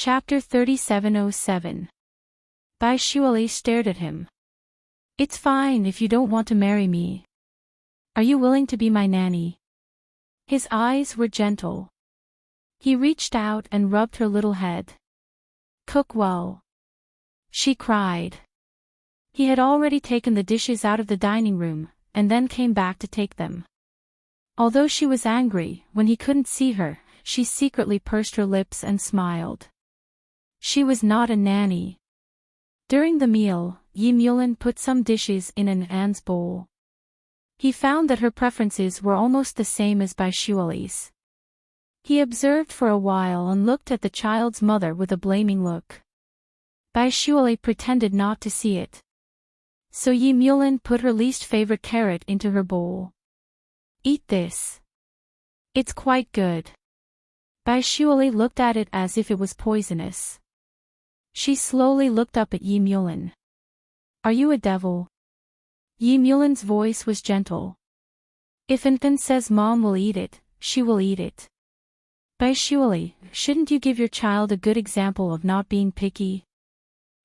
Chapter 3707. Bai Shuali stared at him. It's fine if you don't want to marry me. Are you willing to be my nanny? His eyes were gentle. He reached out and rubbed her little head. Cook well. She cried. He had already taken the dishes out of the dining room, and then came back to take them. Although she was angry, when he couldn't see her, she secretly pursed her lips and smiled. She was not a nanny. During the meal, Yi Mulin put some dishes in Anne's bowl. He found that her preferences were almost the same as Bai Shuali's. He observed for a while and looked at the child's mother with a blaming look. Bai Shuali pretended not to see it. So Yi Mulin put her least favorite carrot into her bowl. Eat this. It's quite good. Bai Shuali looked at it as if it was poisonous. She slowly looked up at Yi Mulin. Are you a devil? Yi Mulin's voice was gentle. If Anton says Mom will eat it, she will eat it. Bai Shuali, shouldn't you give your child a good example of not being picky?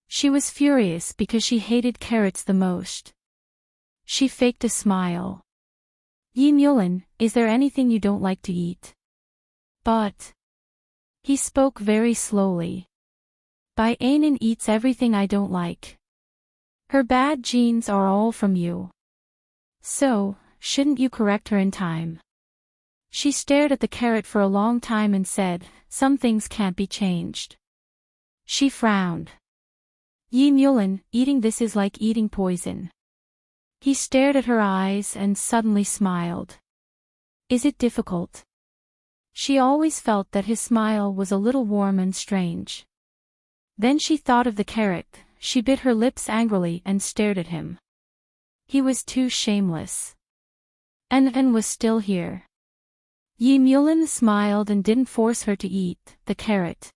She was furious because she hated carrots the most. She faked a smile. Yi Mulin, is there anything you don't like to eat? But. He spoke very slowly. Bai Anan eats everything I don't like. Her bad genes are all from you. So, shouldn't you correct her in time? She stared at the carrot for a long time and said, some things can't be changed. She frowned. Yi Mulin, eating this is like eating poison. He stared at her eyes and suddenly smiled. Is it difficult? She always felt that his smile was a little warm and strange. Then she thought of the carrot, she bit her lips angrily and stared at him. He was too shameless. An was still here. Yi Mulin smiled and didn't force her to eat the carrot.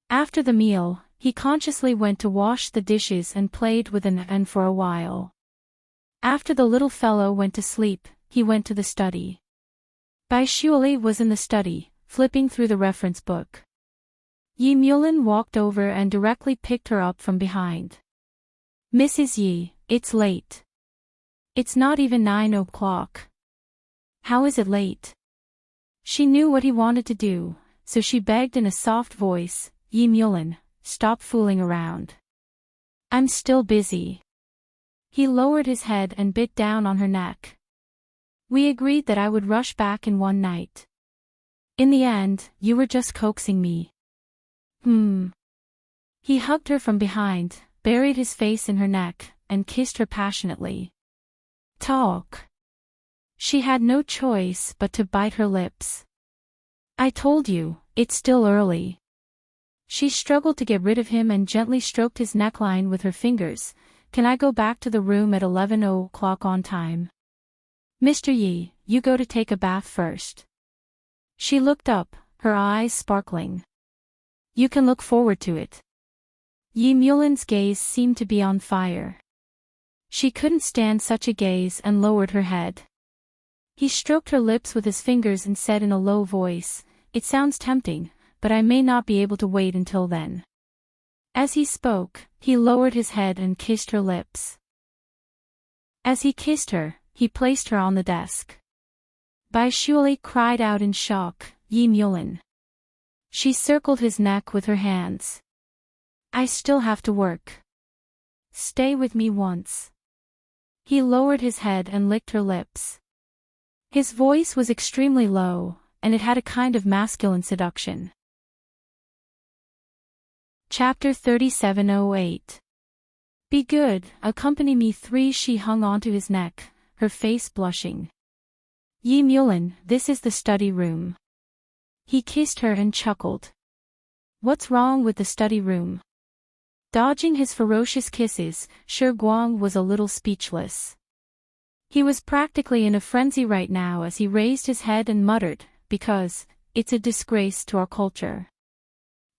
After the meal, he consciously went to wash the dishes and played with An for a while. After the little fellow went to sleep, he went to the study. Bai Shuali was in the study, flipping through the reference book. Yi Mulin walked over and directly picked her up from behind. Mrs. Yi, it's late. It's not even 9 o'clock. How is it late? She knew what he wanted to do, so she begged in a soft voice, Yi Mulin, stop fooling around. I'm still busy. He lowered his head and bit down on her neck. We agreed that I would rush back in one night. In the end, you were just coaxing me. He hugged her from behind, buried his face in her neck, and kissed her passionately. Talk. She had no choice but to bite her lips. I told you, it's still early. She struggled to get rid of him and gently stroked his neckline with her fingers. Can I go back to the room at 11 o'clock on time? Mr. Yi, you go to take a bath first. She looked up, her eyes sparkling. You can look forward to it. Yi Mulin's gaze seemed to be on fire. She couldn't stand such a gaze and lowered her head. He stroked her lips with his fingers and said in a low voice, it sounds tempting, but I may not be able to wait until then. As he spoke, he lowered his head and kissed her lips. As he kissed her, he placed her on the desk. Bai Shuali cried out in shock, Yi Mulin. She circled his neck with her hands. I still have to work. Stay with me once. He lowered his head and licked her lips. His voice was extremely low, and it had a kind of masculine seduction. Chapter 3708. Be good, accompany me 3. She hung onto his neck, her face blushing. Yi Mulin, this is the study room. He kissed her and chuckled. What's wrong with the study room? Dodging his ferocious kisses, Shi Guang was a little speechless. He was practically in a frenzy right now as he raised his head and muttered, because, it's a disgrace to our culture.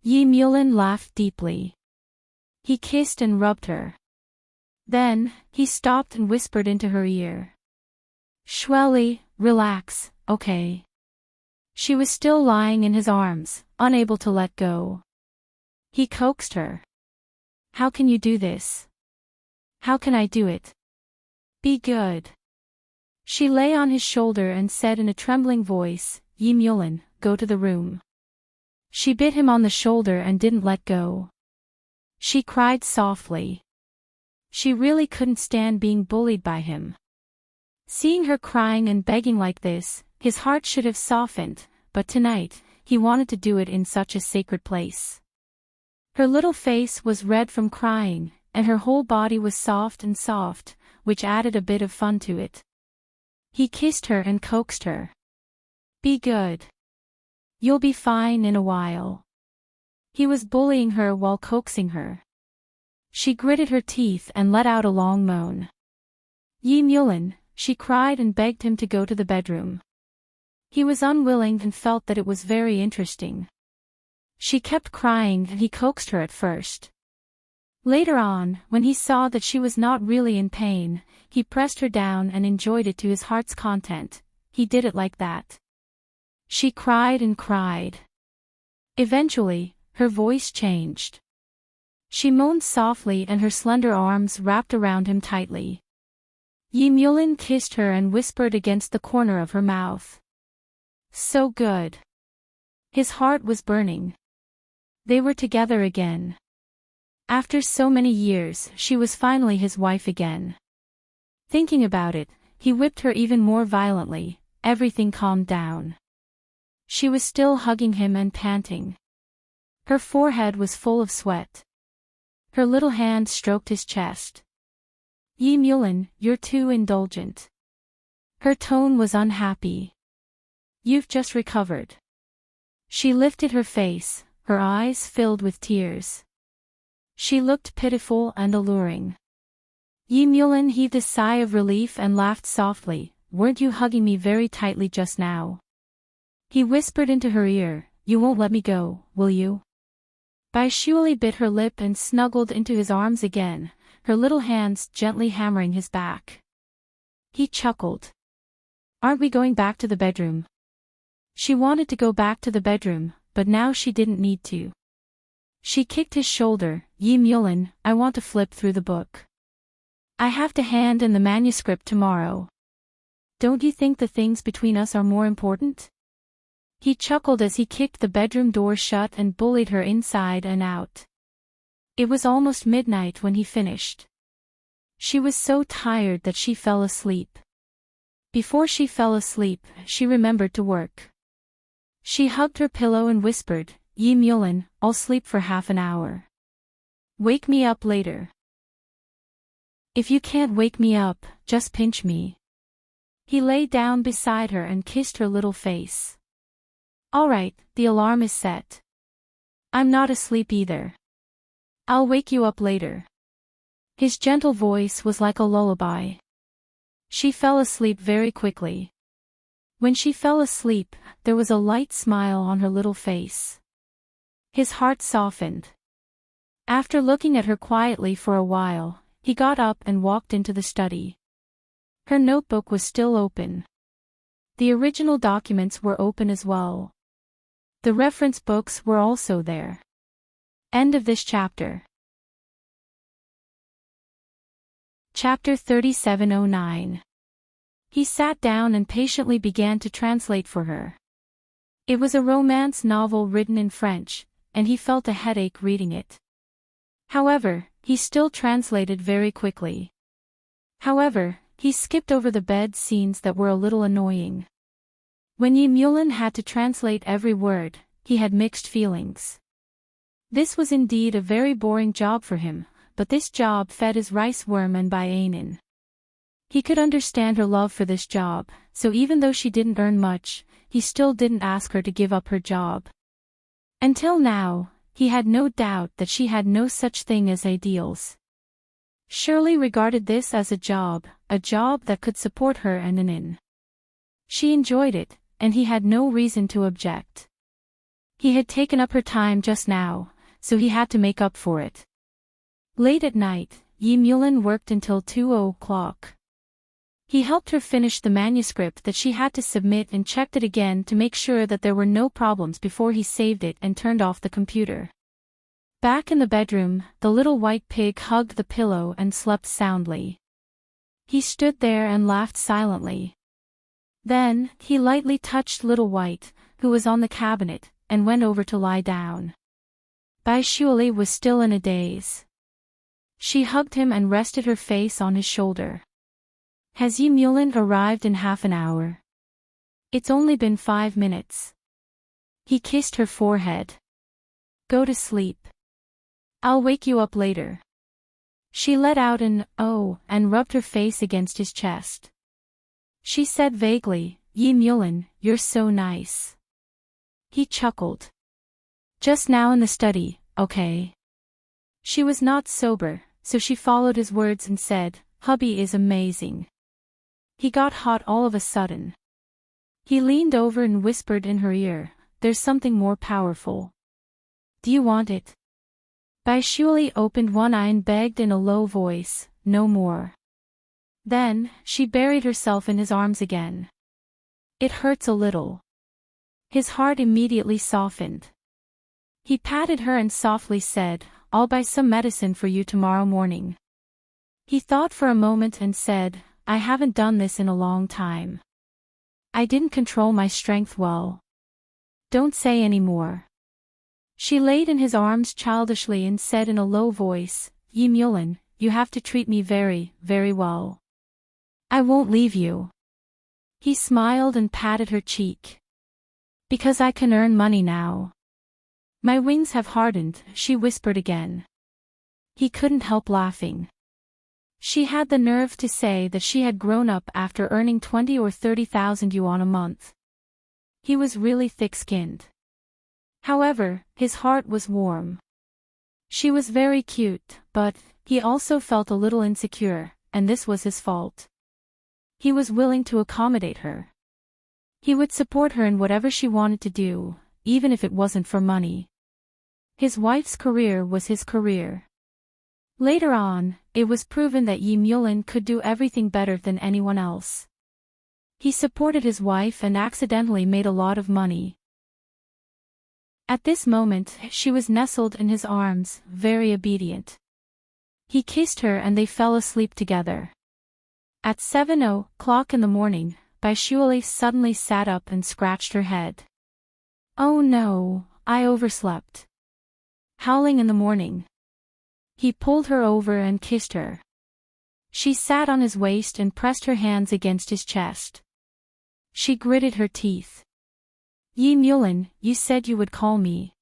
Yi Mulin laughed deeply. He kissed and rubbed her. Then, he stopped and whispered into her ear. Shuali, relax, okay? She was still lying in his arms, unable to let go. He coaxed her. How can you do this? How can I do it? Be good. She lay on his shoulder and said in a trembling voice, Yi Mulin, go to the room. She bit him on the shoulder and didn't let go. She cried softly. She really couldn't stand being bullied by him. Seeing her crying and begging like this, his heart should have softened, but tonight, he wanted to do it in such a sacred place. Her little face was red from crying, and her whole body was soft, which added a bit of fun to it. He kissed her and coaxed her. Be good. You'll be fine in a while. He was bullying her while coaxing her. She gritted her teeth and let out a long moan. Yi Mulin, she cried and begged him to go to the bedroom. He was unwilling and felt that it was very interesting. She kept crying and he coaxed her at first. Later on, when he saw that she was not really in pain, he pressed her down and enjoyed it to his heart's content. He did it like that. She cried and cried. Eventually, her voice changed. She moaned softly and her slender arms wrapped around him tightly. Yi Mulin kissed her and whispered against the corner of her mouth. So good. His heart was burning. They were together again. After so many years, she was finally his wife again. Thinking about it, he whipped her even more violently. Everything calmed down. She was still hugging him and panting. Her forehead was full of sweat. Her little hand stroked his chest. Yi Mulin, you're too indulgent. Her tone was unhappy. You've just recovered. She lifted her face, her eyes filled with tears. She looked pitiful and alluring. Yi Mulin heaved a sigh of relief and laughed softly. Weren't you hugging me very tightly just now? He whispered into her ear, you won't let me go, will you? Bai Shuali bit her lip and snuggled into his arms again, her little hands gently hammering his back. He chuckled. Aren't we going back to the bedroom? She wanted to go back to the bedroom, but now she didn't need to. She kicked his shoulder. Yi Mulin, I want to flip through the book. I have to hand in the manuscript tomorrow. Don't you think the things between us are more important? He chuckled as he kicked the bedroom door shut and bullied her inside and out. It was almost midnight when he finished. She was so tired that she fell asleep. Before she fell asleep, she remembered to work. She hugged her pillow and whispered, Yi Mulin, I'll sleep for half an hour. Wake me up later. If you can't wake me up, just pinch me. He lay down beside her and kissed her little face. All right, the alarm is set. I'm not asleep either. I'll wake you up later. His gentle voice was like a lullaby. She fell asleep very quickly. When she fell asleep, there was a light smile on her little face. His heart softened. After looking at her quietly for a while, he got up and walked into the study. Her notebook was still open. The original documents were open as well. The reference books were also there. End of this chapter. Chapter 3709. He sat down and patiently began to translate for her. It was a romance novel written in French, and he felt a headache reading it. However, he still translated very quickly. However, he skipped over the bed scenes that were a little annoying. When Yi Mulin had to translate every word, he had mixed feelings. This was indeed a very boring job for him, but this job fed his rice worm and Baianin. He could understand her love for this job, so even though she didn't earn much, he still didn't ask her to give up her job. Until now, he had no doubt that she had no such thing as ideals. Shirley regarded this as a job that could support her and Anin. She enjoyed it, and he had no reason to object. He had taken up her time just now, so he had to make up for it. Late at night, Yi Mulin worked until 2 o'clock. He helped her finish the manuscript that she had to submit and checked it again to make sure that there were no problems before he saved it and turned off the computer. Back in the bedroom, the little white pig hugged the pillow and slept soundly. He stood there and laughed silently. Then, he lightly touched Little White, who was on the cabinet, and went over to lie down. Bai Shuali was still in a daze. She hugged him and rested her face on his shoulder. Has Yi Mulin arrived in half an hour? It's only been 5 minutes. He kissed her forehead. Go to sleep. I'll wake you up later. She let out an "oh" and rubbed her face against his chest. She said vaguely, Yi Mulin, you're so nice. He chuckled. Just now in the study, okay? She was not sober, so she followed his words and said, hubby is amazing. He got hot all of a sudden. He leaned over and whispered in her ear, there's something more powerful. Do you want it? Bai Shuali opened one eye and begged in a low voice, no more. Then, she buried herself in his arms again. It hurts a little. His heart immediately softened. He patted her and softly said, I'll buy some medicine for you tomorrow morning. He thought for a moment and said, I haven't done this in a long time. I didn't control my strength well. Don't say any more. She laid in his arms childishly and said in a low voice, Yi Mulin, you have to treat me very, very well. I won't leave you. He smiled and patted her cheek. Because I can earn money now. My wings have hardened, she whispered again. He couldn't help laughing. She had the nerve to say that she had grown up after earning 20 or 30,000 yuan a month. He was really thick-skinned. However, his heart was warm. She was very cute, but he also felt a little insecure, and this was his fault. He was willing to accommodate her. He would support her in whatever she wanted to do, even if it wasn't for money. His wife's career was his career. Later on, it was proven that Yi Mulin could do everything better than anyone else. He supported his wife and accidentally made a lot of money. At this moment, she was nestled in his arms, very obedient. He kissed her and they fell asleep together. At 7:00 in the morning, Bai Shuali suddenly sat up and scratched her head. Oh no, I overslept. Howling in the morning. He pulled her over and kissed her. She sat on his waist and pressed her hands against his chest. She gritted her teeth. Yi Mulin, you said you would call me.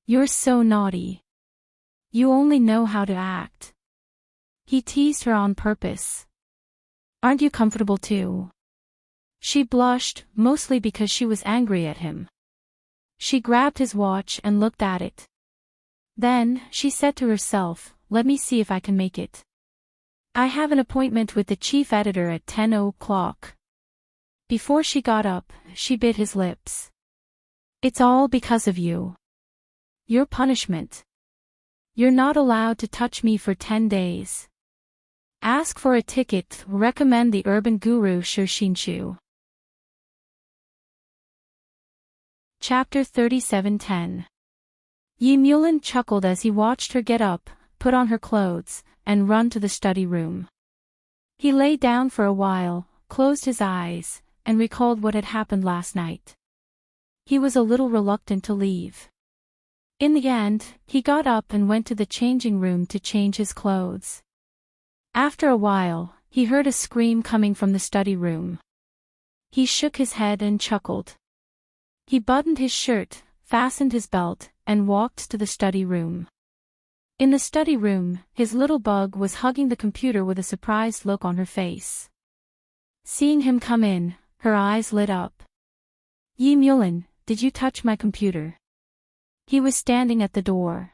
You're so naughty. You only know how to act. He teased her on purpose. Aren't you comfortable too? She blushed, mostly because she was angry at him. She grabbed his watch and looked at it. Then, she said to herself, let me see if I can make it. I have an appointment with the chief editor at 10:00. Before she got up, she bit his lips. It's all because of you. Your punishment. You're not allowed to touch me for 10 days. Ask for a ticket, recommend the urban guru Shirshinshu. Chapter 37:10. Yi Mulin chuckled as he watched her get up, put on her clothes, and run to the study room. He lay down for a while, closed his eyes, and recalled what had happened last night. He was a little reluctant to leave. In the end, he got up and went to the changing room to change his clothes. After a while, he heard a scream coming from the study room. He shook his head and chuckled. He buttoned his shirt, fastened his belt, and walked to the study room. In the study room, his little bug was hugging the computer with a surprised look on her face. Seeing him come in, her eyes lit up. Yi Mulin, did you touch my computer? He was standing at the door.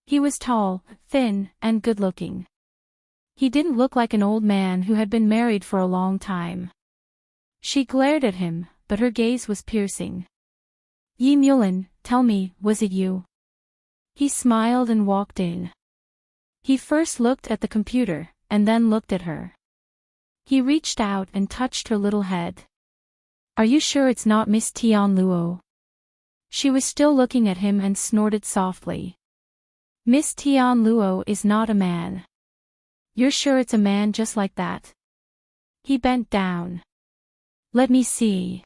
He was tall, thin, and good-looking. He didn't look like an old man who had been married for a long time. She glared at him, but her gaze was piercing. Yi Mulin, tell me, was it you? He smiled and walked in. He first looked at the computer, and then looked at her. He reached out and touched her little head. Are you sure it's not Miss Tian Luo? She was still looking at him and snorted softly. Miss Tian Luo is not a man. You're sure it's a man just like that? He bent down. Let me see.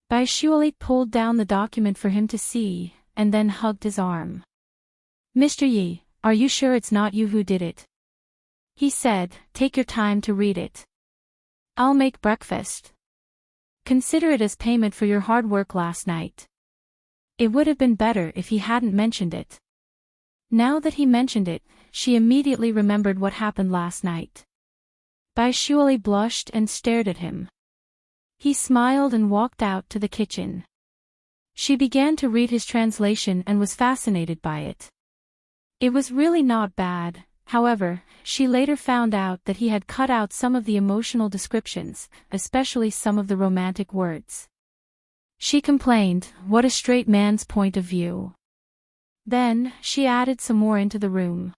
Bai Shuali pulled down the document for him to see, and then hugged his arm. Mr. Yi, are you sure it's not you who did it? He said, take your time to read it. I'll make breakfast. Consider it as payment for your hard work last night. It would have been better if he hadn't mentioned it. Now that he mentioned it, she immediately remembered what happened last night. Bai Shuali blushed and stared at him. He smiled and walked out to the kitchen. She began to read his translation and was fascinated by it. It was really not bad, however, she later found out that he had cut out some of the emotional descriptions, especially some of the romantic words. She complained, what a straight man's point of view. Then, she added some more into the room.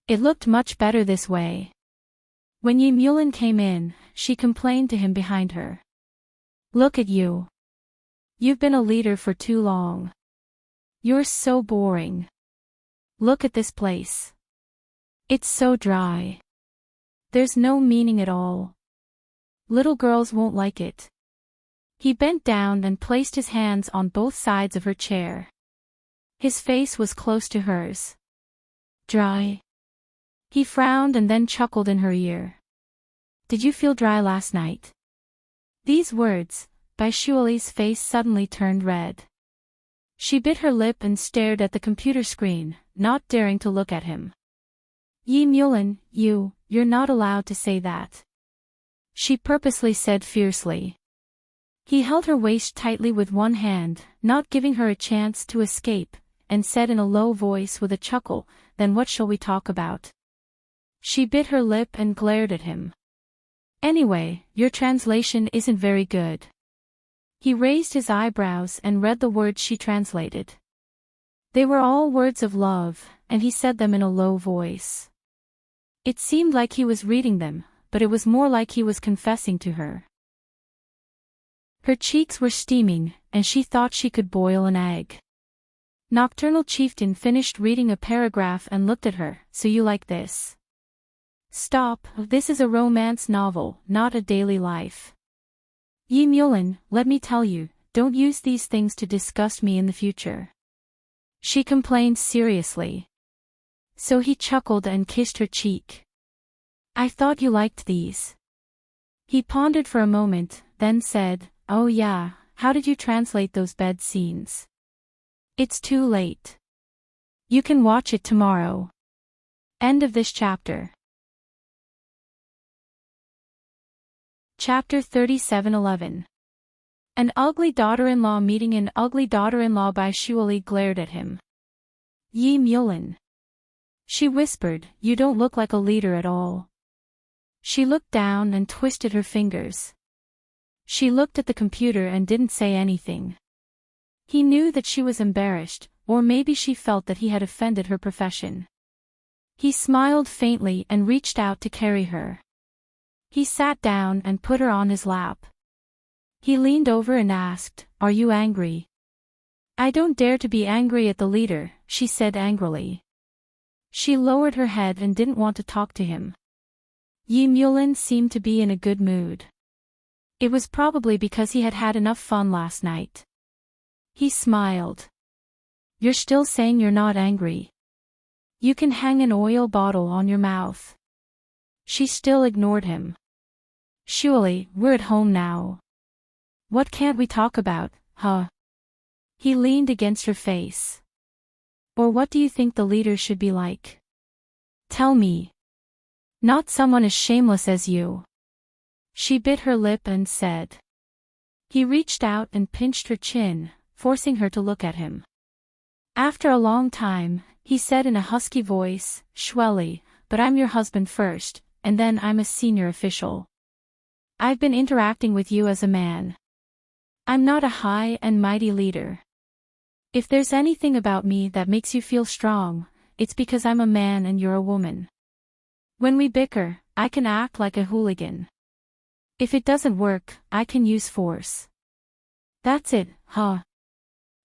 It looked much better this way. When Yi Mulin came in, she complained to him behind her. Look at you. You've been a leader for too long. You're so boring. Look at this place. It's so dry. There's no meaning at all. Little girls won't like it. He bent down and placed his hands on both sides of her chair. His face was close to hers. Dry. He frowned and then chuckled in her ear. Did you feel dry last night? These words, Bai Shuali's face suddenly turned red. She bit her lip and stared at the computer screen, not daring to look at him. Yi Mulin, you're not allowed to say that. She purposely said fiercely. He held her waist tightly with one hand, not giving her a chance to escape, and said in a low voice with a chuckle, then what shall we talk about? She bit her lip and glared at him. Anyway, your translation isn't very good. He raised his eyebrows and read the words she translated. They were all words of love, and he said them in a low voice. It seemed like he was reading them, but it was more like he was confessing to her. Her cheeks were steaming, and she thought she could boil an egg. Nocturnal Chieftain finished reading a paragraph and looked at her. So you like this? Stop, this is a romance novel, not a daily life. Yi Mulin, let me tell you, don't use these things to disgust me in the future. She complained seriously. So he chuckled and kissed her cheek. I thought you liked these. He pondered for a moment, then said, oh yeah, how did you translate those bed scenes? It's too late. You can watch it tomorrow. End of this chapter. Chapter 37:11. An ugly daughter-in-law meeting. An ugly daughter-in-law. Bai Shuali glared at him. Yi Mulin. She whispered, you don't look like a leader at all. She looked down and twisted her fingers. She looked at the computer and didn't say anything. He knew that she was embarrassed, or maybe she felt that he had offended her profession. He smiled faintly and reached out to carry her. He sat down and put her on his lap. He leaned over and asked, are you angry? I don't dare to be angry at the leader, she said angrily. She lowered her head and didn't want to talk to him. Yi Mulin seemed to be in a good mood. It was probably because he had had enough fun last night. He smiled. You're still saying you're not angry? You can hang an oil bottle on your mouth. She still ignored him. Shuali, we're at home now. What can't we talk about, huh? He leaned against her face. Or what do you think the leader should be like? Tell me. Not someone as shameless as you. She bit her lip and said. He reached out and pinched her chin, forcing her to look at him. After a long time, he said in a husky voice, Shuali, but I'm your husband first, and then I'm a senior official. I've been interacting with you as a man. I'm not a high and mighty leader. If there's anything about me that makes you feel strong, it's because I'm a man and you're a woman. When we bicker, I can act like a hooligan. If it doesn't work, I can use force. That's it, huh?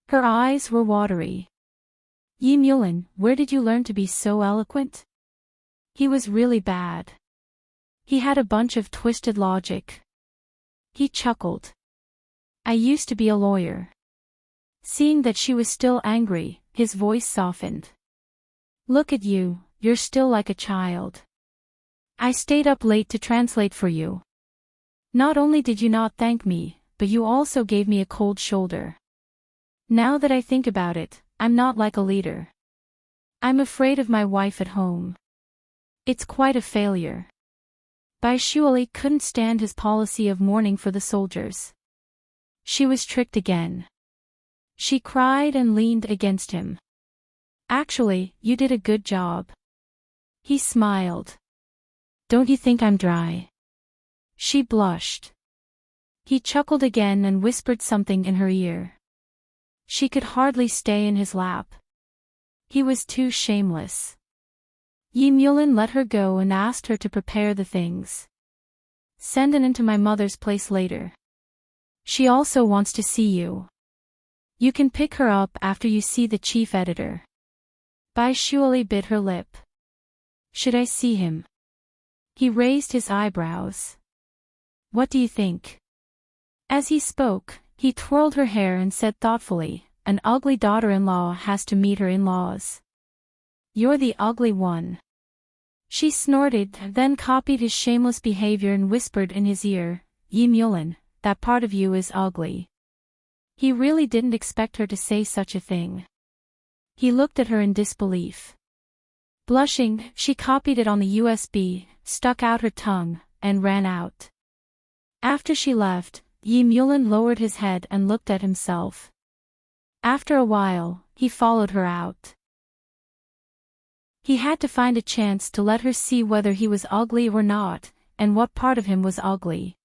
Her eyes were watery. Yi Mulin, where did you learn to be so eloquent? He was really bad. He had a bunch of twisted logic. He chuckled. I used to be a lawyer. Seeing that she was still angry, his voice softened. Look at you, you're still like a child. I stayed up late to translate for you. Not only did you not thank me, but you also gave me a cold shoulder. Now that I think about it, I'm not like a leader. I'm afraid of my wife at home. It's quite a failure. Bai Shuali couldn't stand his policy of mourning for the soldiers. She was tricked again. She cried and leaned against him. Actually, you did a good job. He smiled. Don't you think I'm dry? She blushed. He chuckled again and whispered something in her ear. She could hardly stay in his lap. He was too shameless. Yi Mulin let her go and asked her to prepare the things. Send an into my mother's place later. She also wants to see you. You can pick her up after you see the chief editor. Bai Shuali bit her lip. Should I see him? He raised his eyebrows. What do you think? As he spoke, he twirled her hair and said thoughtfully, an ugly daughter-in-law has to meet her in-laws. You're the ugly one. She snorted, then copied his shameless behavior and whispered in his ear, Yi Mulin, that part of you is ugly. He really didn't expect her to say such a thing. He looked at her in disbelief. Blushing, she copied it on the USB, stuck out her tongue, and ran out. After she left, Yi Mulin lowered his head and looked at himself. After a while, he followed her out. He had to find a chance to let her see whether he was ugly or not, and what part of him was ugly.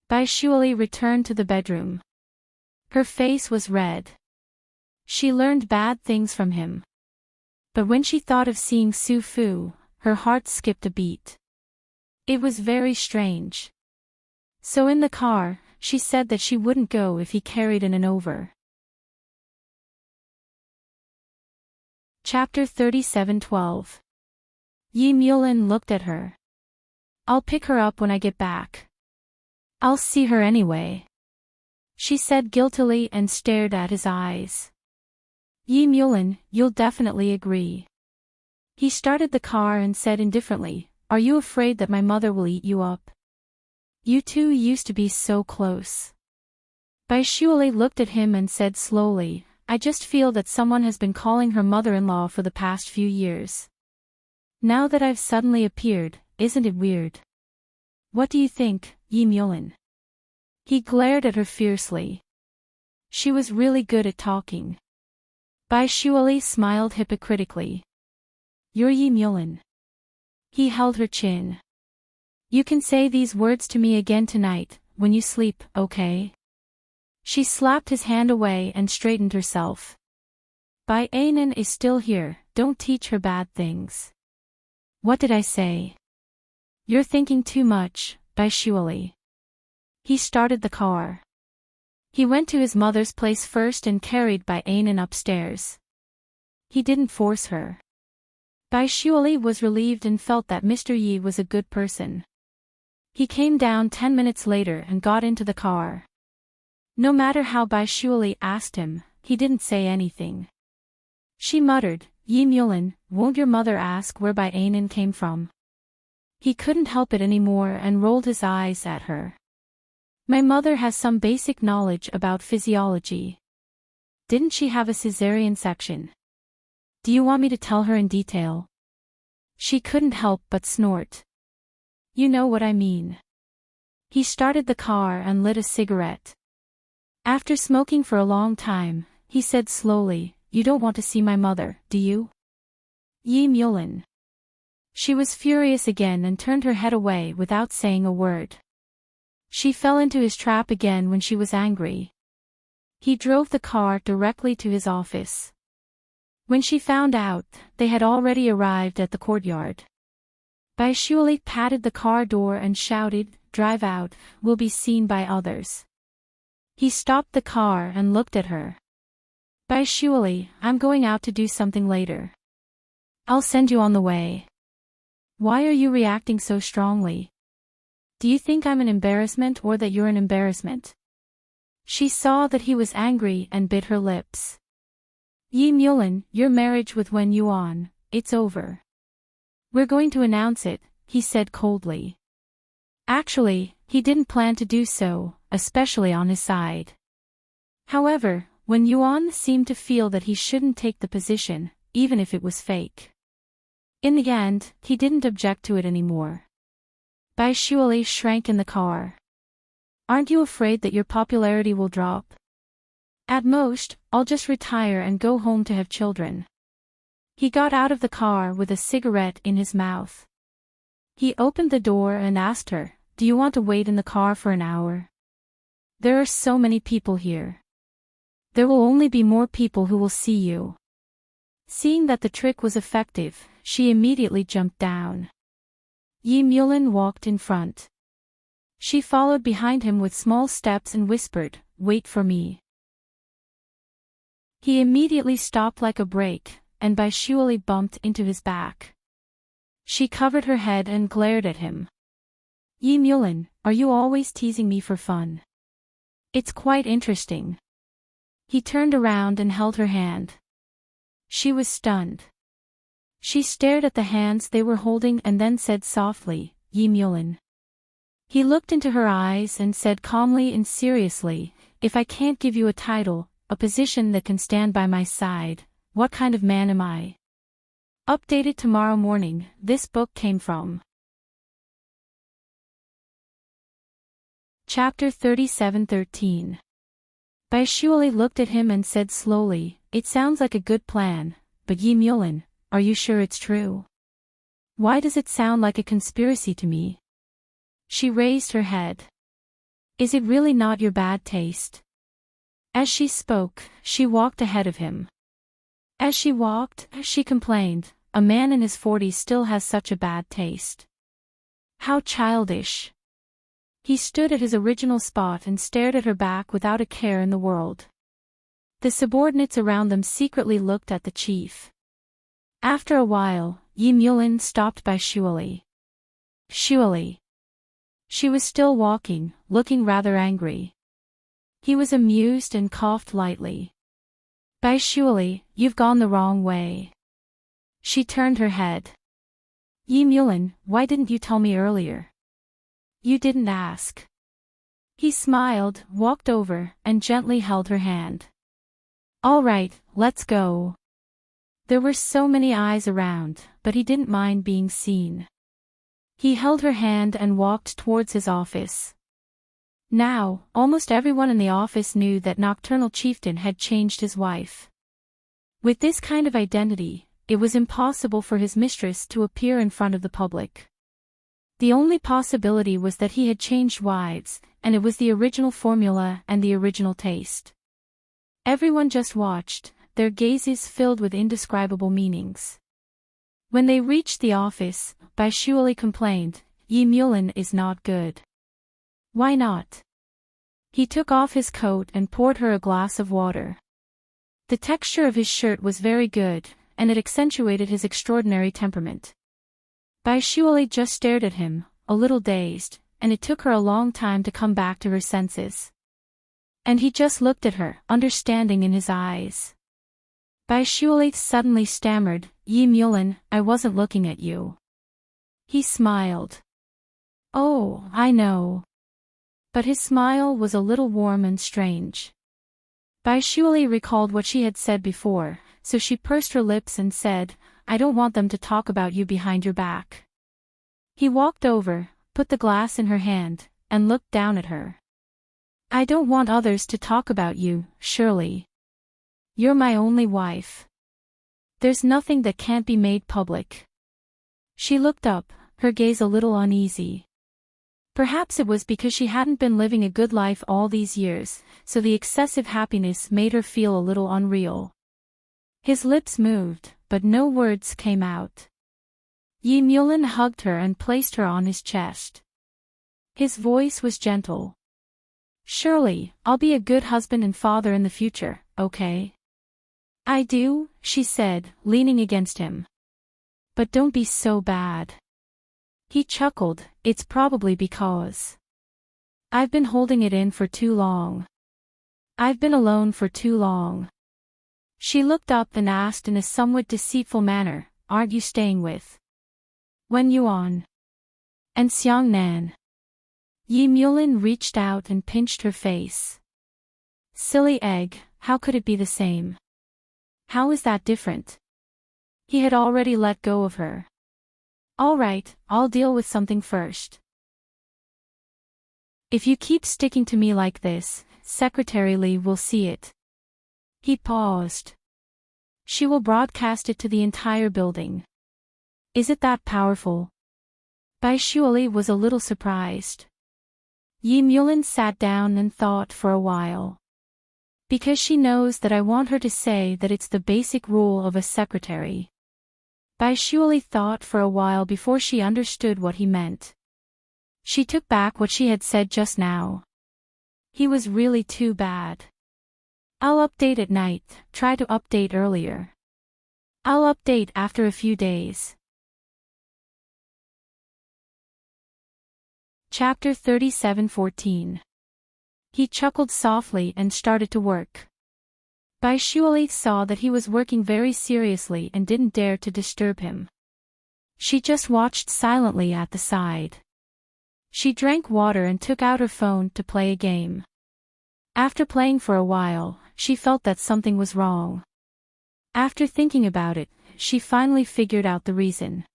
Bai Shuali returned to the bedroom. Her face was red. She learned bad things from him. But when she thought of seeing Su Fu, her heart skipped a beat. It was very strange. So in the car, she said that she wouldn't go if he carried in an over. Chapter 37:12. Yi Mulin looked at her. I'll pick her up when I get back. I'll see her anyway. She said guiltily and stared at his eyes. Yi Mulin, you'll definitely agree. He started the car and said indifferently, Are you afraid that my mother will eat you up? You two used to be so close. Bai Shuali looked at him and said slowly, I just feel that someone has been calling her mother-in-law for the past few years. Now that I've suddenly appeared, isn't it weird? What do you think, Yi Mulin? He glared at her fiercely. She was really good at talking. Bai Shuali smiled hypocritically. You're Yi Mulin. He held her chin. You can say these words to me again tonight, when you sleep, okay? She slapped his hand away and straightened herself. Bai Anan is still here, don't teach her bad things. What did I say? You're thinking too much, Bai Shuali. He started the car. He went to his mother's place first and carried Bai Anan upstairs. He didn't force her. Bai Shuali was relieved and felt that Mr. Yi was a good person. He came down 10 minutes later and got into the car. No matter how Bai Shuali asked him, he didn't say anything. She muttered, Yi Mulin, won't your mother ask where Bai Anan came from? He couldn't help it anymore and rolled his eyes at her. My mother has some basic knowledge about physiology. Didn't she have a cesarean section? Do you want me to tell her in detail? She couldn't help but snort. You know what I mean. He started the car and lit a cigarette. After smoking for a long time, he said slowly, You don't want to see my mother, do you? Yi Mulin. She was furious again and turned her head away without saying a word. She fell into his trap again when she was angry. He drove the car directly to his office. When she found out, they had already arrived at the courtyard. Bai Shuali patted the car door and shouted, Drive out, we'll be seen by others. He stopped the car and looked at her. Bye Shuali, I'm going out to do something later. I'll send you on the way. Why are you reacting so strongly? Do you think I'm an embarrassment or that you're an embarrassment? She saw that he was angry and bit her lips. Yi Mulin, your marriage with Wen Yuan, it's over. We're going to announce it, he said coldly. Actually, he didn't plan to do so, especially on his side. However, Wen Yuan seemed to feel that he shouldn't take the position, even if it was fake. In the end, he didn't object to it anymore. Bai Shuali shrank in the car. Aren't you afraid that your popularity will drop? At most, I'll just retire and go home to have children. He got out of the car with a cigarette in his mouth. He opened the door and asked her, do you want to wait in the car for an hour? There are so many people here. There will only be more people who will see you. Seeing that the trick was effective, she immediately jumped down. Yi Mulin walked in front. She followed behind him with small steps and whispered, wait for me. He immediately stopped like a brake, and Bai Shuali bumped into his back. She covered her head and glared at him. Yi Mulin, are you always teasing me for fun? It's quite interesting. He turned around and held her hand. She was stunned. She stared at the hands they were holding and then said softly, Yi Mulin. He looked into her eyes and said calmly and seriously, if I can't give you a title, a position that can stand by my side, what kind of man am I? Updated tomorrow morning, this book came from. Chapter 37:13. Bai Shuali looked at him and said slowly, it sounds like a good plan, but Yi Mulin, are you sure it's true? Why does it sound like a conspiracy to me? She raised her head. Is it really not your bad taste? As she spoke, she walked ahead of him. As she walked, she complained, a man in his 40s still has such a bad taste. How childish. He stood at his original spot and stared at her back without a care in the world. The subordinates around them secretly looked at the chief. After a while, Yi Mulin stopped Bai Shuali. Shuali. She was still walking, looking rather angry. He was amused and coughed lightly. Bai Shuali, you've gone the wrong way. She turned her head. Yi Mulin, why didn't you tell me earlier? You didn't ask. He smiled, walked over, and gently held her hand. All right, let's go. There were so many eyes around, but he didn't mind being seen. He held her hand and walked towards his office. Now, almost everyone in the office knew that Nocturnal Chieftain had changed his wife. With this kind of identity, it was impossible for his mistress to appear in front of the public. The only possibility was that he had changed wives, and it was the original formula and the original taste. Everyone just watched, their gazes filled with indescribable meanings. When they reached the office, Bai Shuali complained, Yi Mulin is not good. Why not? He took off his coat and poured her a glass of water. The texture of his shirt was very good, and it accentuated his extraordinary temperament. Bai Shuali just stared at him, a little dazed, and it took her a long time to come back to her senses. And he just looked at her, understanding in his eyes. Bai Shuali suddenly stammered, Yi Mulin, I wasn't looking at you. He smiled. Oh, I know. But his smile was a little warm and strange. Bai Shuali recalled what she had said before, so she pursed her lips and said, I don't want them to talk about you behind your back. He walked over, put the glass in her hand, and looked down at her. I don't want others to talk about you, surely. You're my only wife. There's nothing that can't be made public. She looked up, her gaze a little uneasy. Perhaps it was because she hadn't been living a good life all these years, so the excessive happiness made her feel a little unreal. His lips moved, but no words came out. Yi Mulin hugged her and placed her on his chest. His voice was gentle. Surely, I'll be a good husband and father in the future, okay? I do, she said, leaning against him. But don't be so bad. He chuckled, it's probably because I've been holding it in for too long. I've been alone for too long. She looked up and asked in a somewhat deceitful manner, aren't you staying with Wen Yuan and Xiang Nan? Yi Mulin reached out and pinched her face. Silly egg, how could it be the same? How is that different? He had already let go of her. All right, I'll deal with something first. If you keep sticking to me like this, Secretary Li will see it. He paused. She will broadcast it to the entire building. Is it that powerful? Bai Shuali was a little surprised. Yi Mulin sat down and thought for a while. Because she knows that I want her to say that it's the basic rule of a secretary. Bai Shuali thought for a while before she understood what he meant. She took back what she had said just now. He was really too bad. I'll update at night, try to update earlier. I'll update after a few days. Chapter 37:14. He chuckled softly and started to work. Bai Shuali saw that he was working very seriously and didn't dare to disturb him. She just watched silently at the side. She drank water and took out her phone to play a game. After playing for a while, she felt that something was wrong. After thinking about it, she finally figured out the reason.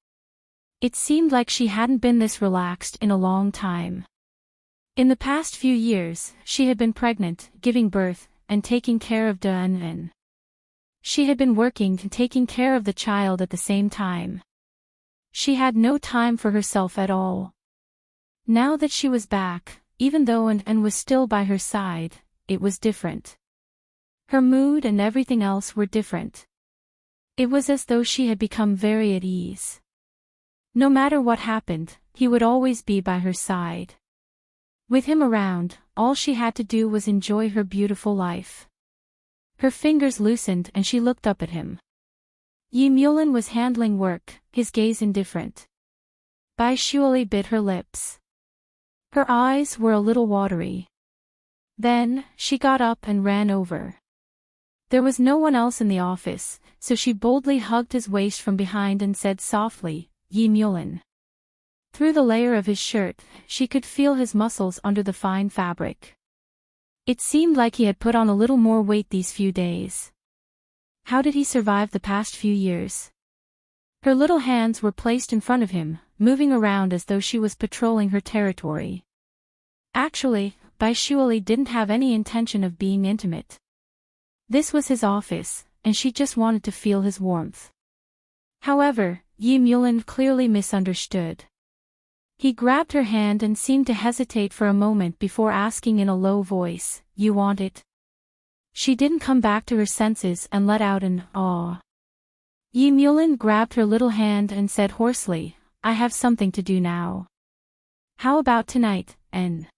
It seemed like she hadn't been this relaxed in a long time. In the past few years, she had been pregnant, giving birth, and taking care of Dan. She had been working and taking care of the child at the same time. She had no time for herself at all. Now that she was back, even though An was still by her side, it was different. Her mood and everything else were different. It was as though she had become very at ease. No matter what happened, he would always be by her side. With him around, all she had to do was enjoy her beautiful life. Her fingers loosened and she looked up at him. Yi Mulin was handling work, his gaze indifferent. Bai Shuali bit her lips. Her eyes were a little watery. Then, she got up and ran over. There was no one else in the office, so she boldly hugged his waist from behind and said softly, Yi Mulin. Through the layer of his shirt, she could feel his muscles under the fine fabric. It seemed like he had put on a little more weight these few days. How did he survive the past few years? Her little hands were placed in front of him, moving around as though she was patrolling her territory. Actually, Bai Shuali didn't have any intention of being intimate. This was his office, and she just wanted to feel his warmth. However, Yi Mulin clearly misunderstood. He grabbed her hand and seemed to hesitate for a moment before asking in a low voice, You want it? She didn't come back to her senses and let out an aw. Yi Mulin grabbed her little hand and said hoarsely, I have something to do now. How about tonight, N?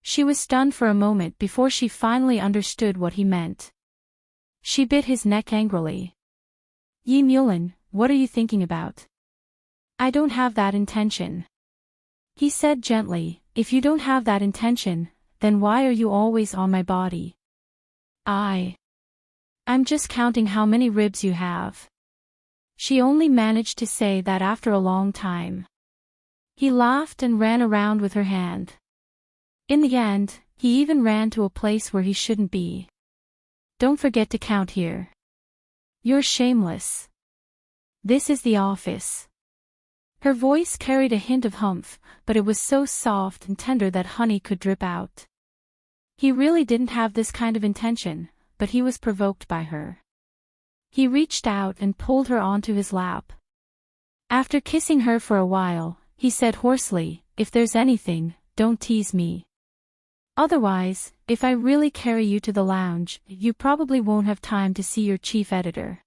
She was stunned for a moment before she finally understood what he meant. She bit his neck angrily. Yi Mulin, what are you thinking about? I don't have that intention. He said gently, if you don't have that intention, then why are you always on my body? I'm just counting how many ribs you have. She only managed to say that after a long time. He laughed and ran around with her hand. In the end, he even ran to a place where he shouldn't be. Don't forget to count here. You're shameless. This is the office. Her voice carried a hint of humph, but it was so soft and tender that honey could drip out. He really didn't have this kind of intention, but he was provoked by her. He reached out and pulled her onto his lap. After kissing her for a while, he said hoarsely, if there's anything, don't tease me. Otherwise, if I really carry you to the lounge, you probably won't have time to see your chief editor.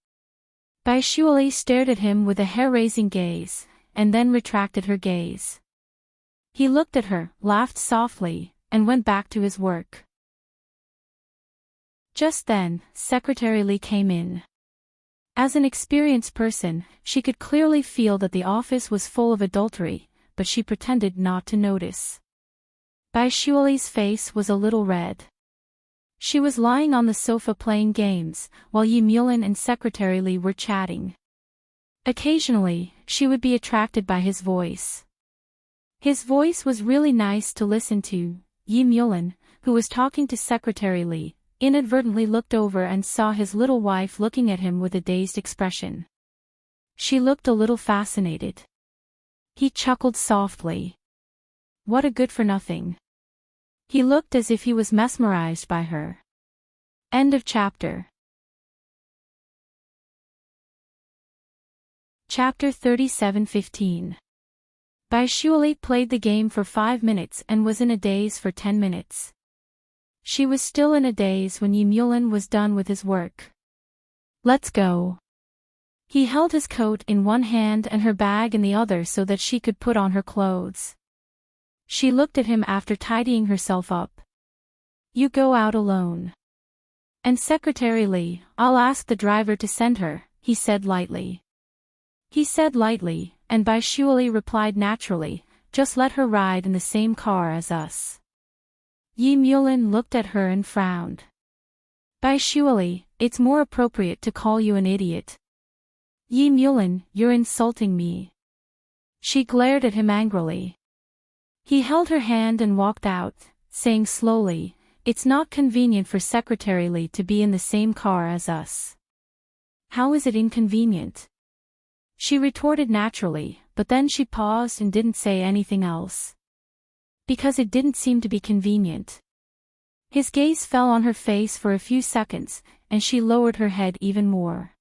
Bai Shuali stared at him with a hair-raising gaze, and then retracted her gaze. He looked at her, laughed softly, and went back to his work. Just then, Secretary Lee came in. As an experienced person, she could clearly feel that the office was full of adultery, but she pretended not to notice. Bai Shuali's face was a little red. She was lying on the sofa playing games, while Yi Mulin and Secretary Lee were chatting. Occasionally, she would be attracted by his voice. His voice was really nice to listen to. Yi Mulin, who was talking to Secretary Lee, inadvertently looked over and saw his little wife looking at him with a dazed expression. She looked a little fascinated. He chuckled softly. What a good-for-nothing. He looked as if he was mesmerized by her. End of chapter. Chapter 37:15. Bai Shuali played the game for 5 minutes and was in a daze for 10 minutes. She was still in a daze when Yi Mulin was done with his work. Let's go. He held his coat in one hand and her bag in the other so that she could put on her clothes. She looked at him after tidying herself up. You go out alone. And Secretary Lee, I'll ask the driver to send her, he said lightly. He said lightly, and Bai Shuali replied naturally, just let her ride in the same car as us. Yi Mulin looked at her and frowned. Bai Shuali, it's more appropriate to call you an idiot. Yi Mulin, you're insulting me. She glared at him angrily. He held her hand and walked out, saying slowly, it's not convenient for Secretary Lee to be in the same car as us. How is it inconvenient? She retorted naturally, but then she paused and didn't say anything else. Because it didn't seem to be convenient. His gaze fell on her face for a few seconds, and she lowered her head even more.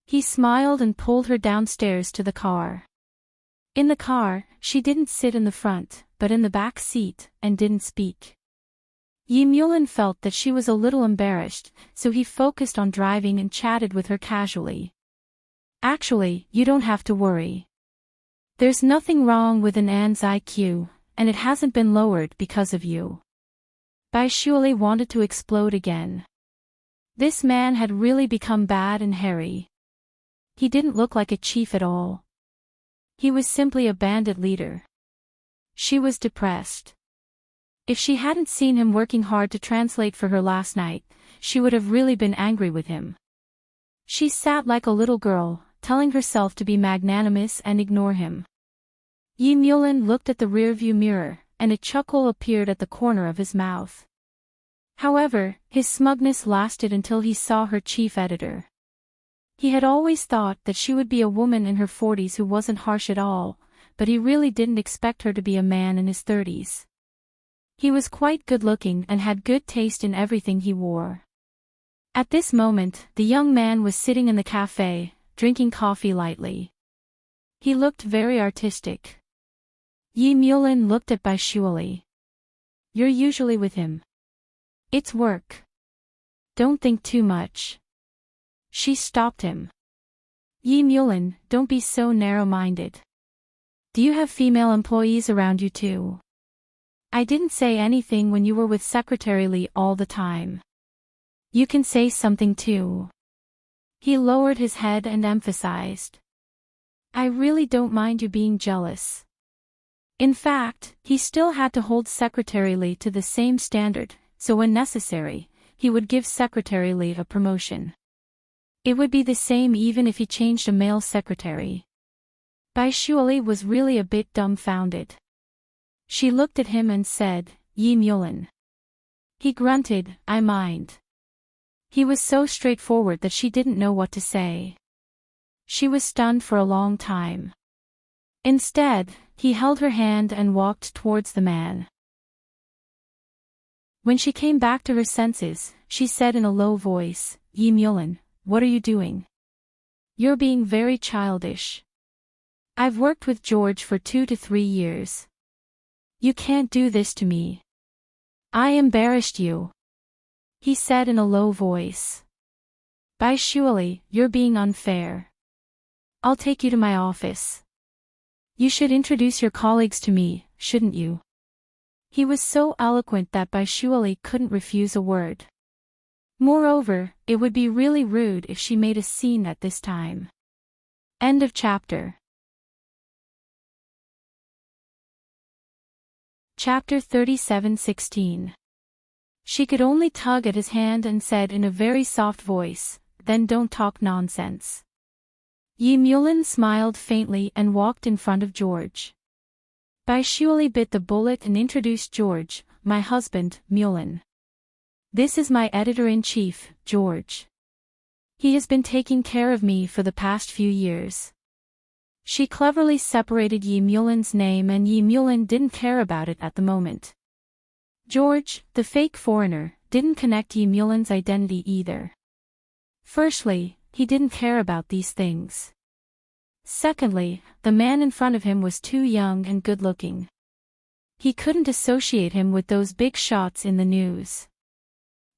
He smiled and pulled her downstairs to the car. In the car, she didn't sit in the front, but in the back seat, and didn't speak. Yi Mulin felt that she was a little embarrassed, so he focused on driving and chatted with her casually. Actually, you don't have to worry. There's nothing wrong with An's IQ, and it hasn't been lowered because of you. Bai Shuali wanted to explode again. This man had really become bad and hairy. He didn't look like a chief at all. He was simply a bandit leader. She was depressed. If she hadn't seen him working hard to translate for her last night, she would have really been angry with him. She sat like a little girl, telling herself to be magnanimous and ignore him. Yi Mulin looked at the rearview mirror, and a chuckle appeared at the corner of his mouth. However, his smugness lasted until he saw her chief editor. He had always thought that she would be a woman in her 40s who wasn't harsh at all, but he really didn't expect her to be a man in his 30s. He was quite good-looking and had good taste in everything he wore. At this moment, the young man was sitting in the cafe, drinking coffee lightly. He looked very artistic. Yi Mulin looked at Bai Shuali. You're usually with him. It's work. Don't think too much. She stopped him. Yi Mulin, don't be so narrow-minded. Do you have female employees around you too? I didn't say anything when you were with Secretary Lee all the time. You can say something too. He lowered his head and emphasized. I really don't mind you being jealous. In fact, he still had to hold Secretary Lee to the same standard, so when necessary, he would give Secretary Lee a promotion. It would be the same even if he changed a male secretary. Bai Shuali was really a bit dumbfounded. She looked at him and said, Yi Mulin. He grunted, I mind. He was so straightforward that she didn't know what to say. She was stunned for a long time. Instead, he held her hand and walked towards the man. When she came back to her senses, she said in a low voice, Yi Mulin, what are you doing? You're being very childish. I've worked with George for 2 to 3 years. You can't do this to me. I embarrassed you. He said in a low voice. Bai Shuali, you're being unfair. I'll take you to my office. You should introduce your colleagues to me, shouldn't you? He was so eloquent that Bai Shuali couldn't refuse a word. Moreover, it would be really rude if she made a scene at this time. End of chapter. Chapter 37:16. She could only tug at his hand and said in a very soft voice, "Then don't talk nonsense." Yi Mulin smiled faintly and walked in front of George. Bai Shuali bit the bullet and introduced George, "My husband, Mulin. This is my editor-in-chief, George. He has been taking care of me for the past few years." She cleverly separated Yi Mulin's name, and Yi Mulin didn't care about it at the moment. George, the fake foreigner, didn't connect Yi Mulin's identity either. Firstly, he didn't care about these things. Secondly, the man in front of him was too young and good-looking. He couldn't associate him with those big shots in the news.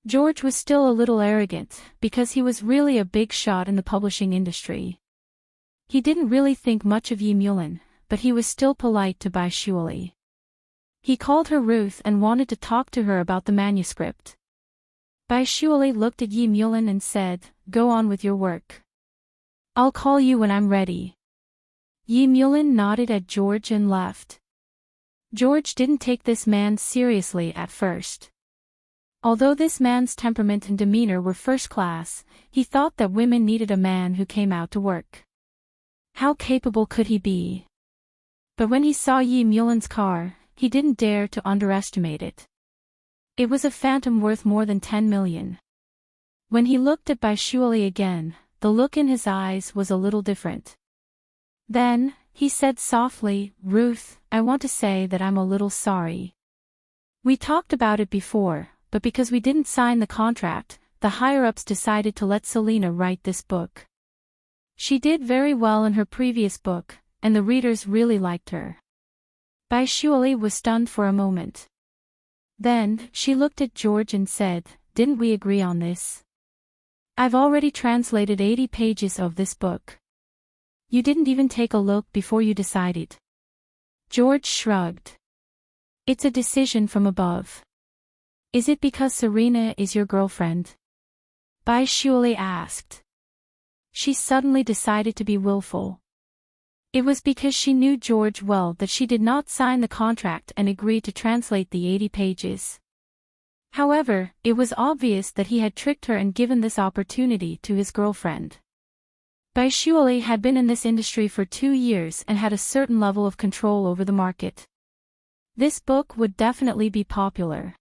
George was still a little arrogant, because he was really a big shot in the publishing industry. He didn't really think much of Yi Mulin, but he was still polite to Bai Shuali. He called her Ruth and wanted to talk to her about the manuscript. Bai Shuali looked at Yi Mulin and said, "Go on with your work. I'll call you when I'm ready." Yi Mulin nodded at George and left. George didn't take this man seriously at first. Although this man's temperament and demeanor were first class, he thought that women needed a man who came out to work. How capable could he be? But when he saw Yi Mulin's car, he didn't dare to underestimate it. It was a phantom worth more than 10 million. When he looked at Bai Shuali again, the look in his eyes was a little different. Then, he said softly, "Ruth, I want to say that I'm a little sorry. We talked about it before, but because we didn't sign the contract, the higher-ups decided to let Selena write this book. She did very well in her previous book, and the readers really liked her." Bai Shuali was stunned for a moment. Then, she looked at George and said, "Didn't we agree on this? I've already translated 80 pages of this book. You didn't even take a look before you decided." George shrugged. "It's a decision from above." "Is it because Serena is your girlfriend?" Bai Shuali asked. She suddenly decided to be willful. It was because she knew George well that she did not sign the contract and agree to translate the 80 pages. However, it was obvious that he had tricked her and given this opportunity to his girlfriend. Bai Shuali had been in this industry for 2 years and had a certain level of control over the market. This book would definitely be popular.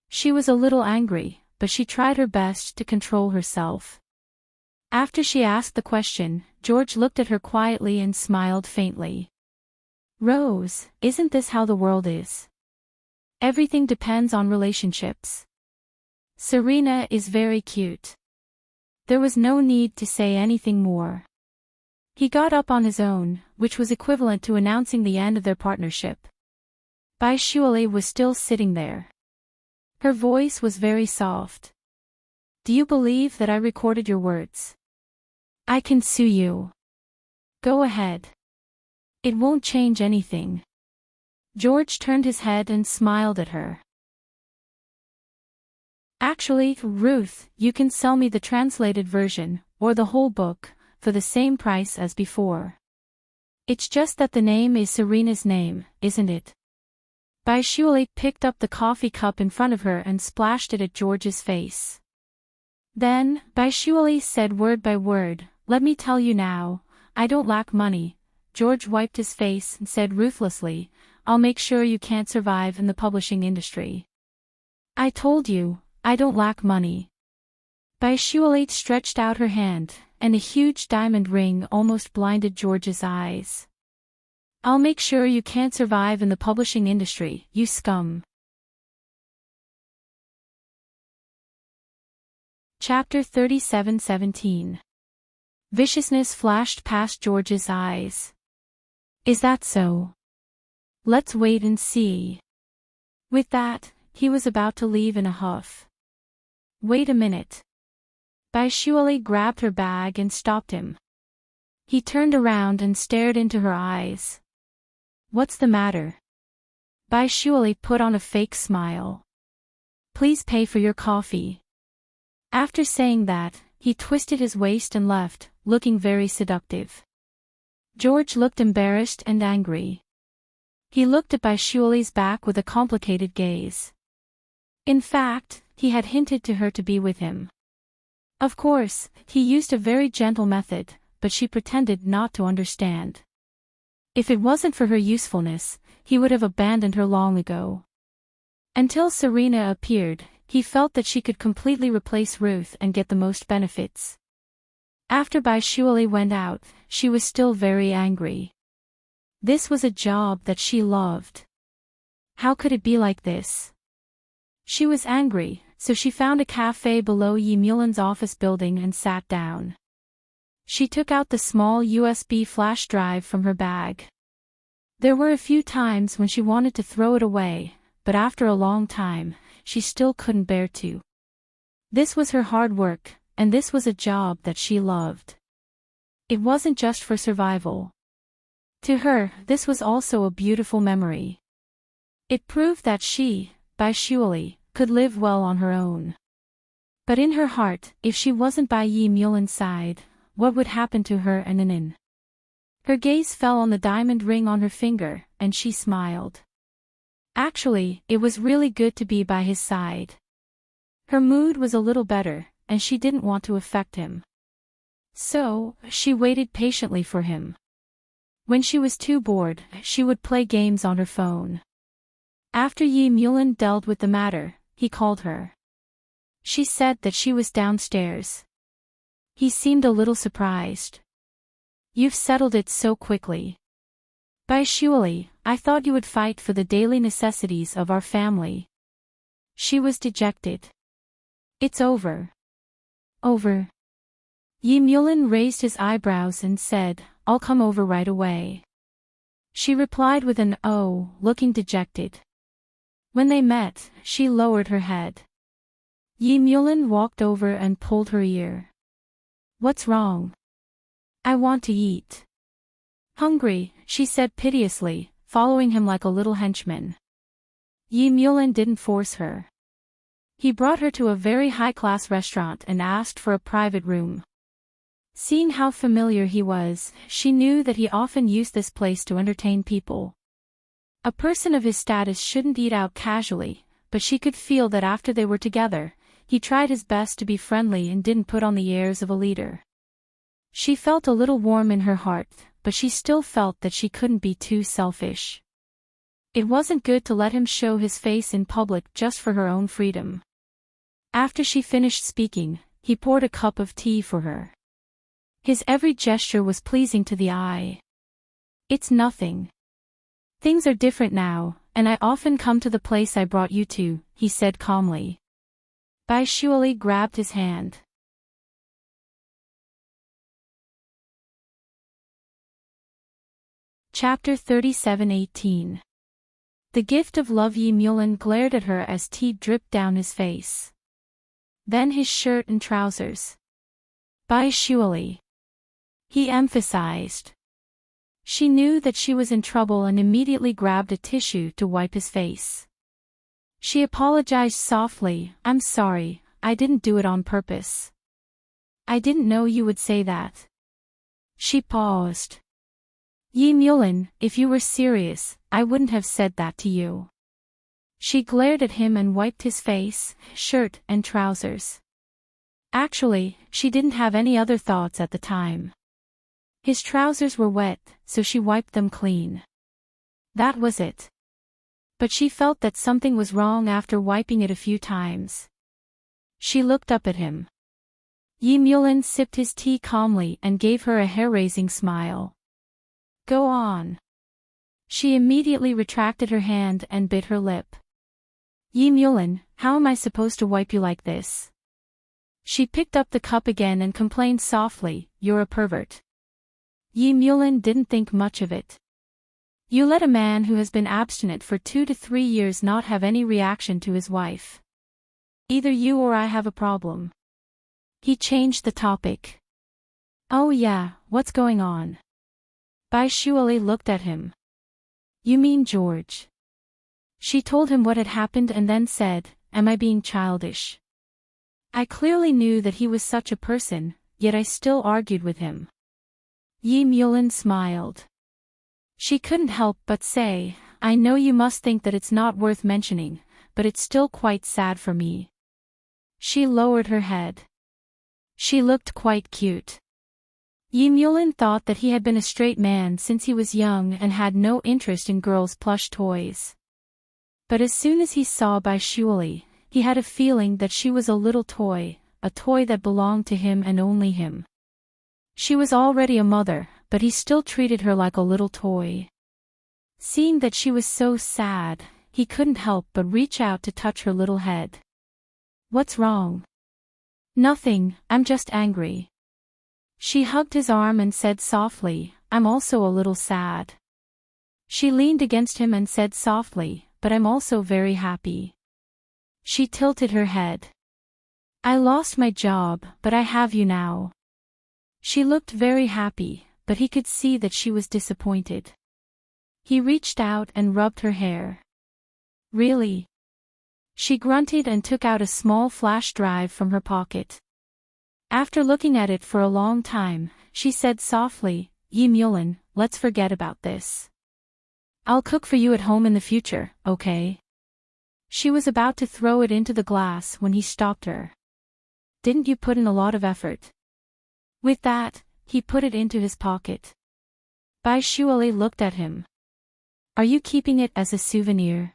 She was a little angry, but she tried her best to control herself. After she asked the question, George looked at her quietly and smiled faintly. "Rose, isn't this how the world is? Everything depends on relationships. Serena is very cute." There was no need to say anything more. He got up on his own, which was equivalent to announcing the end of their partnership. Bai Shuali was still sitting there. Her voice was very soft. "Do you believe that I recorded your words? I can sue you. Go ahead. It won't change anything." George turned his head and smiled at her. "Actually, Ruth, you can sell me the translated version, or the whole book, for the same price as before. It's just that the name is Serena's name, isn't it?" Bai Shuali picked up the coffee cup in front of her and splashed it at George's face. Then, Bai Shuali said word by word, "Let me tell you now, I don't lack money." George wiped his face and said ruthlessly, "I'll make sure you can't survive in the publishing industry. I told you, I don't lack money." Bai Shuali stretched out her hand, and a huge diamond ring almost blinded George's eyes. "I'll make sure you can't survive in the publishing industry, you scum." Chapter 37:17. Viciousness flashed past George's eyes. "Is that so? Let's wait and see." With that, he was about to leave in a huff. "Wait a minute." Bai Shuali grabbed her bag and stopped him. He turned around and stared into her eyes. "What's the matter?" Bai Shuali put on a fake smile. "Please pay for your coffee." After saying that, he twisted his waist and left, looking very seductive. George looked embarrassed and angry. He looked at Baishuali's back with a complicated gaze. In fact, he had hinted to her to be with him. Of course, he used a very gentle method, but she pretended not to understand. If it wasn't for her usefulness, he would have abandoned her long ago. Until Serena appeared, he felt that she could completely replace Ruth and get the most benefits. After Baishuali went out, she was still very angry. This was a job that she loved. How could it be like this? She was angry, so she found a cafe below Yi Mulan's office building and sat down. She took out the small USB flash drive from her bag. There were a few times when she wanted to throw it away, but after a long time, she still couldn't bear to. This was her hard work, and this was a job that she loved. It wasn't just for survival. To her, this was also a beautiful memory. It proved that she, Baishuali, could live well on her own. But in her heart, if she wasn't by Yi Mulan's side, what would happen to her and Nanin? Her gaze fell on the diamond ring on her finger, and she smiled. Actually, it was really good to be by his side. Her mood was a little better, and she didn't want to affect him. So, she waited patiently for him. When she was too bored, she would play games on her phone. After Yi Mulan dealt with the matter, he called her. She said that she was downstairs. He seemed a little surprised. You've settled it so quickly. Baishuali, I thought you would fight for the daily necessities of our family. She was dejected. It's over. Over. Yi Mulan raised his eyebrows and said, I'll come over right away. She replied with an oh, looking dejected. When they met, she lowered her head. Yi Mulan walked over and pulled her ear. What's wrong? I want to eat. Hungry, she said piteously, following him like a little henchman. Yi Mulan didn't force her. He brought her to a very high-class restaurant and asked for a private room. Seeing how familiar he was, she knew that he often used this place to entertain people. A person of his status shouldn't eat out casually, but she could feel that after they were together, he tried his best to be friendly and didn't put on the airs of a leader. She felt a little warm in her heart, but she still felt that she couldn't be too selfish. It wasn't good to let him show his face in public just for her own freedom. After she finished speaking, he poured a cup of tea for her. His every gesture was pleasing to the eye. It's nothing. Things are different now, and I often come to the place I brought you to, he said calmly. Baishuali grabbed his hand. Chapter 37:18. The gift of love. Yi Mulan glared at her as tea dripped down his face. Then his shirt and trousers. Baishuali. He emphasized. She knew that she was in trouble and immediately grabbed a tissue to wipe his face. She apologized softly, I'm sorry, I didn't do it on purpose. I didn't know you would say that. She paused. Yi Mulan, if you were serious, I wouldn't have said that to you. She glared at him and wiped his face, shirt, and trousers. Actually, she didn't have any other thoughts at the time. His trousers were wet, so she wiped them clean. That was it. But she felt that something was wrong after wiping it a few times. She looked up at him. Yi Mulan sipped his tea calmly and gave her a hair-raising smile. Go on. She immediately retracted her hand and bit her lip. Yi Mulan, how am I supposed to wipe you like this? She picked up the cup again and complained softly, you're a pervert. Yi Mulan didn't think much of it. You let a man who has been abstinent for 2 to 3 years not have any reaction to his wife. Either you or I have a problem. He changed the topic. Oh yeah, what's going on? Baishuali looked at him. You mean George? She told him what had happened and then said, am I being childish? I clearly knew that he was such a person, yet I still argued with him. Yi Mulin smiled. She couldn't help but say, I know you must think that it's not worth mentioning, but it's still quite sad for me. She lowered her head. She looked quite cute. Yi Mulin thought that he had been a straight man since he was young and had no interest in girls' plush toys. But as soon as he saw Bai Shuali, he had a feeling that she was a little toy, a toy that belonged to him and only him. She was already a mother, but he still treated her like a little toy. Seeing that she was so sad, he couldn't help but reach out to touch her little head. What's wrong? Nothing, I'm just angry. She hugged his arm and said softly, I'm also a little sad. She leaned against him and said softly, but I'm also very happy. She tilted her head. I lost my job, but I have you now. She looked very happy, but he could see that she was disappointed. He reached out and rubbed her hair. Really? She grunted and took out a small flash drive from her pocket. After looking at it for a long time, she said softly, Yi Mulin, let's forget about this. I'll cook for you at home in the future, okay? She was about to throw it into the glass when he stopped her. Didn't you put in a lot of effort? With that, he put it into his pocket. Bai Shuali looked at him. Are you keeping it as a souvenir?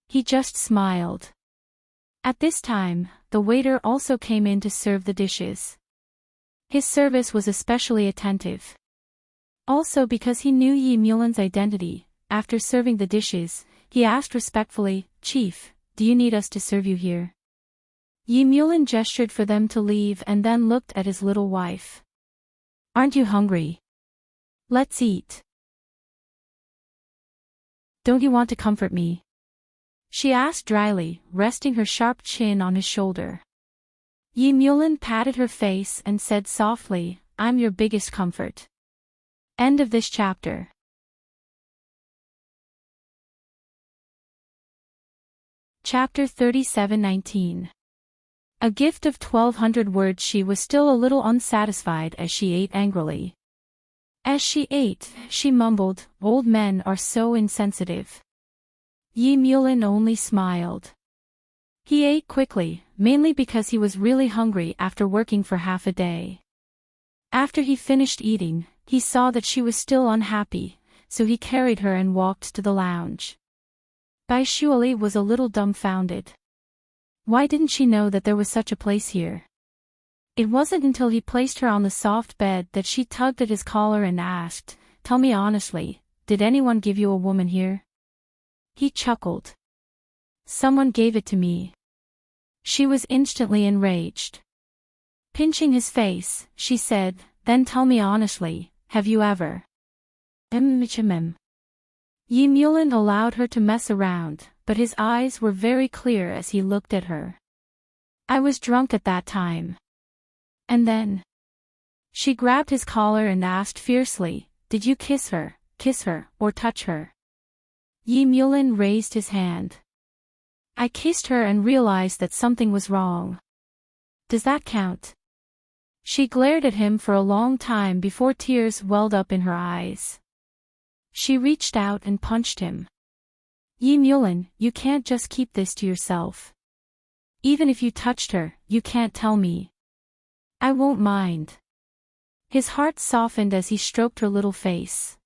He just smiled. At this time, the waiter also came in to serve the dishes. His service was especially attentive. Also because he knew Yi Mulin's identity, after serving the dishes, he asked respectfully, Chief, do you need us to serve you here? Yi Mulin gestured for them to leave and then looked at his little wife. Aren't you hungry? Let's eat. Don't you want to comfort me? She asked dryly, resting her sharp chin on his shoulder. Yi Mulin patted her face and said softly, I'm your biggest comfort. End of this chapter. Chapter 37:19. A gift of 1200 words. She was still a little unsatisfied as she ate angrily. As she ate, she mumbled, old men are so insensitive. Yi Mulin only smiled. He ate quickly, mainly because he was really hungry after working for half a day. After he finished eating, he saw that she was still unhappy, so he carried her and walked to the lounge. Bai Shuali was a little dumbfounded. Why didn't she know that there was such a place here? It wasn't until he placed her on the soft bed that she tugged at his collar and asked, Tell me honestly, did anyone give you a woman here? He chuckled. Someone gave it to me. She was instantly enraged. Pinching his face, she said, Then tell me honestly, have you ever? Yi Mulin allowed her to mess around, but his eyes were very clear as he looked at her. I was drunk at that time. And then? She grabbed his collar and asked fiercely, Did you kiss her, or touch her? Yi Mulin raised his hand. I kissed her and realized that something was wrong. Does that count? She glared at him for a long time before tears welled up in her eyes. She reached out and punched him. Yi Mulin, you can't just keep this to yourself. Even if you touched her, you can't tell me. I won't mind. His heart softened as he stroked her little face.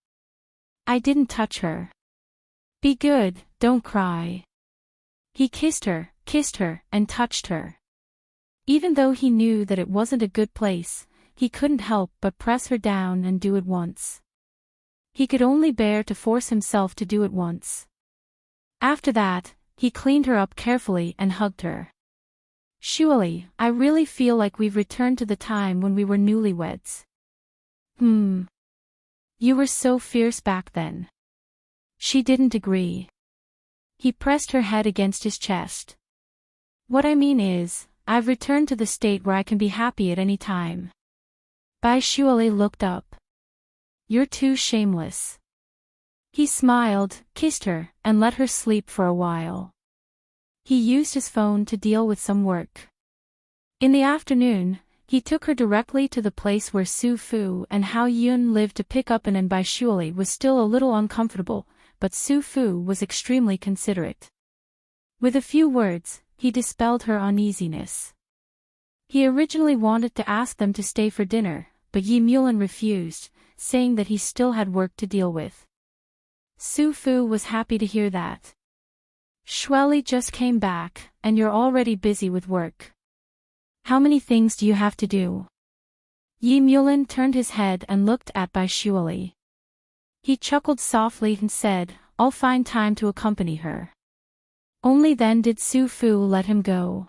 I didn't touch her. Be good, don't cry. He kissed her, and touched her. Even though he knew that it wasn't a good place, he couldn't help but press her down and do it once. He could only bear to force himself to do it once. After that, he cleaned her up carefully and hugged her. Shuali, I really feel like we've returned to the time when we were newlyweds. You were so fierce back then. She didn't agree. He pressed her head against his chest. What I mean is, I've returned to the state where I can be happy at any time. Bai Shuali looked up. You're too shameless. He smiled, kissed her, and let her sleep for a while. He used his phone to deal with some work. In the afternoon, he took her directly to the place where Su Fu and Hao Yun lived to pick up and Bai Shuali was still a little uncomfortable, but Su Fu was extremely considerate. With a few words, he dispelled her uneasiness. He originally wanted to ask them to stay for dinner, but Yi Mulin refused, saying that he still had work to deal with. Su Fu was happy to hear that. Shuali just came back, and you're already busy with work. How many things do you have to do? Yi Mulin turned his head and looked at Bai Shuali. He chuckled softly and said, I'll find time to accompany her. Only then did Su Fu let him go.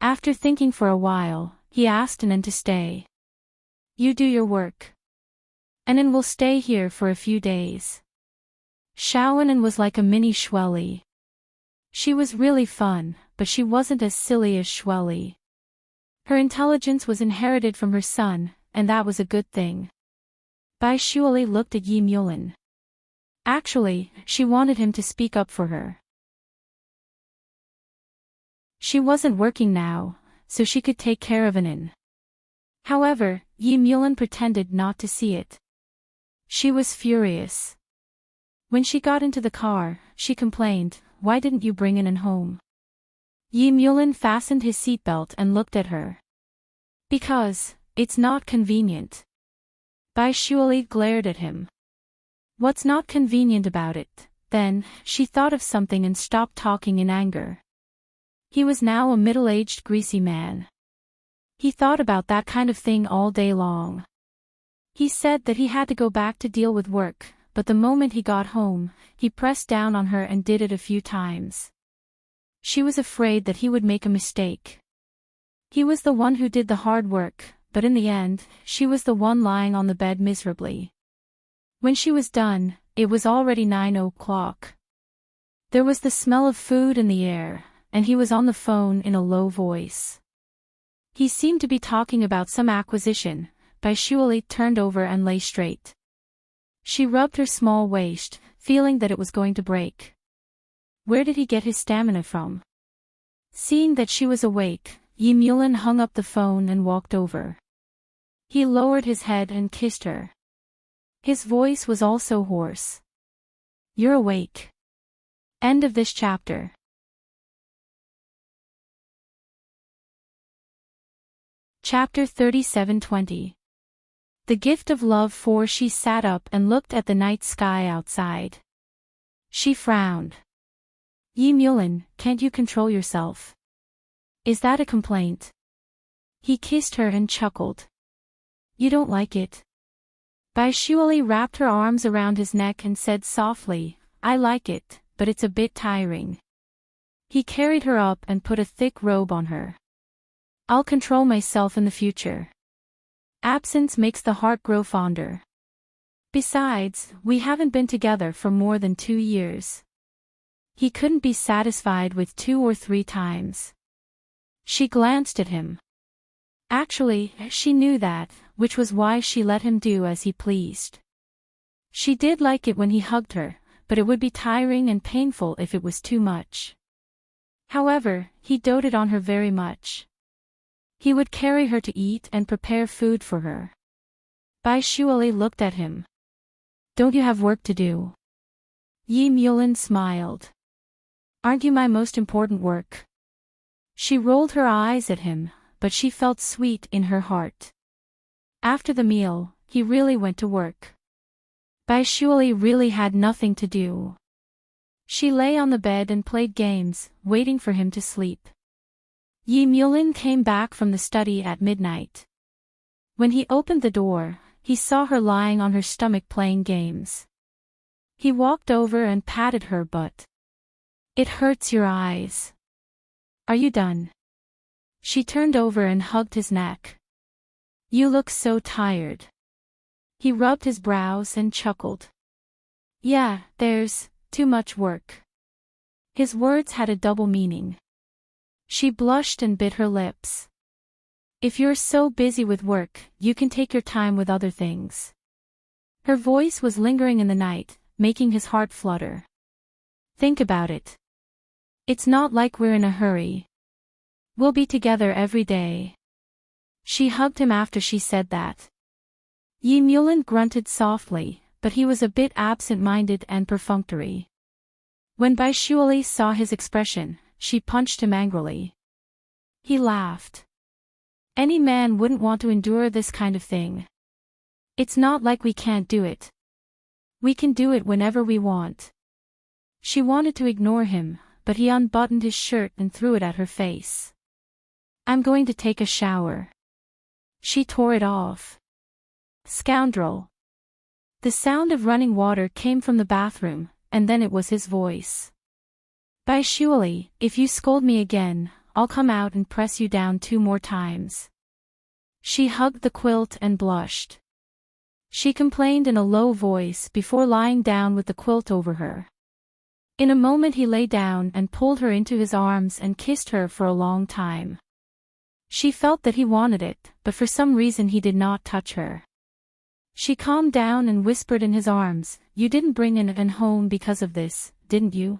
After thinking for a while, he asked Anan to stay. You do your work. Anan will stay here for a few days. Xiaoanan was like a mini Shuali. She was really fun, but she wasn't as silly as Shuali. Her intelligence was inherited from her son, and that was a good thing. Bai Shuali looked at Yi Mulin. Actually, she wanted him to speak up for her. She wasn't working now, so she could take care of Anan. However, Yi Mulin pretended not to see it. She was furious. When she got into the car, she complained, Why didn't you bring Anan home? Yi Mulin fastened his seatbelt and looked at her. Because, it's not convenient. Bai Shuali glared at him. What's not convenient about it? Then, she thought of something and stopped talking in anger. He was now a middle-aged greasy man. He thought about that kind of thing all day long. He said that he had to go back to deal with work, but the moment he got home, he pressed down on her and did it a few times. She was afraid that he would make a mistake. He was the one who did the hard work, but in the end, she was the one lying on the bed miserably. When she was done, it was already 9 o'clock. There was the smell of food in the air, and he was on the phone in a low voice. He seemed to be talking about some acquisition. Bai Shuali turned over and lay straight. She rubbed her small waist, feeling that it was going to break. Where did he get his stamina from? Seeing that she was awake, Yi Mulin hung up the phone and walked over. He lowered his head and kissed her. His voice was also hoarse. You're awake. End of this chapter. Chapter 37:20. The Gift of Love. 4. She sat up and looked at the night sky outside. She frowned. Yi Mulin, can't you control yourself? Is that a complaint? He kissed her and chuckled. You don't like it? Bai Shuali wrapped her arms around his neck and said softly, I like it, but it's a bit tiring. He carried her up and put a thick robe on her. I'll control myself in the future. Absence makes the heart grow fonder. Besides, we haven't been together for more than 2 years. He couldn't be satisfied with 2 or 3 times. She glanced at him. Actually, she knew that, which was why she let him do as he pleased. She did like it when he hugged her, but it would be tiring and painful if it was too much. However, he doted on her very much. He would carry her to eat and prepare food for her. Bai Shuali looked at him. Don't you have work to do? Yi Mulin smiled. Aren't you my most important work? She rolled her eyes at him, but she felt sweet in her heart. After the meal, he really went to work. Bai Shuali really had nothing to do. She lay on the bed and played games, waiting for him to sleep. Yi Mulin came back from the study at midnight. When he opened the door, he saw her lying on her stomach playing games. He walked over and patted her butt. It hurts your eyes. Are you done? She turned over and hugged his neck. You look so tired. He rubbed his brows and chuckled. Yeah, there's too much work. His words had a double meaning. She blushed and bit her lips. If you're so busy with work, you can take your time with other things. Her voice was lingering in the night, making his heart flutter. Think about it. It's not like we're in a hurry. We'll be together every day. She hugged him after she said that. Yi Mulin grunted softly, but he was a bit absent-minded and perfunctory. When Bai Shuali saw his expression, she punched him angrily. He laughed. Any man wouldn't want to endure this kind of thing. It's not like we can't do it. We can do it whenever we want. She wanted to ignore him, but he unbuttoned his shirt and threw it at her face. I'm going to take a shower. She tore it off. Scoundrel. The sound of running water came from the bathroom, and then it was his voice. Bai Shuali, if you scold me again, I'll come out and press you down 2 more times. She hugged the quilt and blushed. She complained in a low voice before lying down with the quilt over her. In a moment he lay down and pulled her into his arms and kissed her for a long time. She felt that he wanted it, but for some reason he did not touch her. She calmed down and whispered in his arms, "You didn't bring an home because of this, didn't you?"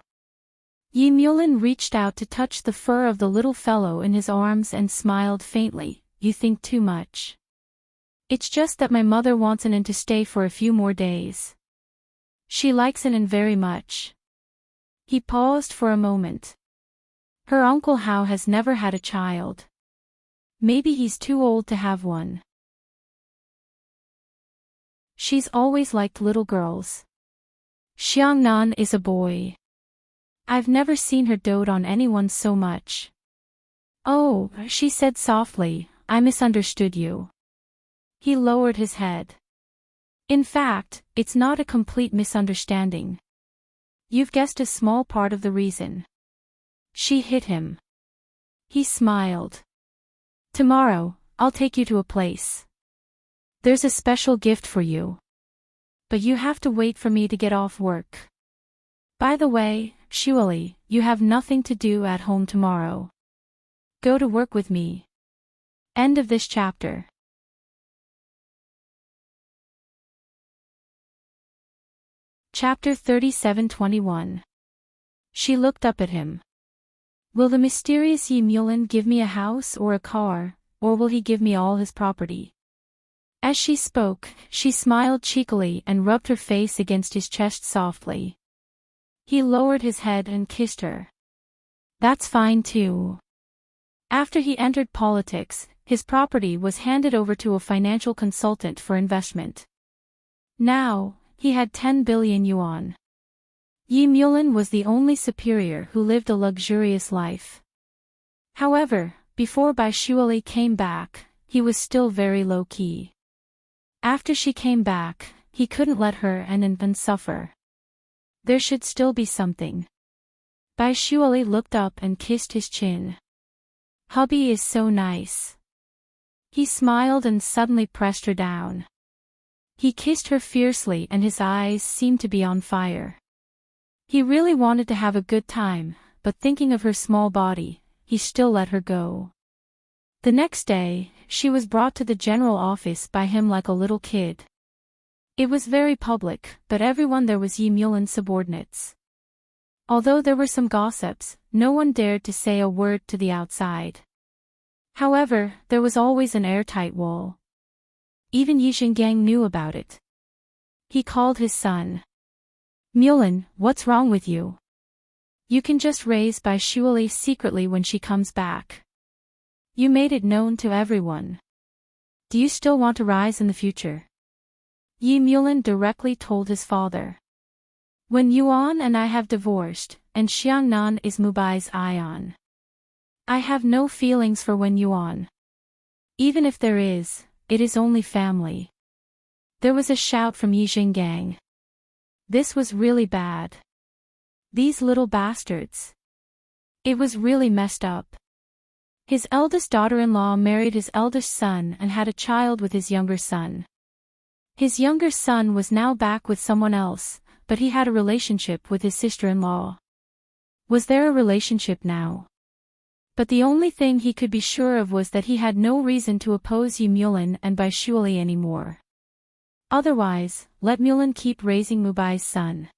Yi Mulin reached out to touch the fur of the little fellow in his arms and smiled faintly. You think too much. It's just that my mother wants Anan to stay for a few more days. She likes Anan very much. He paused for a moment. Her Uncle Hao has never had a child. Maybe he's too old to have one. She's always liked little girls. Xiangnan is a boy. I've never seen her dote on anyone so much. Oh, she said softly, I misunderstood you. He lowered his head. In fact, it's not a complete misunderstanding. You've guessed a small part of the reason. She hit him. He smiled. Tomorrow, I'll take you to a place. There's a special gift for you. But you have to wait for me to get off work. By the way, Shuali, you have nothing to do at home tomorrow. Go to work with me. End of this chapter. Chapter 37-21. She looked up at him. Will the mysterious Yi Mulin give me a house or a car, or will he give me all his property? As she spoke, she smiled cheekily and rubbed her face against his chest softly. He lowered his head and kissed her. That's fine too. After he entered politics, his property was handed over to a financial consultant for investment. Now, he had 10 billion yuan. Yi Mulin was the only superior who lived a luxurious life. However, before Bai Shuali came back, he was still very low-key. After she came back, he couldn't let her and An suffer. There should still be something. Bai Shuali looked up and kissed his chin. Hubby is so nice. He smiled and suddenly pressed her down. He kissed her fiercely and his eyes seemed to be on fire. He really wanted to have a good time, but thinking of her small body, he still let her go. The next day, she was brought to the general office by him like a little kid. It was very public, but everyone there was Yi Mulin's subordinates. Although there were some gossips, no one dared to say a word to the outside. However, there was always an airtight wall. Even Yi Xinggang knew about it. He called his son. Mulin, what's wrong with you? You can just raise Bai Shuali secretly when she comes back. You made it known to everyone. Do you still want to rise in the future? Yi Mulin directly told his father. When Yuan and I have divorced, and Xiangnan is Mubai's Ion. I have no feelings for Wen Yuan. Even if there is, it is only family. There was a shout from Yi Xinggang. This was really bad. These little bastards. It was really messed up. His eldest daughter-in-law married his eldest son and had a child with his younger son. His younger son was now back with someone else, but he had a relationship with his sister-in-law. Was there a relationship now? But the only thing he could be sure of was that he had no reason to oppose Yi Mulin and Bai Shuali anymore. Otherwise, let Mulin keep raising Mubai's son.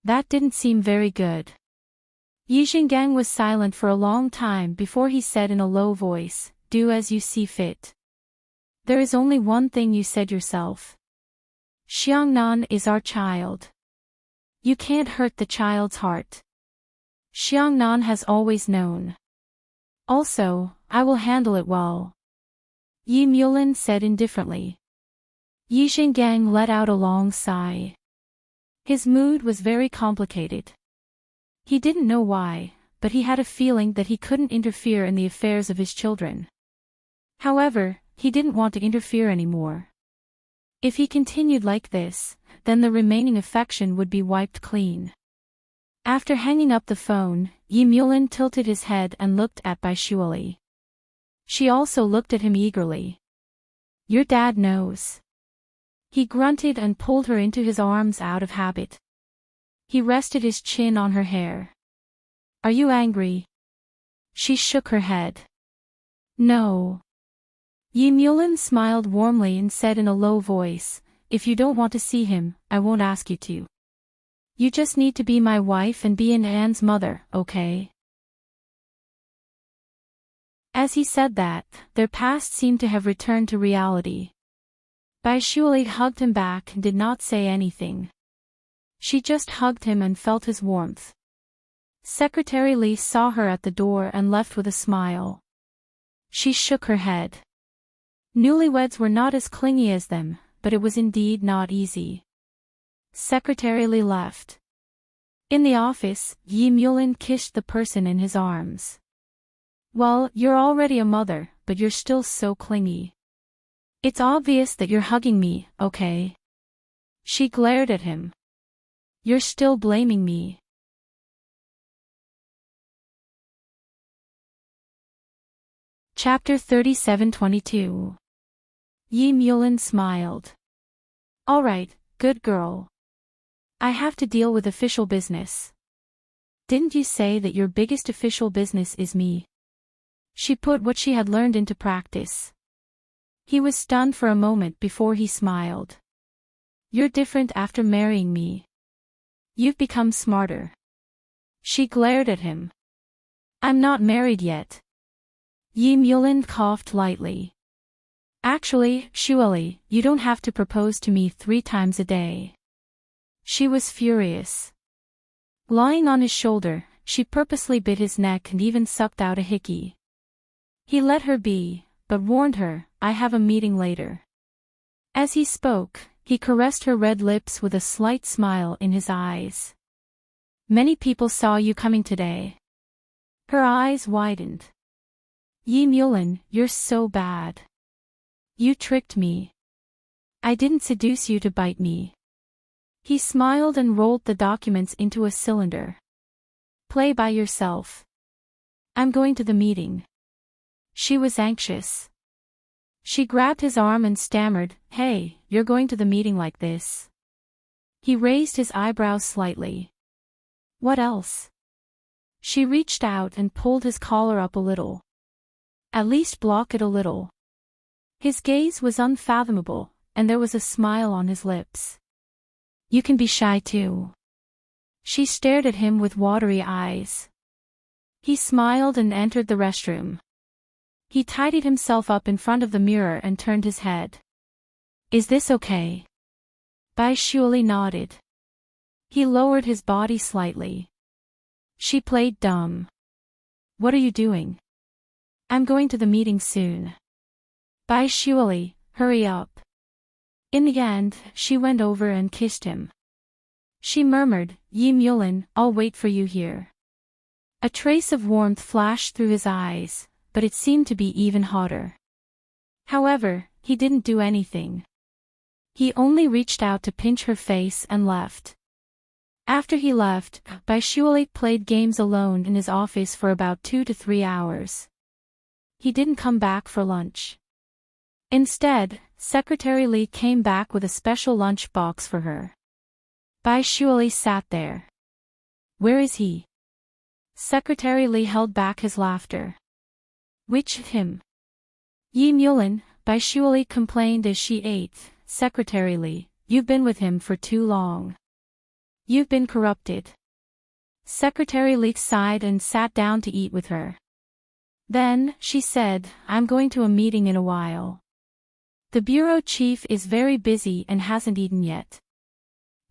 That didn't seem very good. Yi Xinggang was silent for a long time before he said in a low voice, "Do as you see fit. There is only one thing you said yourself. Xiangnan is our child. You can't hurt the child's heart. Xiangnan has always known. Also, I will handle it well." Yi Mulin said indifferently. Yi Xinggang let out a long sigh. His mood was very complicated. He didn't know why, but he had a feeling that he couldn't interfere in the affairs of his children. However, he didn't want to interfere anymore. If he continued like this, then the remaining affection would be wiped clean. After hanging up the phone, Yi Mulin tilted his head and looked at Bai Shuali. She also looked at him eagerly. "Your dad knows." He grunted and pulled her into his arms out of habit. He rested his chin on her hair. "Are you angry?" She shook her head. "No." Yi Mulin smiled warmly and said in a low voice, "If you don't want to see him, I won't ask you to. You just need to be my wife and be in Anne's mother, okay?" As he said that, their past seemed to have returned to reality. Bai Shuali hugged him back and did not say anything. She just hugged him and felt his warmth. Secretary Li saw her at the door and left with a smile. She shook her head. Newlyweds were not as clingy as them, but it was indeed not easy. Secretary Li left. In the office, Yi Mulin kissed the person in his arms. "Well, you're already a mother, but you're still so clingy. It's obvious that you're hugging me, okay?" She glared at him. "You're still blaming me." Chapter 37:22. Yi Mulin smiled. "All right, good girl. I have to deal with official business. Didn't you say that your biggest official business is me?" She put what she had learned into practice. He was stunned for a moment before he smiled. "You're different after marrying me. You've become smarter." She glared at him. "I'm not married yet." Yi Mulin coughed lightly. "Actually, Shuali, you don't have to propose to me 3 times a day." She was furious. Lying on his shoulder, she purposely bit his neck and even sucked out a hickey. He let her be, but warned her, "I have a meeting later." As he spoke, he caressed her red lips with a slight smile in his eyes. "Many people saw you coming today." Her eyes widened. "Yi Mulin, you're so bad. You tricked me. I didn't seduce you to bite me." He smiled and rolled the documents into a cylinder. "Play by yourself. I'm going to the meeting." She was anxious. She grabbed his arm and stammered, "Hey, you're going to the meeting like this?" He raised his eyebrows slightly. "What else?" She reached out and pulled his collar up a little. "At least block it a little." His gaze was unfathomable, and there was a smile on his lips. "You can be shy too." She stared at him with watery eyes. He smiled and entered the restroom. He tidied himself up in front of the mirror and turned his head. "Is this okay?" Bai Shuali nodded. He lowered his body slightly. She played dumb. "What are you doing?" "I'm going to the meeting soon." "Bai Shuali, hurry up." In the end, she went over and kissed him. She murmured, "Yi Mulin, I'll wait for you here." A trace of warmth flashed through his eyes, but it seemed to be even hotter. However, he didn't do anything. He only reached out to pinch her face and left. After he left, Bai Shuali played games alone in his office for about 2 to 3 hours. He didn't come back for lunch. Instead, Secretary Li came back with a special lunch box for her. Bai Shuali sat there. "Where is he?" Secretary Li held back his laughter. "Which him?" "Yi Mulin," Bai Shuali complained as she ate. "Secretary Li, you've been with him for too long. You've been corrupted." Secretary Li sighed and sat down to eat with her. Then, she said, I'm going to a meeting in a while. The bureau chief is very busy and hasn't eaten yet.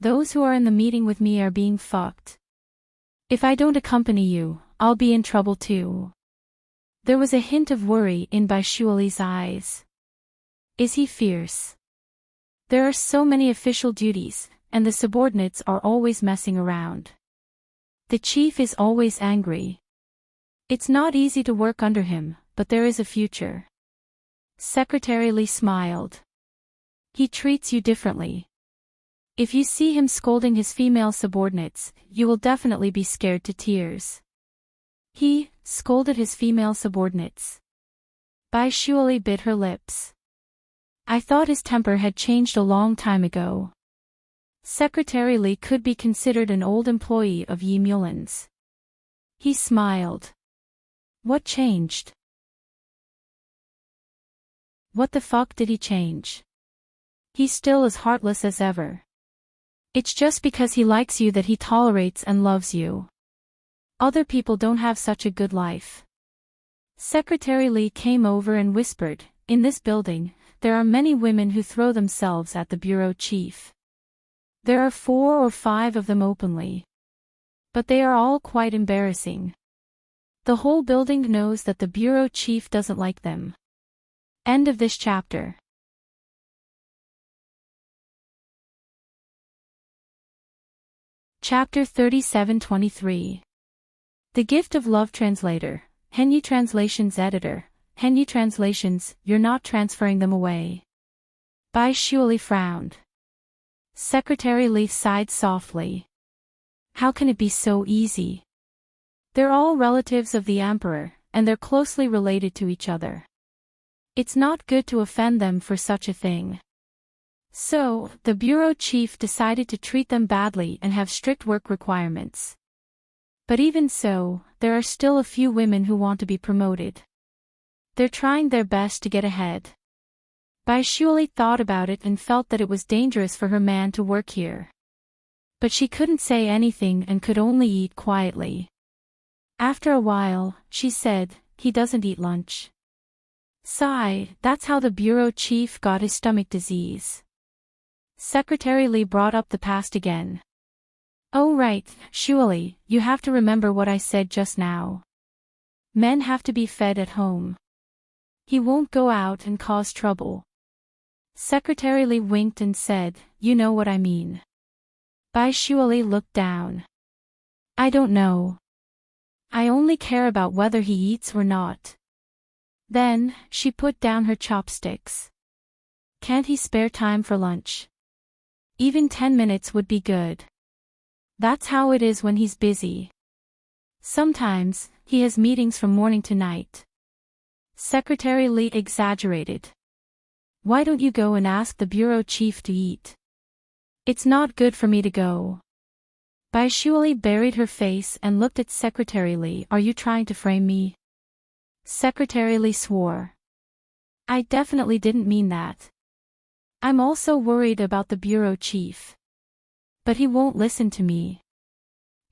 Those who are in the meeting with me are being fucked. If I don't accompany you, I'll be in trouble too. There was a hint of worry in Bai Shuali's eyes. Is he fierce? There are so many official duties, and the subordinates are always messing around. The chief is always angry. It's not easy to work under him, but there is a future. Secretary Li smiled. He treats you differently. If you see him scolding his female subordinates, you will definitely be scared to tears. He scolded his female subordinates. Bai Shuali bit her lips. I thought his temper had changed a long time ago. Secretary Li could be considered an old employee of Yi Mulin's. He smiled. What changed? What the fuck did he change? He's still as heartless as ever. It's just because he likes you that he tolerates and loves you. Other people don't have such a good life. Secretary Li came over and whispered, in this building, there are many women who throw themselves at the bureau chief. There are 4 or 5 of them openly. But they are all quite embarrassing. The whole building knows that the bureau chief doesn't like them. End of this chapter. Chapter 37-23. The Gift of Love Translator, Henyi Translations Editor, Henyi Translations, you're not transferring them away. Bai Shuali frowned. Secretary Li sighed softly. How can it be so easy? They're all relatives of the emperor, and they're closely related to each other. It's not good to offend them for such a thing. So, the bureau chief decided to treat them badly and have strict work requirements. But even so, there are still a few women who want to be promoted. They're trying their best to get ahead. Bai Shuali thought about it and felt that it was dangerous for her man to work here. But she couldn't say anything and could only eat quietly. After a while, she said, he doesn't eat lunch. Sigh, that's how the bureau chief got his stomach disease. Secretary Li brought up the past again. Oh right, Shuali, you have to remember what I said just now. Men have to be fed at home. He won't go out and cause trouble. Secretary Li winked and said, you know what I mean. Bai Shuali looked down. I don't know. I only care about whether he eats or not. Then, she put down her chopsticks. Can't he spare time for lunch? Even 10 minutes would be good. That's how it is when he's busy. Sometimes, he has meetings from morning to night. Secretary Li exaggerated. Why don't you go and ask the bureau chief to eat? It's not good for me to go. Bai Shuali buried her face and looked at Secretary Li. Are you trying to frame me? Secretary Li swore. I definitely didn't mean that. I'm also worried about the bureau chief. But he won't listen to me.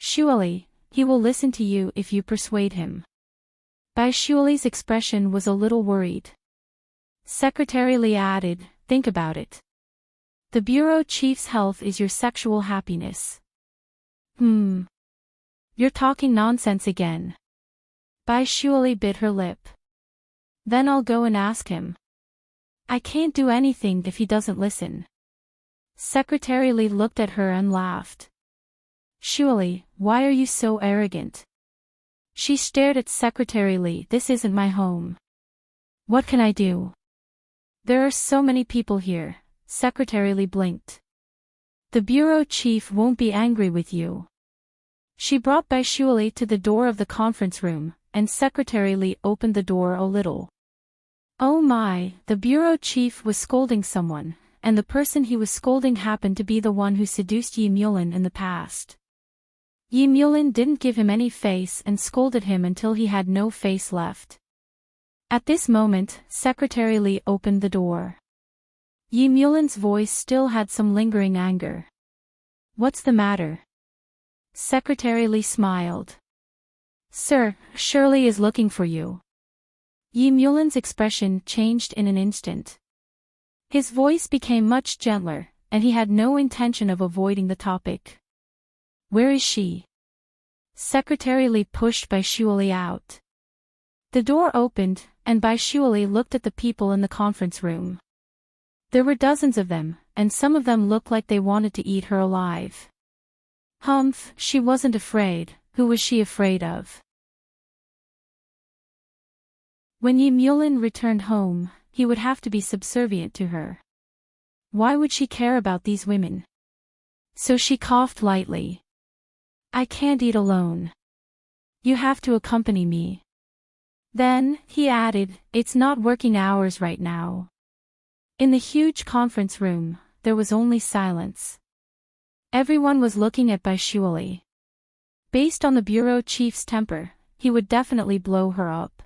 Shuali, he will listen to you if you persuade him. Bai Shuali's expression was a little worried. Secretary Li added, think about it. The bureau chief's health is your sexual happiness. You're talking nonsense again. Bai Shuali bit her lip. Then I'll go and ask him. I can't do anything if he doesn't listen. Secretary Li looked at her and laughed. Shuali, why are you so arrogant? She stared at Secretary Li. This isn't my home. What can I do? There are so many people here. Secretary Li blinked. The bureau chief won't be angry with you. She brought Bai Shuali to the door of the conference room, and Secretary Li opened the door a little. Oh my, the bureau chief was scolding someone, and the person he was scolding happened to be the one who seduced Yi Mulin in the past. Yi Mulin didn't give him any face and scolded him until he had no face left. At this moment, Secretary Li opened the door. Yi Mulin's voice still had some lingering anger. What's the matter? Secretary Li smiled. Sir, Shirley is looking for you. Yi Mulin's expression changed in an instant. His voice became much gentler, and he had no intention of avoiding the topic. Where is she? Secretary Li pushed Bai Shuali out. The door opened, and Bai Shuali looked at the people in the conference room. There were dozens of them, and some of them looked like they wanted to eat her alive. Humph, she wasn't afraid. Who was she afraid of? When Yi Mulin returned home, he would have to be subservient to her. Why would she care about these women? So she coughed lightly. I can't eat alone. You have to accompany me. Then, he added, it's not working hours right now. In the huge conference room, there was only silence. Everyone was looking at Bai Shuali. Based on the bureau chief's temper, he would definitely blow her up.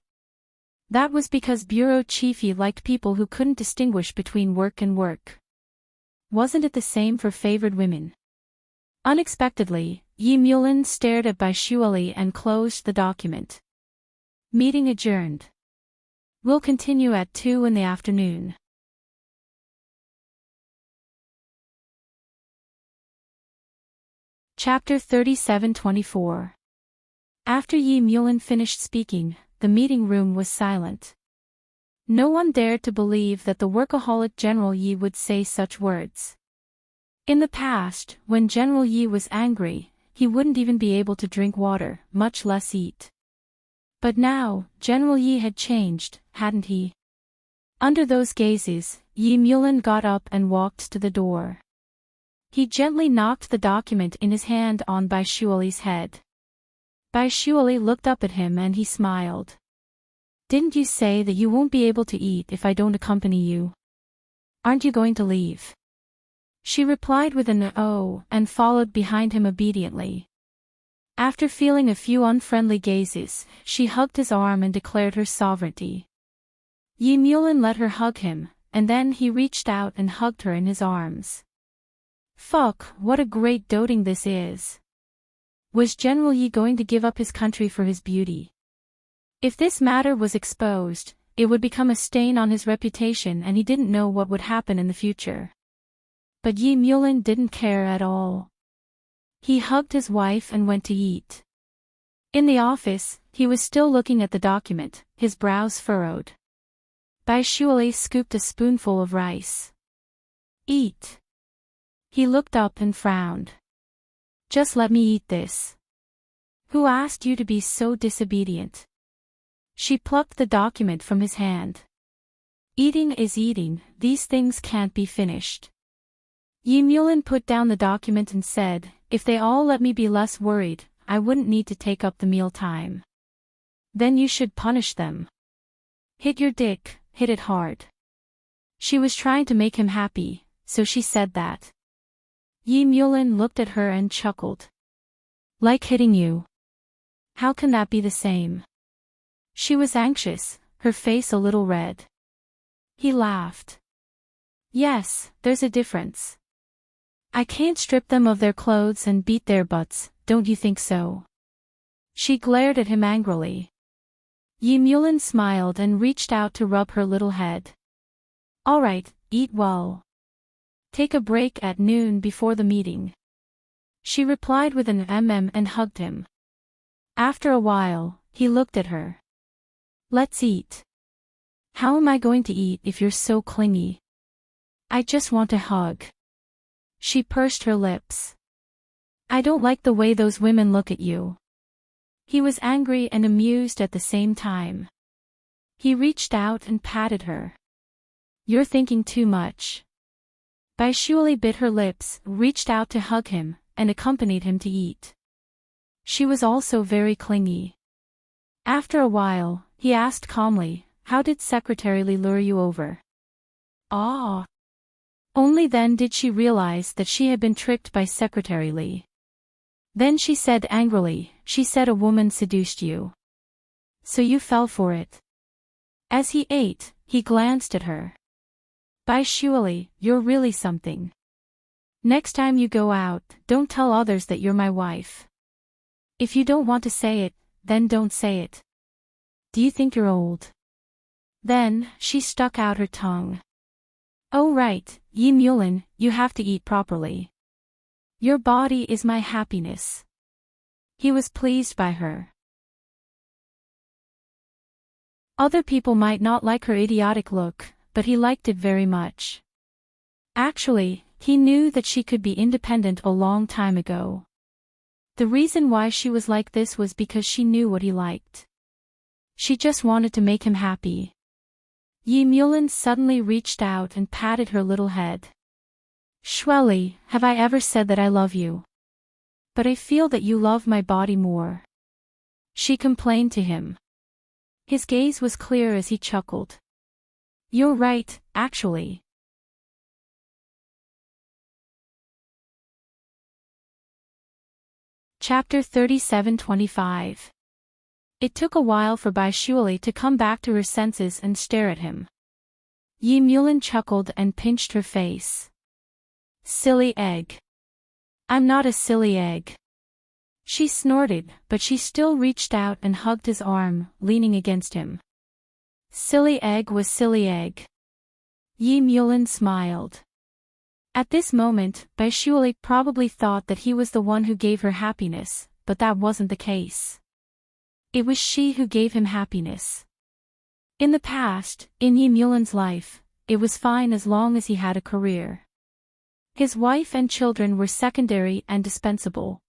That was because bureau chiefy liked people who couldn't distinguish between work and work. Wasn't it the same for favored women? Unexpectedly, Yi Mulin stared at Bai Shuali and closed the document. Meeting adjourned. We'll continue at 2 in the afternoon. Chapter 37-24. After Yi Mulin finished speaking, the meeting room was silent. No one dared to believe that the workaholic General Yi would say such words. In the past, when General Yi was angry, he wouldn't even be able to drink water, much less eat. But now, General Yi had changed, hadn't he? Under those gazes, Yi Mulin got up and walked to the door. He gently knocked the document in his hand on Bai Shuali's head. Bai Shuali looked up at him and he smiled. Didn't you say that you won't be able to eat if I don't accompany you? Aren't you going to leave? She replied with an "oh" and followed behind him obediently. After feeling a few unfriendly gazes, she hugged his arm and declared her sovereignty. Yi Mulin let her hug him, and then he reached out and hugged her in his arms. Fuck, what a great doting this is. Was General Yi going to give up his country for his beauty? If this matter was exposed, it would become a stain on his reputation and he didn't know what would happen in the future. But Yi Mulin didn't care at all. He hugged his wife and went to eat. In the office, he was still looking at the document, his brows furrowed. Bai Shuali scooped a spoonful of rice. Eat. He looked up and frowned. Just let me eat this. Who asked you to be so disobedient? She plucked the document from his hand. Eating is eating, these things can't be finished. Yi Mulin put down the document and said, if they all let me be less worried, I wouldn't need to take up the meal time. Then you should punish them. Hit your dick, hit it hard. She was trying to make him happy, so she said that. Yi Mulin looked at her and chuckled. Like hitting you. How can that be the same? She was anxious, her face a little red. He laughed. Yes, there's a difference. I can't strip them of their clothes and beat their butts, don't you think so? She glared at him angrily. Yi Mulin smiled and reached out to rub her little head. All right, eat well. Take a break at noon before the meeting. She replied with an and hugged him. After a while, he looked at her. Let's eat. How am I going to eat if you're so clingy? I just want a hug. She pursed her lips. I don't like the way those women look at you. He was angry and amused at the same time. He reached out and patted her. You're thinking too much. Bai Shuali bit her lips, reached out to hug him, and accompanied him to eat. She was also very clingy. After a while, he asked calmly, how did Secretary Li lure you over? Ah. Only then did she realize that she had been tricked by Secretary Li. Then she said angrily, she said a woman seduced you. So you fell for it. As he ate, he glanced at her. Bai Shuali, you're really something. Next time you go out, don't tell others that you're my wife. If you don't want to say it, then don't say it. Do you think you're old? Then, she stuck out her tongue. Oh right, Yi Mulin, you have to eat properly. Your body is my happiness. He was pleased by her. Other people might not like her idiotic look, but he liked it very much. Actually, he knew that she could be independent a long time ago. The reason why she was like this was because she knew what he liked. She just wanted to make him happy. Yi Mulin suddenly reached out and patted her little head. Shueli, have I ever said that I love you? But I feel that you love my body more. She complained to him. His gaze was clear as he chuckled. You're right, actually. Chapter 37:25. It took a while for Bai Shueli to come back to her senses and stare at him. Yi Mulin chuckled and pinched her face. Silly egg. I'm not a silly egg. She snorted, but she still reached out and hugged his arm, leaning against him. Silly egg was silly egg. Yi Mulin smiled. At this moment, Bai Shueli probably thought that he was the one who gave her happiness, but that wasn't the case. It was she who gave him happiness. In the past, in Yi Mulin's life, it was fine as long as he had a career. His wife and children were secondary and dispensable.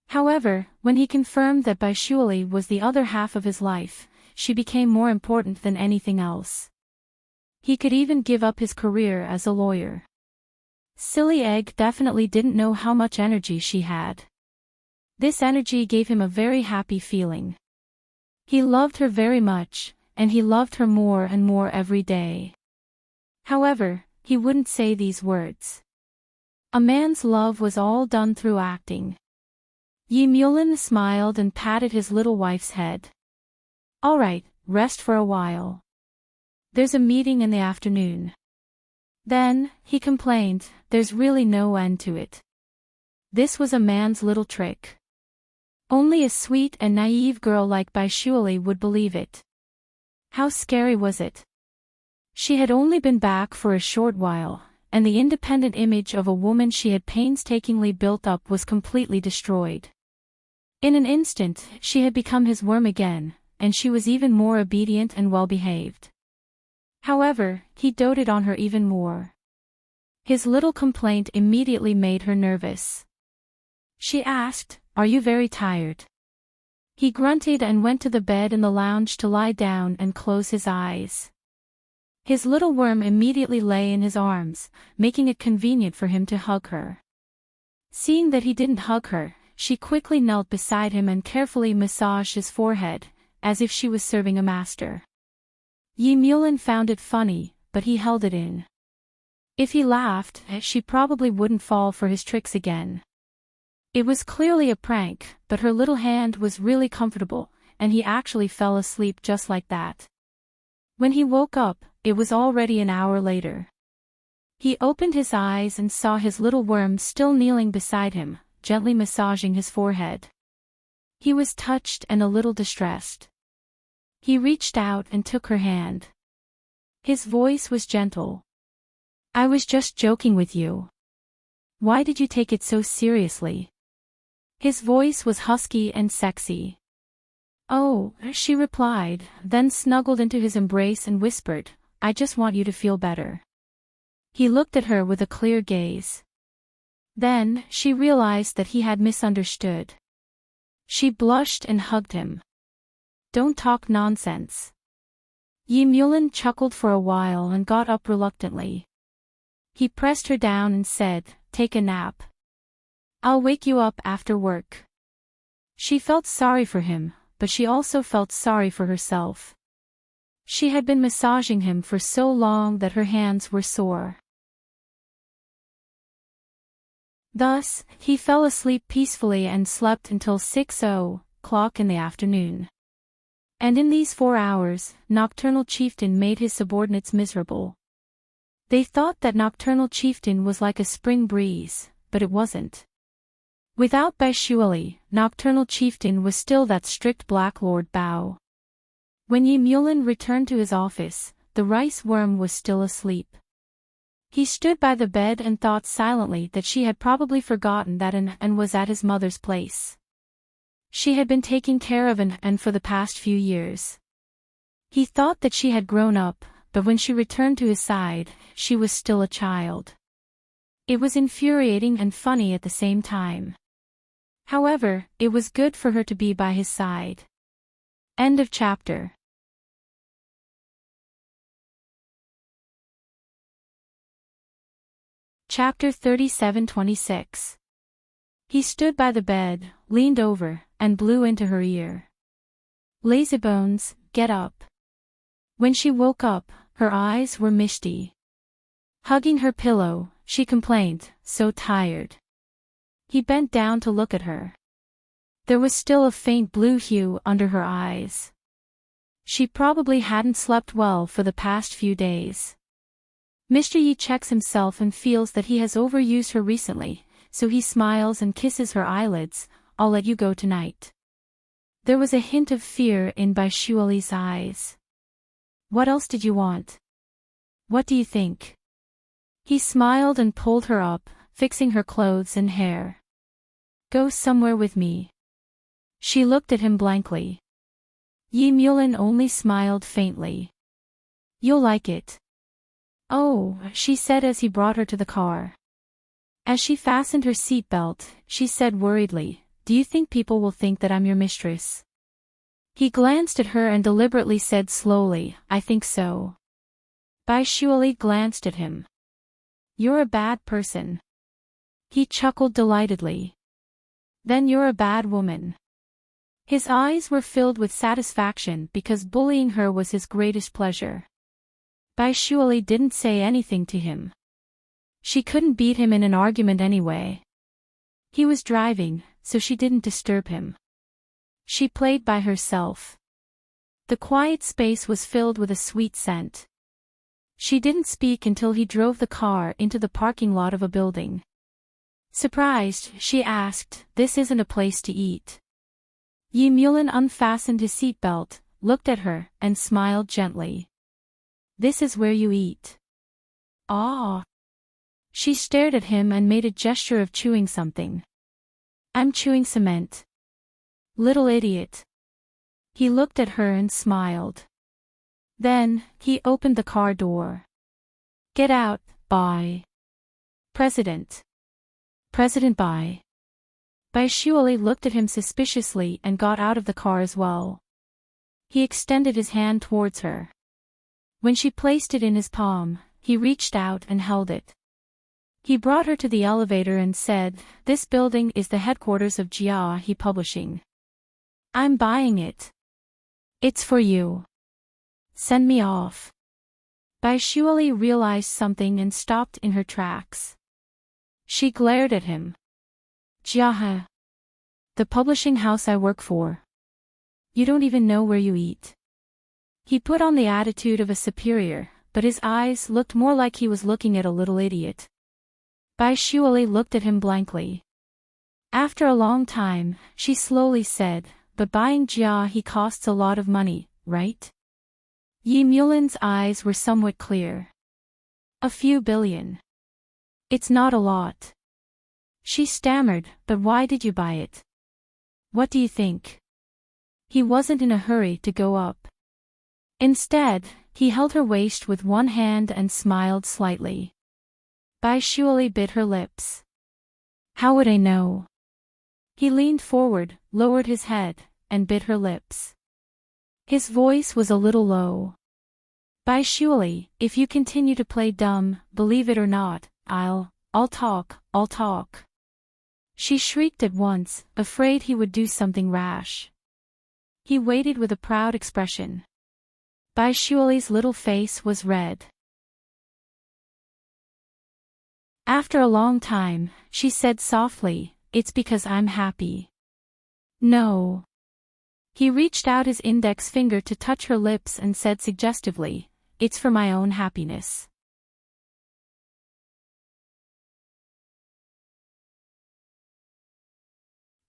However, when he confirmed that Bai Shueli was the other half of his life, she became more important than anything else. He could even give up his career as a lawyer. Silly egg definitely didn't know how much energy she had. This energy gave him a very happy feeling. He loved her very much, and he loved her more and more every day. However, he wouldn't say these words. A man's love was all done through acting. Yi Mulin smiled and patted his little wife's head. All right, rest for a while. There's a meeting in the afternoon. Then, he complained, there's really no end to it. This was a man's little trick. Only a sweet and naive girl like Bai Shueli would believe it. How scary was it? She had only been back for a short while, and the independent image of a woman she had painstakingly built up was completely destroyed. In an instant, she had become his worm again, and she was even more obedient and well-behaved. However, he doted on her even more. His little complaint immediately made her nervous. She asked, Are you very tired? He grunted and went to the bed in the lounge to lie down and close his eyes. His little worm immediately lay in his arms, making it convenient for him to hug her. Seeing that he didn't hug her, she quickly knelt beside him and carefully massaged his forehead, as if she was serving a master. Yi Mulin found it funny, but he held it in. If he laughed, she probably wouldn't fall for his tricks again. It was clearly a prank, but her little hand was really comfortable, and he actually fell asleep just like that. When he woke up, it was already an hour later. He opened his eyes and saw his little worm still kneeling beside him, gently massaging his forehead. He was touched and a little distressed. He reached out and took her hand. His voice was gentle. I was just joking with you. Why did you take it so seriously? His voice was husky and sexy. Oh, she replied, then snuggled into his embrace and whispered, I just want you to feel better. He looked at her with a clear gaze. Then, she realized that he had misunderstood. She blushed and hugged him. Don't talk nonsense. Yi Mulin chuckled for a while and got up reluctantly. He pressed her down and said, Take a nap. I'll wake you up after work. She felt sorry for him, but she also felt sorry for herself. She had been massaging him for so long that her hands were sore. Thus, he fell asleep peacefully and slept until 6:00 in the afternoon. And in these 4 hours, Nocturnal Chieftain made his subordinates miserable. They thought that Nocturnal Chieftain was like a spring breeze, but it wasn't. Without Baishuali, Nocturnal Chieftain was still that strict Black Lord Bao. When Yi Mulin returned to his office, the rice worm was still asleep. He stood by the bed and thought silently that she had probably forgotten that and was at his mother's place. She had been taking care of and for the past few years. He thought that she had grown up, but when she returned to his side, she was still a child. It was infuriating and funny at the same time. However, it was good for her to be by his side. End of chapter. Chapter 37-26. He stood by the bed, leaned over, and blew into her ear. Lazybones, get up. When she woke up, her eyes were misty. Hugging her pillow, she complained, so tired. He bent down to look at her. There was still a faint blue hue under her eyes. She probably hadn't slept well for the past few days. Mr. Yi checks himself and feels that he has overused her recently, so he smiles and kisses her eyelids. I'll let you go tonight. There was a hint of fear in Baishuali's eyes. What else did you want? What do you think? He smiled and pulled her up, fixing her clothes and hair. Go somewhere with me. She looked at him blankly. Yi Mulin only smiled faintly. You'll like it. Oh, she said as he brought her to the car. As she fastened her seatbelt, she said worriedly, do you think people will think that I'm your mistress? He glanced at her and deliberately said slowly, I think so. Baishuali glanced at him. You're a bad person. He chuckled delightedly. Then you're a bad woman. His eyes were filled with satisfaction because bullying her was his greatest pleasure. Baishuali didn't say anything to him. She couldn't beat him in an argument anyway. He was driving, so she didn't disturb him. She played by herself. The quiet space was filled with a sweet scent. She didn't speak until he drove the car into the parking lot of a building. Surprised, she asked, this isn't a place to eat. Yi Mulin unfastened his seatbelt, looked at her, and smiled gently. This is where you eat. Ah. She stared at him and made a gesture of chewing something. I'm chewing cement. Little idiot. He looked at her and smiled. Then, he opened the car door. Get out, bye. President. President bye. Baishuali looked at him suspiciously and got out of the car as well. He extended his hand towards her. When she placed it in his palm, he reached out and held it. He brought her to the elevator and said, this building is the headquarters of Jiahe Publishing. I'm buying it. It's for you. Send me off. Baishuali realized something and stopped in her tracks. She glared at him. Jiahe. The publishing house I work for. You don't even know where you eat. He put on the attitude of a superior, but his eyes looked more like he was looking at a little idiot. Baishuali looked at him blankly. After a long time, she slowly said, but buying Jiahe costs a lot of money, right? Yi Mulin's eyes were somewhat clear. A few billion. It's not a lot. She stammered, but why did you buy it? What do you think? He wasn't in a hurry to go up. Instead, he held her waist with one hand and smiled slightly. Baishuali bit her lips. How would I know? He leaned forward, lowered his head, and bit her lips. His voice was a little low. Baishuali, if you continue to play dumb, believe it or not, I'll talk. She shrieked at once, afraid he would do something rash. He waited with a proud expression. Baishuali's little face was red. After a long time, she said softly, it's because I'm happy. No. He reached out his index finger to touch her lips and said suggestively, it's for my own happiness.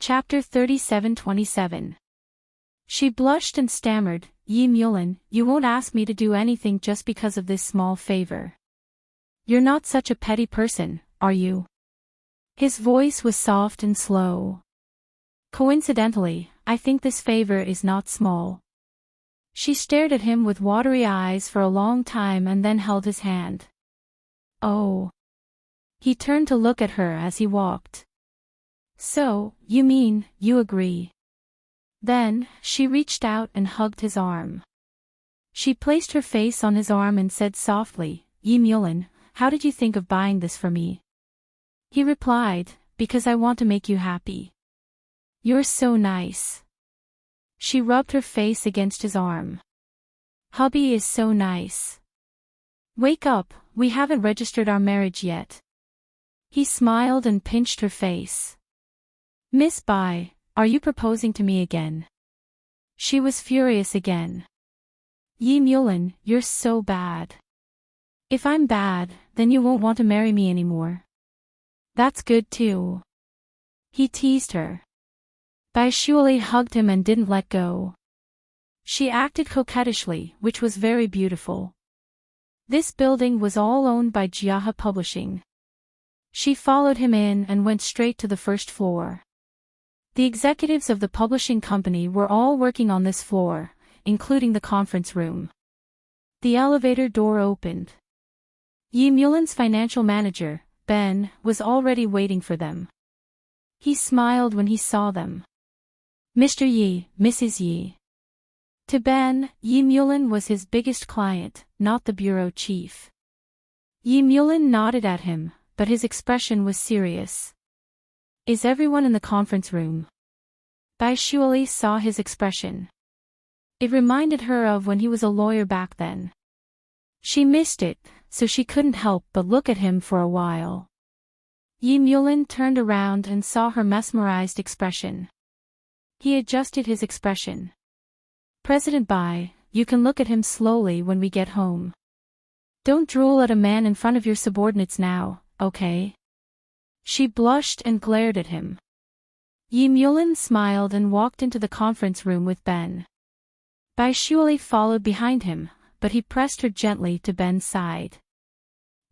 Chapter 37:27. She blushed and stammered, Yi Mulin, you won't ask me to do anything just because of this small favor. You're not such a petty person, are you? His voice was soft and slow. Coincidentally, I think this favor is not small. She stared at him with watery eyes for a long time and then held his hand. Oh. He turned to look at her as he walked. So, you mean, you agree? Then, she reached out and hugged his arm. She placed her face on his arm and said softly, Yi Mulin, how did you think of buying this for me? He replied, because I want to make you happy. You're so nice. She rubbed her face against his arm. Hubby is so nice. Wake up, we haven't registered our marriage yet. He smiled and pinched her face. Miss Bai, are you proposing to me again? She was furious again. Yi Mulin, you're so bad. If I'm bad, then you won't want to marry me anymore. That's good too. He teased her. Bai Shuali hugged him and didn't let go. She acted coquettishly, which was very beautiful. This building was all owned by Jiahe Publishing. She followed him in and went straight to the first floor. The executives of the publishing company were all working on this floor, including the conference room. The elevator door opened. Yi Mulin's financial manager, Ben, was already waiting for them. He smiled when he saw them. Mr. Yi, Mrs. Yi. To Ben, Yi Mulin was his biggest client, not the bureau chief. Yi Mulin nodded at him, but his expression was serious. Is everyone in the conference room? Bai Shuali saw his expression. It reminded her of when he was a lawyer back then. She missed it, so she couldn't help but look at him for a while. Yi Mulin turned around and saw her mesmerized expression. He adjusted his expression. President Bai, you can look at him slowly when we get home. Don't drool at a man in front of your subordinates now, okay? She blushed and glared at him. Yi Mulin smiled and walked into the conference room with Ben. Bai Shuali followed behind him, but he pressed her gently to Ben's side.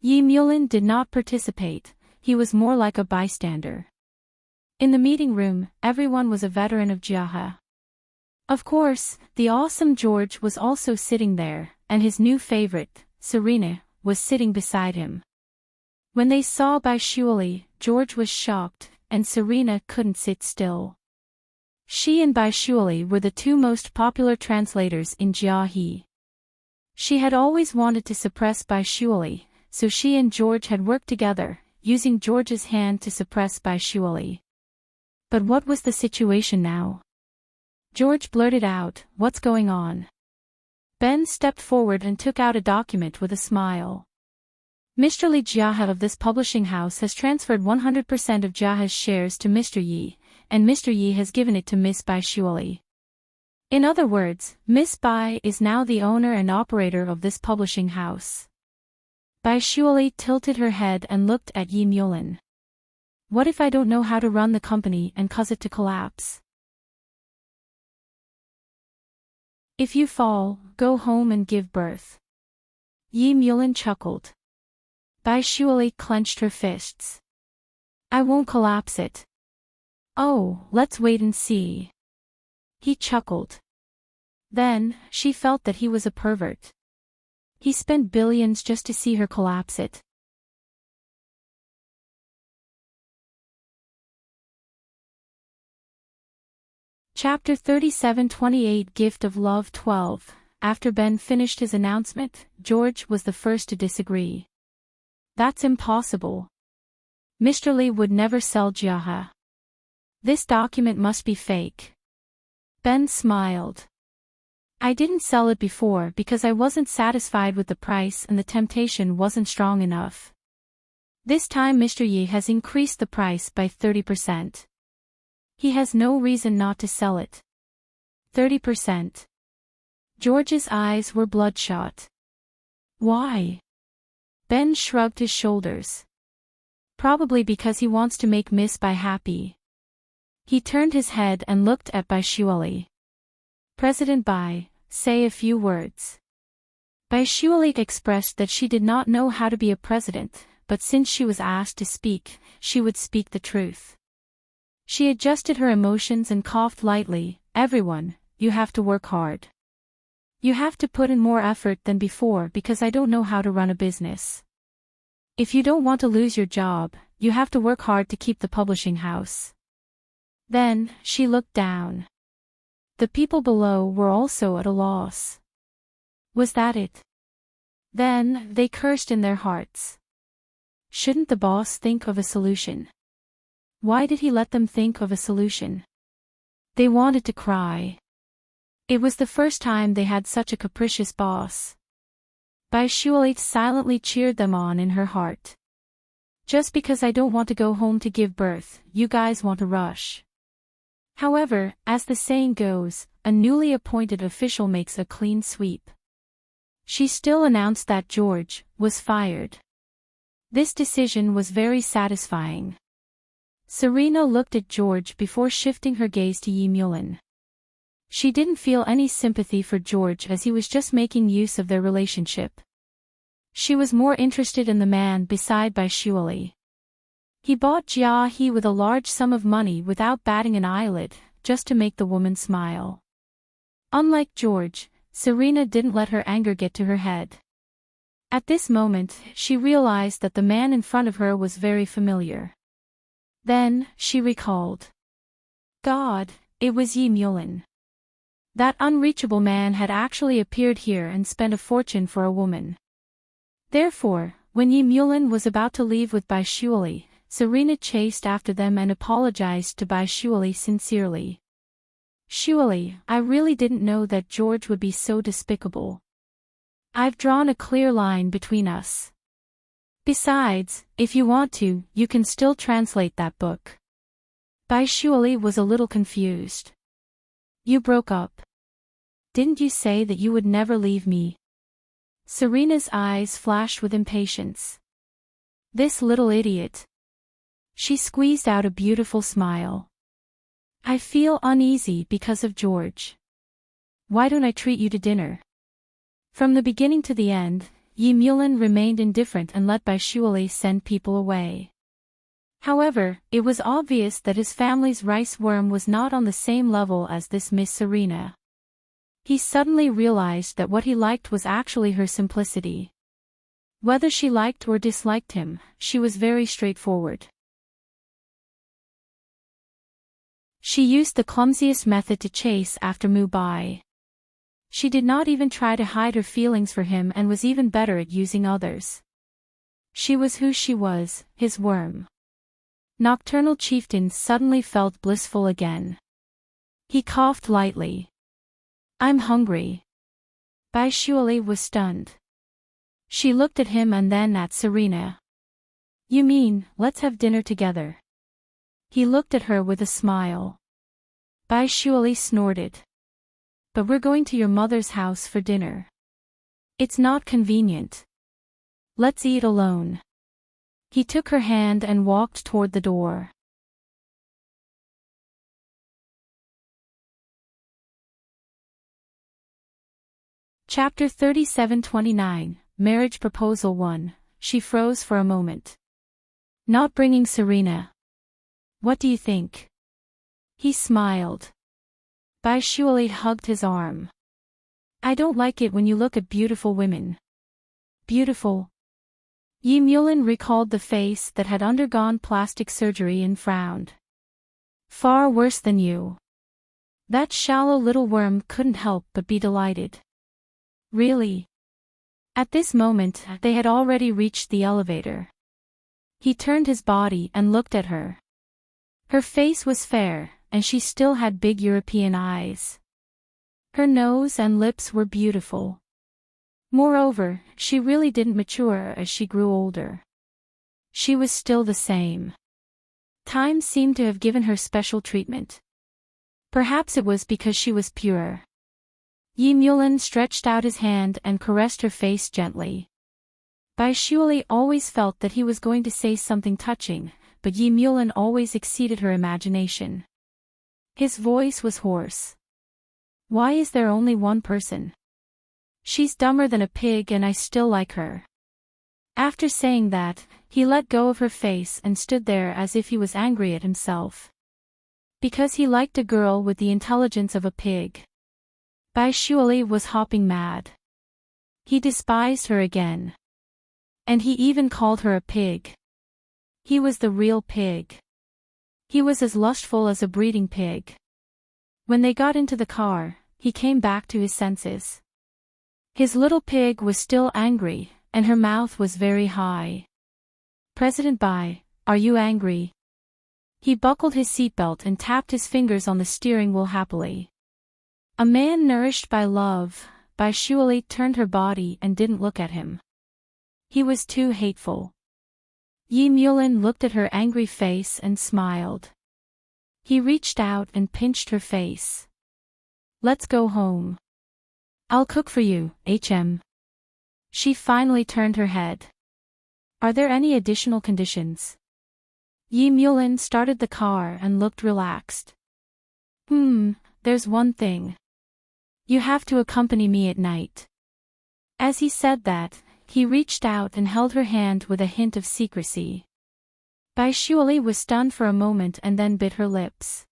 Yi Mulin did not participate, he was more like a bystander. In the meeting room, everyone was a veteran of Jiahe. Of course, the awesome George was also sitting there, and his new favorite, Serena, was sitting beside him. When they saw Bai Shuali, George was shocked, and Serena couldn't sit still. She and Bai Shuali were the two most popular translators in Jiahe. She had always wanted to suppress Bai Shuali, so she and George had worked together, using George's hand to suppress Bai Shuali. But what was the situation now? George blurted out, "What's going on?" Ben stepped forward and took out a document with a smile. Mr. Li Jiahe of this publishing house has transferred 100% of Jiahe's shares to Mr. Yi, and Mr. Yi has given it to Miss Bai Shuali. In other words, Miss Bai is now the owner and operator of this publishing house. Bai Shuali tilted her head and looked at Yi Mulin. What if I don't know how to run the company and cause it to collapse? If you fall, go home and give birth. Yi Mulin chuckled. Bai Shuali clenched her fists. I won't collapse it. Oh, let's wait and see. He chuckled. Then, she felt that he was a pervert. He spent billions just to see her collapse it. Chapter 37:28 Gift of Love 12. After Ben finished his announcement, George was the first to disagree. That's impossible. Mr. Li would never sell Jiahe. This document must be fake. Ben smiled. I didn't sell it before because I wasn't satisfied with the price and the temptation wasn't strong enough. This time Mr. Yi has increased the price by 30%. He has no reason not to sell it. 30%. George's eyes were bloodshot. Why? Ben shrugged his shoulders. Probably because he wants to make Miss Bai happy. He turned his head and looked at Bai Shuali. President Bai, say a few words. Bai Shuali expressed that she did not know how to be a president, but since she was asked to speak, she would speak the truth. She adjusted her emotions and coughed lightly. Everyone, you have to work hard. You have to put in more effort than before because I don't know how to run a business. If you don't want to lose your job, you have to work hard to keep the publishing house. Then, she looked down. The people below were also at a loss. Was that it? Then, they cursed in their hearts. Shouldn't the boss think of a solution? Why did he let them think of a solution? They wanted to cry. It was the first time they had such a capricious boss. Bai Shuali silently cheered them on in her heart. Just because I don't want to go home to give birth, you guys want to rush. However, as the saying goes, a newly appointed official makes a clean sweep. She still announced that George was fired. This decision was very satisfying. Serena looked at George before shifting her gaze to Yi Mulin. She didn't feel any sympathy for George as he was just making use of their relationship. She was more interested in the man beside Bai Shuali. He bought Jia He with a large sum of money without batting an eyelid, just to make the woman smile. Unlike George, Serena didn't let her anger get to her head. At this moment, she realized that the man in front of her was very familiar. Then, she recalled. God, it was Yi Mulin. That unreachable man had actually appeared here and spent a fortune for a woman. Therefore, when Yi Mulin was about to leave with Bai Shuali, Serena chased after them and apologized to Bai Shuali sincerely. Shuali, I really didn't know that George would be so despicable. I've drawn a clear line between us. Besides, if you want to, you can still translate that book. Bai Shuali was a little confused. You broke up. Didn't you say that you would never leave me? Serena's eyes flashed with impatience. This little idiot. She squeezed out a beautiful smile. I feel uneasy because of George. Why don't I treat you to dinner? From the beginning to the end, Yi Mulin remained indifferent and let Bai Shuali send people away. However, it was obvious that his family's rice worm was not on the same level as this Miss Serena. He suddenly realized that what he liked was actually her simplicity. Whether she liked or disliked him, she was very straightforward. She used the clumsiest method to chase after Mu Bai. She did not even try to hide her feelings for him and was even better at using others. She was who she was, his worm. Nocturnal Chieftain suddenly felt blissful again. He coughed lightly. I'm hungry. Bai Shuali was stunned. She looked at him and then at Serena. You mean, let's have dinner together? He looked at her with a smile. Bai Shuali snorted. But we're going to your mother's house for dinner. It's not convenient. Let's eat alone. He took her hand and walked toward the door. Chapter 37-29, Marriage Proposal 1. She froze for a moment. Not bringing Serena. What do you think? He smiled. Bai Shuali hugged his arm. I don't like it when you look at beautiful women. Beautiful? Yi Mulin recalled the face that had undergone plastic surgery and frowned. Far worse than you. That shallow little worm couldn't help but be delighted. Really? At this moment, they had already reached the elevator. He turned his body and looked at her. Her face was fair, and she still had big European eyes. Her nose and lips were beautiful. Moreover, she really didn't mature as she grew older. She was still the same. Time seemed to have given her special treatment. Perhaps it was because she was pure. Yi Mulin stretched out his hand and caressed her face gently. Bai Shuali always felt that he was going to say something touching, but Yi Mulin always exceeded her imagination. His voice was hoarse. Why is there only one person? She's dumber than a pig and I still like her. After saying that, he let go of her face and stood there as if he was angry at himself. Because he liked a girl with the intelligence of a pig. Bai Shuali was hopping mad. He despised her again. And he even called her a pig. He was the real pig. He was as lustful as a breeding pig. When they got into the car, he came back to his senses. His little pig was still angry, and her mouth was very high. President Bai, are you angry? He buckled his seatbelt and tapped his fingers on the steering wheel happily. A man nourished by love, Bai Shuali turned her body and didn't look at him. He was too hateful. Yi Mulin looked at her angry face and smiled. He reached out and pinched her face. Let's go home. I'll cook for you, HM. She finally turned her head. Are there any additional conditions? Yi Mulin started the car and looked relaxed. There's one thing. You have to accompany me at night. As he said that, he reached out and held her hand with a hint of secrecy. Bai Shuali was stunned for a moment and then bit her lips.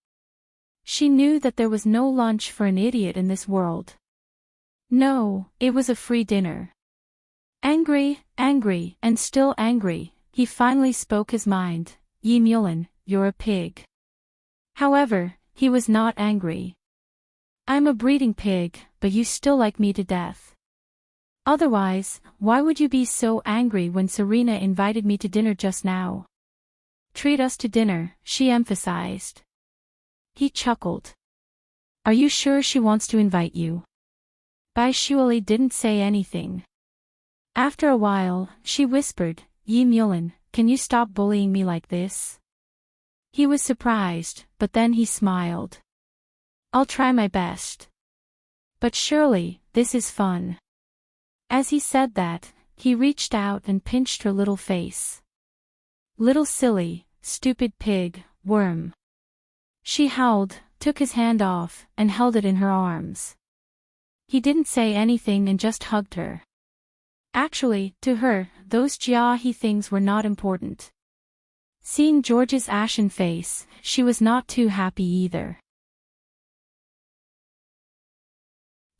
She knew that there was no lunch for an idiot in this world. No, it was a free dinner. Angry, and still angry, he finally spoke his mind. Yi Mulin, you're a pig. However, he was not angry. I'm a breeding pig, but you still like me to death. Otherwise, why would you be so angry when Serena invited me to dinner just now? Treat us to dinner, she emphasized. He chuckled. Are you sure she wants to invite you? Bai Shuali didn't say anything. After a while, she whispered, Yi Mulin, can you stop bullying me like this? He was surprised, but then he smiled. I'll try my best. But surely, this is fun. As he said that, he reached out and pinched her little face. Little silly, stupid pig, worm. She howled, took his hand off, and held it in her arms. He didn't say anything and just hugged her. Actually, to her, those jiahi things were not important. Seeing George's ashen face, she was not too happy either.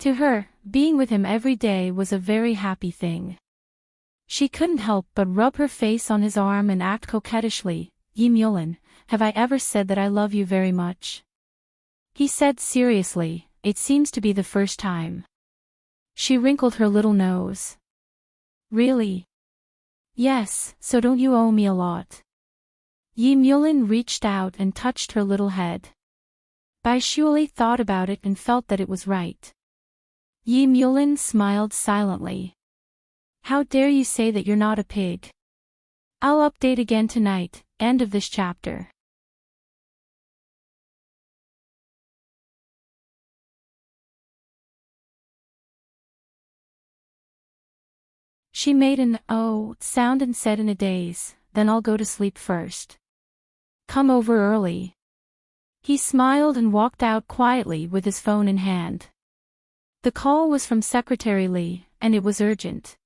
To her, being with him every day was a very happy thing. She couldn't help but rub her face on his arm and act coquettishly. Yi Mulin, have I ever said that I love you very much? He said seriously, it seems to be the first time. She wrinkled her little nose. Really? Yes, so don't you owe me a lot? Yi Mulin reached out and touched her little head. Bai Shuali thought about it and felt that it was right. Yi Mulin smiled silently. How dare you say that you're not a pig? I'll update again tonight. End of this chapter. She made an oh sound and said in a daze, then I'll go to sleep first. Come over early. He smiled and walked out quietly with his phone in hand. The call was from Secretary Li, and it was urgent.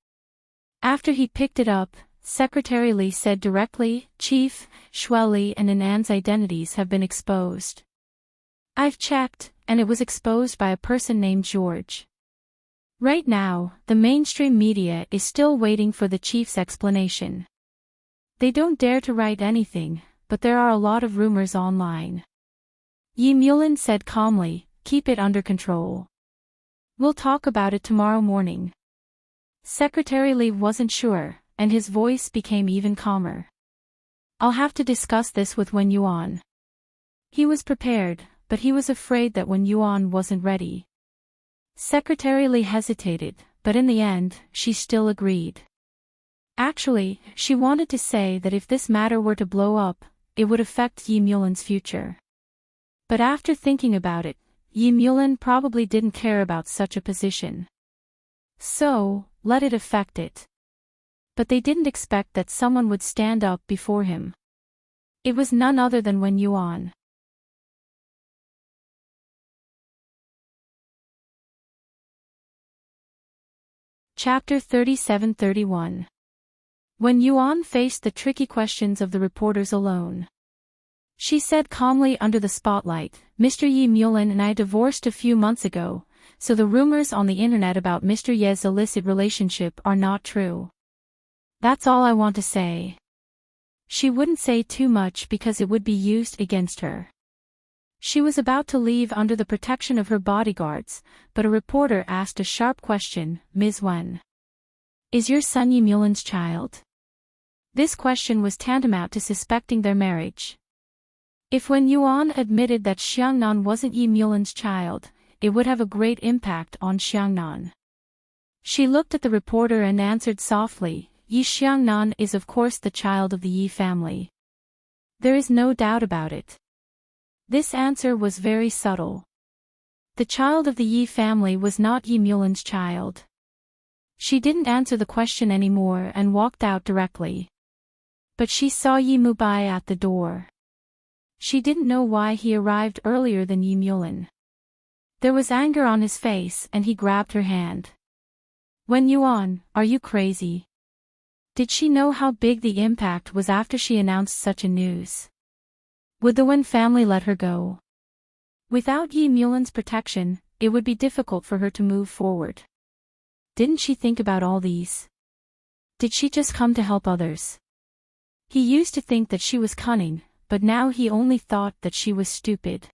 After he picked it up, Secretary Li said directly, Chief, Shuali and Anan's identities have been exposed. I've checked, and it was exposed by a person named George. Right now, the mainstream media is still waiting for the chief's explanation. They don't dare to write anything, but there are a lot of rumors online. Yi Mulin said calmly, keep it under control. We'll talk about it tomorrow morning. Secretary Li wasn't sure, and his voice became even calmer. I'll have to discuss this with Wen Yuan. He was prepared, but he was afraid that Wen Yuan wasn't ready. Secretary Li hesitated, but in the end, she still agreed. Actually, she wanted to say that if this matter were to blow up, it would affect Yi Mulin's future. But after thinking about it, Yi Mulin probably didn't care about such a position. So, let it affect it. But they didn't expect that someone would stand up before him. It was none other than Wen Yuan. Chapter 37-31. When Yuan faced the tricky questions of the reporters alone, she said calmly under the spotlight, "Mr. Yi Mulin and I divorced a few months ago, so the rumors on the internet about Mr. Ye's illicit relationship are not true. That's all I want to say." She wouldn't say too much because it would be used against her. She was about to leave under the protection of her bodyguards, but a reporter asked a sharp question, "Ms. Wen, is your son Yi Mulin's child?" This question was tantamount to suspecting their marriage. If Wen Yuan admitted that Xiangnan wasn't Yi Mulin's child, it would have a great impact on Xiangnan. She looked at the reporter and answered softly, "Yi Xiangnan is of course the child of the Yi family. There is no doubt about it." This answer was very subtle. The child of the Yi family was not Yi Mulin's child. She didn't answer the question anymore and walked out directly. But she saw Yi Mubai at the door. She didn't know why he arrived earlier than Yi Mulin. There was anger on his face and he grabbed her hand. "Wen Yuan, are you crazy?" Did she know how big the impact was after she announced such a news? Would the Wen family let her go? Without Yi Mulin's protection, it would be difficult for her to move forward. Didn't she think about all these? Did she just come to help others? He used to think that she was cunning, but now he only thought that she was stupid.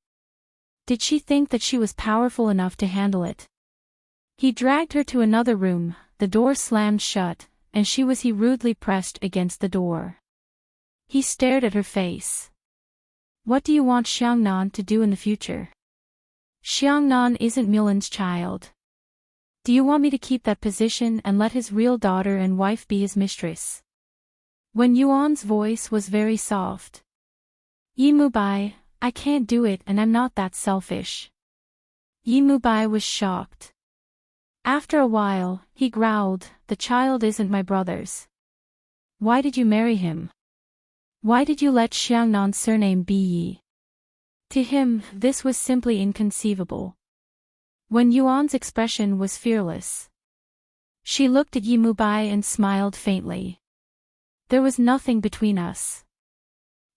Did she think that she was powerful enough to handle it? He dragged her to another room, the door slammed shut, and he rudely pressed against the door. He stared at her face. "What do you want Xiangnan to do in the future? Xiangnan isn't Mulin's child. Do you want me to keep that position and let his real daughter and wife be his mistress?" Wen Yuan's voice was very soft. "Yi Mubai, I can't do it and I'm not that selfish." Yi Mubai was shocked. After a while, he growled, "The child isn't my brother's. Why did you marry him? Why did you let Xiangnan's surname be Yi?" To him, this was simply inconceivable. Wen Yuan's expression was fearless. She looked at Yi Mubai and smiled faintly. "There was nothing between us.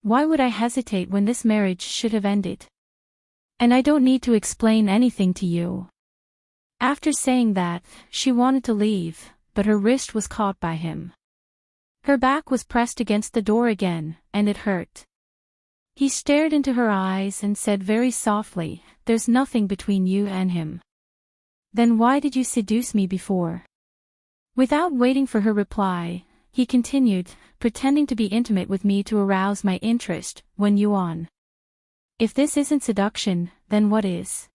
Why would I hesitate when this marriage should have ended? And I don't need to explain anything to you." After saying that, she wanted to leave, but her wrist was caught by him. Her back was pressed against the door again, and it hurt. He stared into her eyes and said very softly, "There's nothing between you and him. Then why did you seduce me before?" Without waiting for her reply, he continued, "Pretending to be intimate with me to arouse my interest, Wen Yuan. If this isn't seduction, then what is?"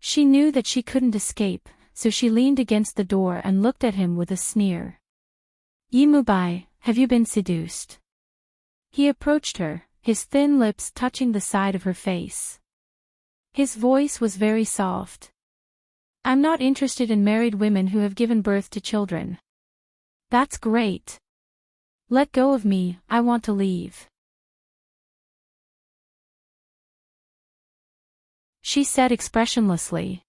She knew that she couldn't escape, so she leaned against the door and looked at him with a sneer. "Yi Mubai, have you been seduced?" He approached her, his thin lips touching the side of her face. His voice was very soft. "I'm not interested in married women who have given birth to children." "That's great. Let go of me, I want to leave," she said expressionlessly.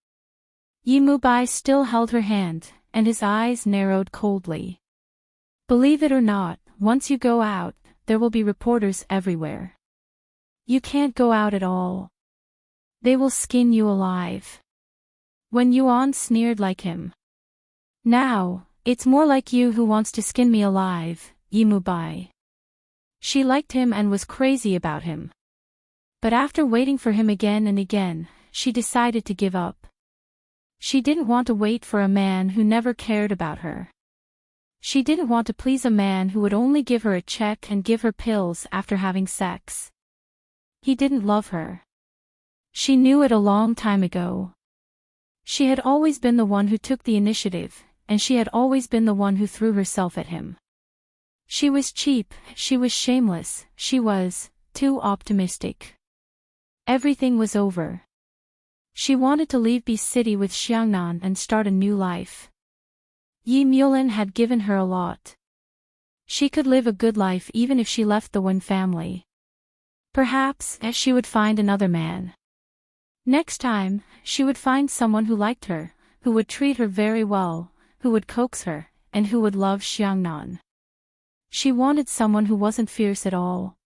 Yi Mubai still held her hand, and his eyes narrowed coldly. "Believe it or not, once you go out, there will be reporters everywhere. You can't go out at all. They will skin you alive." Wen Yuan sneered like him. "Now, it's more like you who wants to skin me alive, Yi Mubai." She liked him and was crazy about him. But after waiting for him again and again, she decided to give up. She didn't want to wait for a man who never cared about her. She didn't want to please a man who would only give her a check and give her pills after having sex. He didn't love her. She knew it a long time ago. She had always been the one who took the initiative, and she had always been the one who threw herself at him. She was cheap, she was shameless, she was too optimistic. Everything was over. She wanted to leave Beast City with Xiangnan and start a new life. Yi Mulin had given her a lot. She could live a good life even if she left the Wen family. Perhaps she would find another man. Next time, she would find someone who liked her, who would treat her very well, who would coax her, and who would love Xiangnan. She wanted someone who wasn't fierce at all.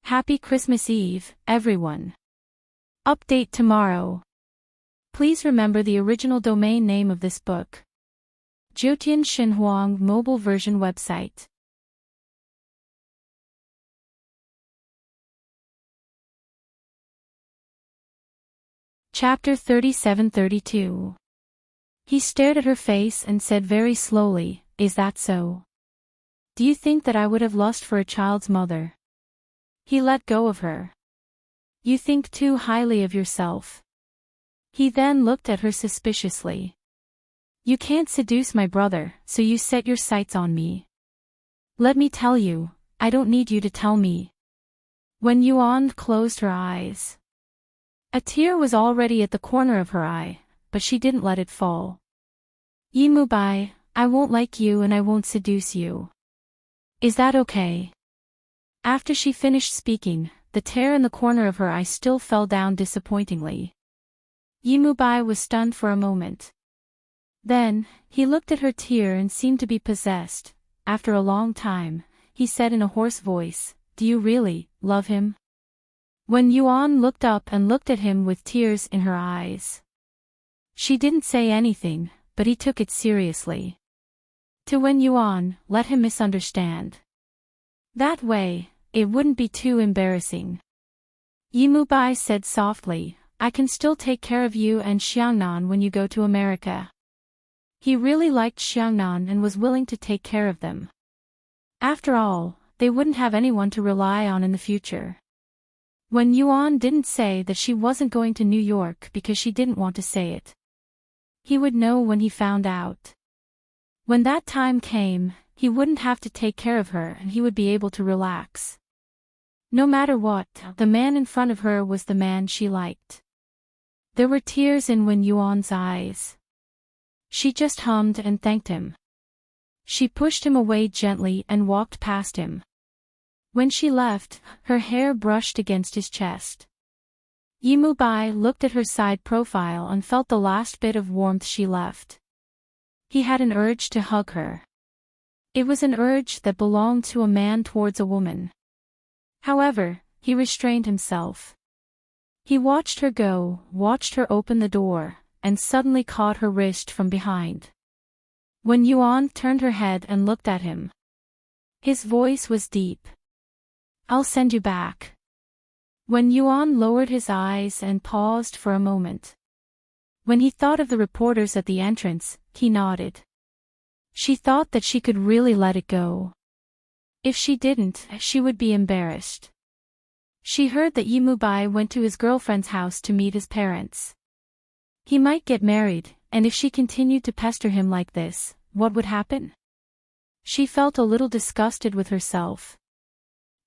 Happy Christmas Eve, everyone. Update tomorrow. Please remember the original domain name of this book. Jiutian Xinhuang mobile version website. Chapter 37-32. He stared at her face and said very slowly, "Is that so? Do you think that I would have lust for a child's mother?" He let go of her. "You think too highly of yourself." He then looked at her suspiciously. "You can't seduce my brother, so you set your sights on me. Let me tell you, I don't need you to tell me." When Yuan closed her eyes, a tear was already at the corner of her eye, but she didn't let it fall. "Yimubai, I won't like you and I won't seduce you. Is that okay?" After she finished speaking, the tear in the corner of her eye still fell down disappointingly. Yimubai was stunned for a moment. Then, he looked at her tear and seemed to be possessed. After a long time, he said in a hoarse voice, "Do you really love him?" When Yuan looked up and looked at him with tears in her eyes, she didn't say anything, but he took it seriously. To Wen Yuan, let him misunderstand. That way, it wouldn't be too embarrassing. Yimubai said softly, "I can still take care of you and Xiangnan when you go to America." He really liked Xiangnan and was willing to take care of them. After all, they wouldn't have anyone to rely on in the future. When Yuan didn't say that she wasn't going to New York because she didn't want to say it. He would know when he found out. When that time came, he wouldn't have to take care of her and he would be able to relax. No matter what, the man in front of her was the man she liked. There were tears in Wen Yuan's eyes. She just hummed and thanked him. She pushed him away gently and walked past him. When she left, her hair brushed against his chest. Yimubai looked at her side profile and felt the last bit of warmth she left. He had an urge to hug her. It was an urge that belonged to a man towards a woman. However, he restrained himself. He watched her go, watched her open the door, and suddenly caught her wrist from behind. When Yuan turned her head and looked at him, his voice was deep. "I'll send you back." When Yuan lowered his eyes and paused for a moment. When he thought of the reporters at the entrance, he nodded. She thought that she could really let it go. If she didn't, she would be embarrassed. She heard that Yimubai went to his girlfriend's house to meet his parents. He might get married, and if she continued to pester him like this, what would happen? She felt a little disgusted with herself.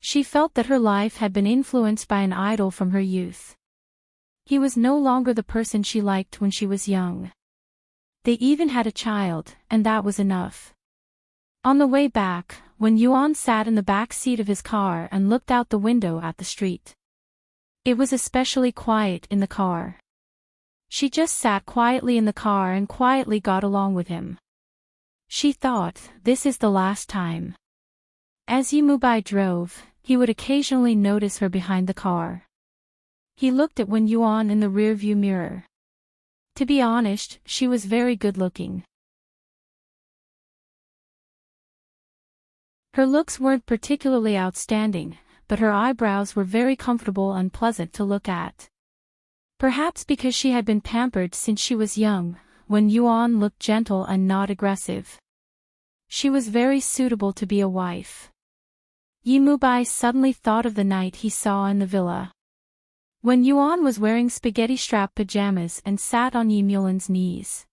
She felt that her life had been influenced by an idol from her youth. He was no longer the person she liked when she was young. They even had a child, and that was enough. On the way back, when Yuan sat in the back seat of his car and looked out the window at the street, it was especially quiet in the car. She just sat quietly in the car and quietly got along with him. She thought, this is the last time. As Yimubai drove, he would occasionally notice her behind the car. He looked at Wen Yuan in the rear-view mirror. To be honest, she was very good-looking. Her looks weren't particularly outstanding, but her eyebrows were very comfortable and pleasant to look at. Perhaps because she had been pampered since she was young, Wen Yuan looked gentle and not aggressive. She was very suitable to be a wife. Yimubai suddenly thought of the night he saw in the villa. When Yuan was wearing spaghetti-strap pajamas and sat on Yimulin's knees.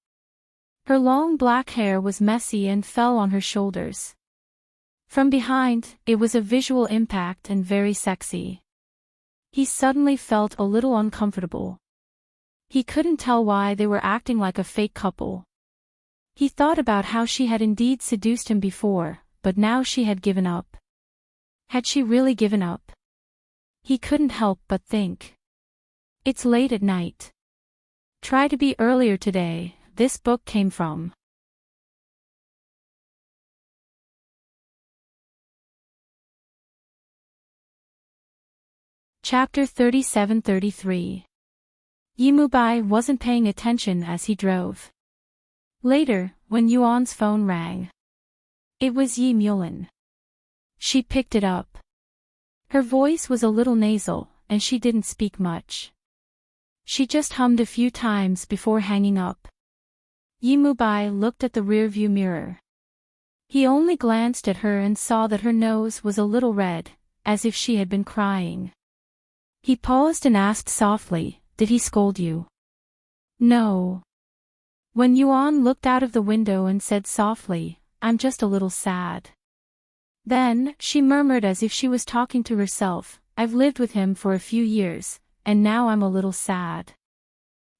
Her long black hair was messy and fell on her shoulders. From behind, it was a visual impact and very sexy. He suddenly felt a little uncomfortable. He couldn't tell why they were acting like a fake couple. He thought about how she had indeed seduced him before, but now she had given up. Had she really given up? He couldn't help but think. It's late at night. Try to be earlier today. This book came from Chapter 37-33. Yimubai wasn't paying attention as he drove. Later, when Yuan's phone rang. It was Yi Mulin. She picked it up. Her voice was a little nasal, and she didn't speak much. She just hummed a few times before hanging up. Yimubai looked at the rearview mirror. He only glanced at her and saw that her nose was a little red, as if she had been crying. He paused and asked softly, "Did he scold you?" "No." When Yuan looked out of the window and said softly, "I'm just a little sad." Then, she murmured as if she was talking to herself, "I've lived with him for a few years, and now I'm a little sad."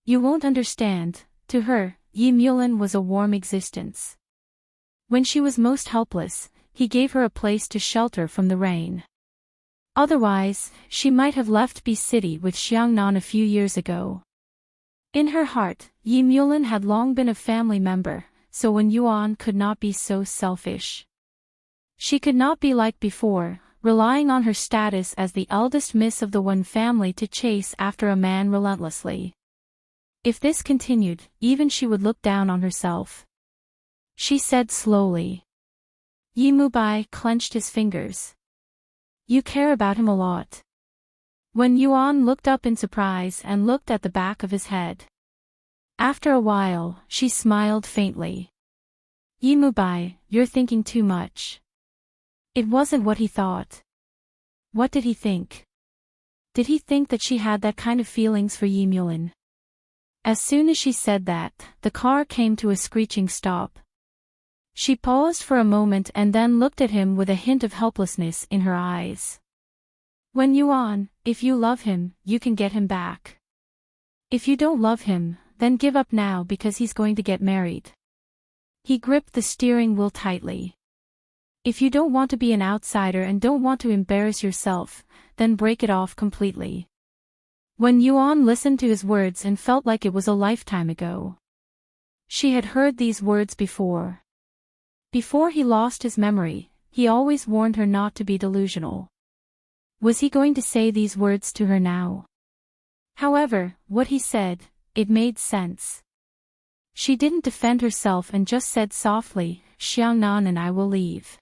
You won't understand. To her, Yi Mulin was a warm existence. When she was most helpless, he gave her a place to shelter from the rain. Otherwise, she might have left B City with Xiangnan a few years ago. In her heart, Yi Mulin had long been a family member, so when Yuan could not be so selfish. She could not be like before, relying on her status as the eldest miss of the one family to chase after a man relentlessly. If this continued, even she would look down on herself. She said slowly. Yimubai clenched his fingers. "You care about him a lot." When Yuan looked up in surprise and looked at the back of his head. After a while, she smiled faintly. "Yimubai, you're thinking too much." It wasn't what he thought. What did he think? Did he think that she had that kind of feelings for Yi Mulin? As soon as she said that, the car came to a screeching stop. She paused for a moment and then looked at him with a hint of helplessness in her eyes. "When Yuan, if you love him, you can get him back. If you don't love him, then give up now because he's going to get married." He gripped the steering wheel tightly. "If you don't want to be an outsider and don't want to embarrass yourself, then break it off completely." When Yuan listened to his words and felt like it was a lifetime ago. She had heard these words before. Before he lost his memory, he always warned her not to be delusional. Was he going to say these words to her now? However, what he said, it made sense. She didn't defend herself and just said softly, "Xiangnan and I will leave.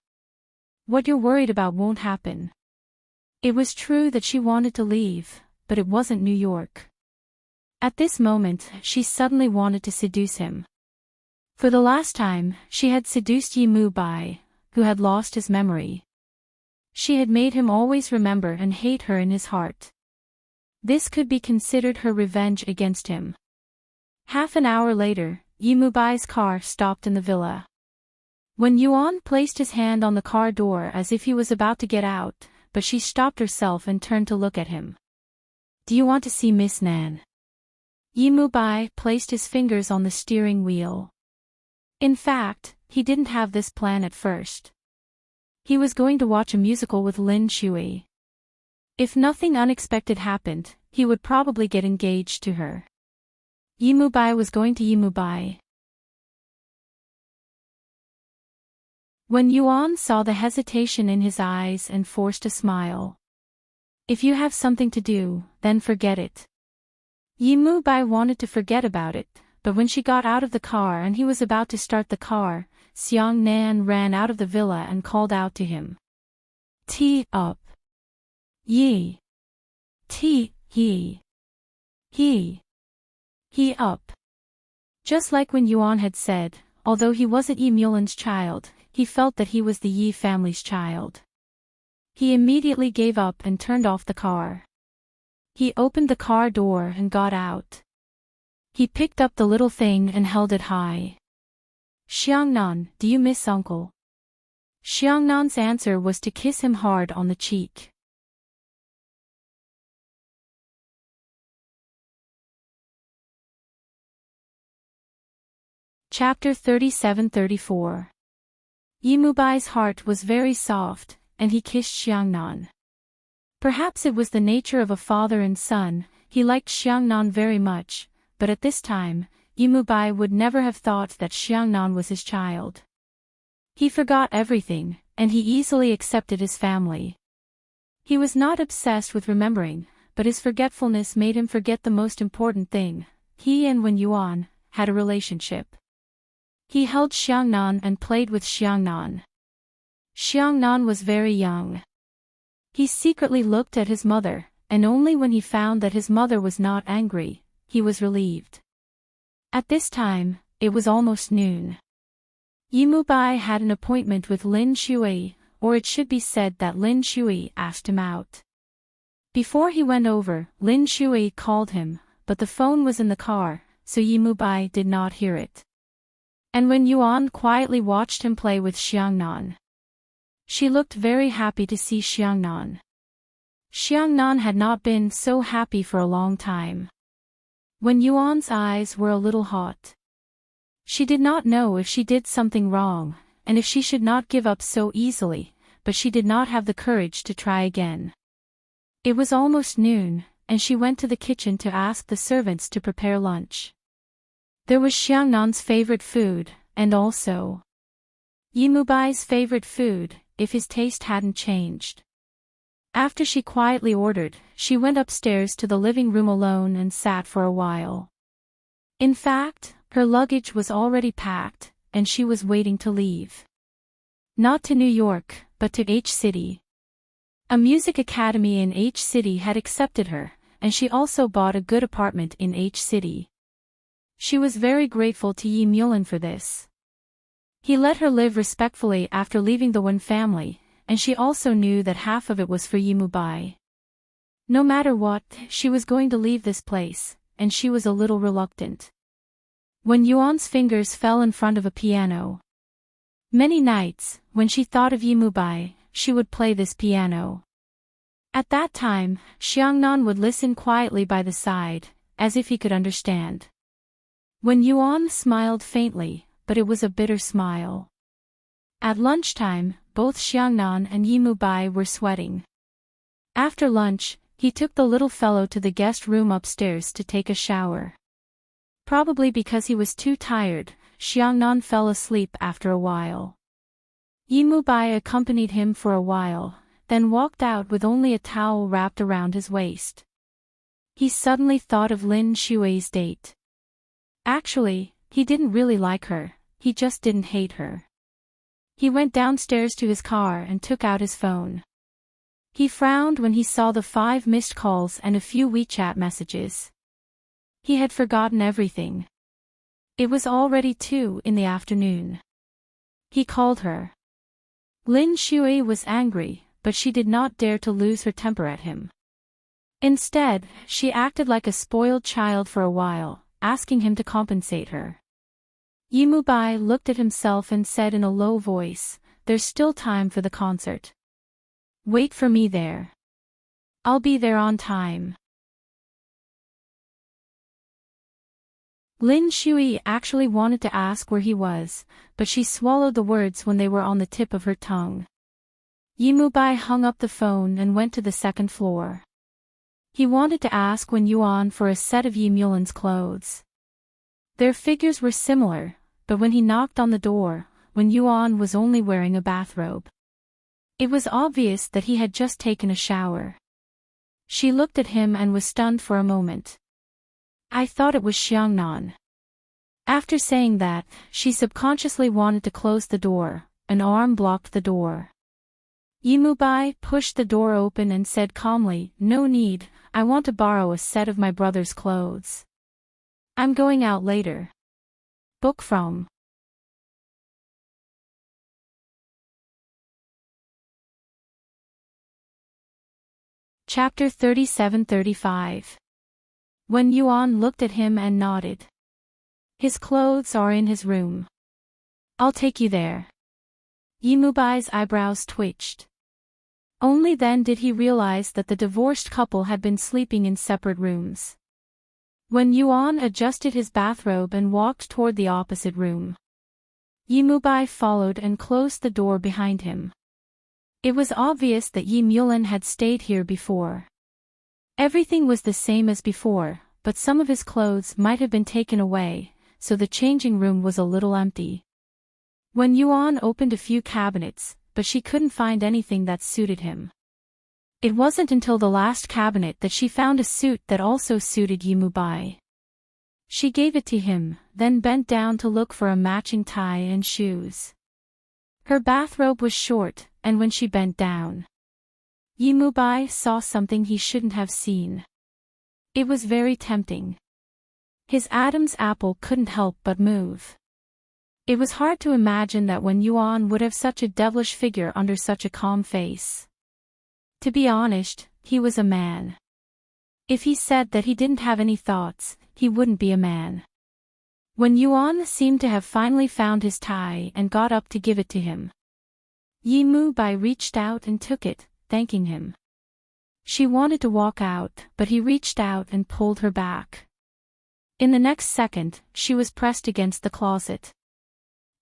What you're worried about won't happen." It was true that she wanted to leave, but it wasn't New York. At this moment, she suddenly wanted to seduce him. For the last time, she had seduced Yimubai, who had lost his memory. She had made him always remember and hate her in his heart. This could be considered her revenge against him. Half an hour later, Yimubai's car stopped in the villa. When Yuan placed his hand on the car door as if he was about to get out, but she stopped herself and turned to look at him. "Do you want to see Miss Nan?" Yimubai placed his fingers on the steering wheel. In fact, he didn't have this plan at first. He was going to watch a musical with Lin Shui. If nothing unexpected happened, he would probably get engaged to her. Yimubai was going to Yimubai. When Yuan saw the hesitation in his eyes and forced a smile. "If you have something to do, then forget it." Yimubai wanted to forget about it, but when she got out of the car and he was about to start the car, Xiangnan ran out of the villa and called out to him. "Tee up. Yi. Tee, he. He up." Just like when Yuan had said, although he wasn't Yi Mulin's child, he felt that he was the Yi family's child. He immediately gave up and turned off the car. He opened the car door and got out. He picked up the little thing and held it high. "Xiangnan, do you miss Uncle?" Xiangnan's answer was to kiss him hard on the cheek. Chapter 37-34. Yimubai's heart was very soft, and he kissed Xiangnan. Perhaps it was the nature of a father and son, he liked Xiangnan very much, but at this time, Yimubai would never have thought that Xiangnan was his child. He forgot everything, and he easily accepted his family. He was not obsessed with remembering, but his forgetfulness made him forget the most important thing. He and Wen Yuan had a relationship. He held Xiangnan and played with Xiangnan. Xiangnan was very young. He secretly looked at his mother, and only when he found that his mother was not angry, he was relieved. At this time, it was almost noon. Yimubai had an appointment with Lin Shui, or it should be said that Lin Shui asked him out. Before he went over, Lin Shui called him, but the phone was in the car, so Yimubai did not hear it. And when Yuan quietly watched him play with Xiangnan, she looked very happy to see Xiangnan. Xiangnan had not been so happy for a long time. When Yuan's eyes were a little hot, she did not know if she did something wrong, and if she should not give up so easily, but she did not have the courage to try again. It was almost noon, and she went to the kitchen to ask the servants to prepare lunch. There was Xiangnan's favorite food, and also Yimubai's favorite food, if his taste hadn't changed. After she quietly ordered, she went upstairs to the living room alone and sat for a while. In fact, her luggage was already packed, and she was waiting to leave. Not to New York, but to H-City. A music academy in H-City had accepted her, and she also bought a good apartment in H-City. She was very grateful to Yi Mulin for this. He let her live respectfully after leaving the Wen family, and she also knew that half of it was for Yimubai. No matter what, she was going to leave this place, and she was a little reluctant. When Yuan's fingers fell in front of a piano. Many nights, when she thought of Yimubai, she would play this piano. At that time, Xiangnan would listen quietly by the side, as if he could understand. When Yuan smiled faintly, but it was a bitter smile. At lunchtime, both Xiangnan and Yimubai were sweating. After lunch, he took the little fellow to the guest room upstairs to take a shower. Probably because he was too tired, Xiangnan fell asleep after a while. Yimubai accompanied him for a while, then walked out with only a towel wrapped around his waist. He suddenly thought of Lin Shui's date. Actually, he didn't really like her, he just didn't hate her. He went downstairs to his car and took out his phone. He frowned when he saw the 5 missed calls and a few WeChat messages. He had forgotten everything. It was already 2 in the afternoon. He called her. Lin Shui was angry, but she did not dare to lose her temper at him. Instead, she acted like a spoiled child for a while, asking him to compensate her. Yimubai looked at himself and said in a low voice, "There's still time for the concert. Wait for me there. I'll be there on time." Lin Shui actually wanted to ask where he was, but she swallowed the words when they were on the tip of her tongue. Yimubai hung up the phone and went to the second floor. He wanted to ask Wen Yuan for a set of Yi Mulin's clothes. Their figures were similar, but when he knocked on the door, Wen Yuan was only wearing a bathrobe. It was obvious that he had just taken a shower. She looked at him and was stunned for a moment. "I thought it was Xiangnan." After saying that, she subconsciously wanted to close the door. An arm blocked the door. Yimubai pushed the door open and said calmly, "No need, I want to borrow a set of my brother's clothes. I'm going out later." Book from Chapter 37-35. Wen Yuan looked at him and nodded. "His clothes are in his room. I'll take you there." Yimubai's eyebrows twitched. Only then did he realize that the divorced couple had been sleeping in separate rooms. Wen Yuan adjusted his bathrobe and walked toward the opposite room. Yimubai followed and closed the door behind him. It was obvious that Yi Mulin had stayed here before. Everything was the same as before, but some of his clothes might have been taken away, so the changing room was a little empty. Wen Yuan opened a few cabinets, but she couldn't find anything that suited him. It wasn't until the last cabinet that she found a suit that also suited Yimubai. She gave it to him, then bent down to look for a matching tie and shoes. Her bathrobe was short, and when she bent down, Yimubai saw something he shouldn't have seen. It was very tempting. His Adam's apple couldn't help but move. It was hard to imagine that when Yuan would have such a devilish figure under such a calm face. To be honest, he was a man. If he said that he didn't have any thoughts, he wouldn't be a man. When Yuan seemed to have finally found his tie and got up to give it to him, Yimubai reached out and took it, thanking him. She wanted to walk out, but he reached out and pulled her back. In the next second, she was pressed against the closet.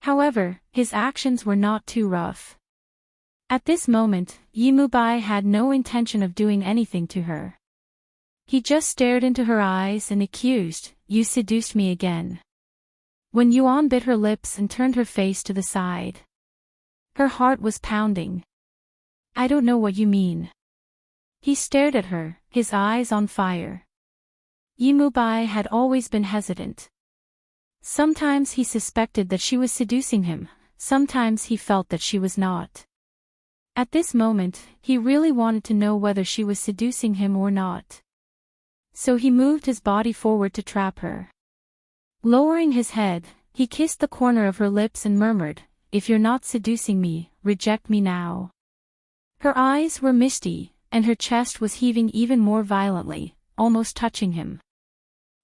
However, his actions were not too rough. At this moment, Yimubai had no intention of doing anything to her. He just stared into her eyes and accused, "You seduced me again." When Yuan bit her lips and turned her face to the side, her heart was pounding. "I don't know what you mean." He stared at her, his eyes on fire. Yimubai had always been hesitant. Sometimes he suspected that she was seducing him, sometimes he felt that she was not. At this moment, he really wanted to know whether she was seducing him or not. So he moved his body forward to trap her. Lowering his head, he kissed the corner of her lips and murmured, "If you're not seducing me, reject me now." Her eyes were misty, and her chest was heaving even more violently, almost touching him.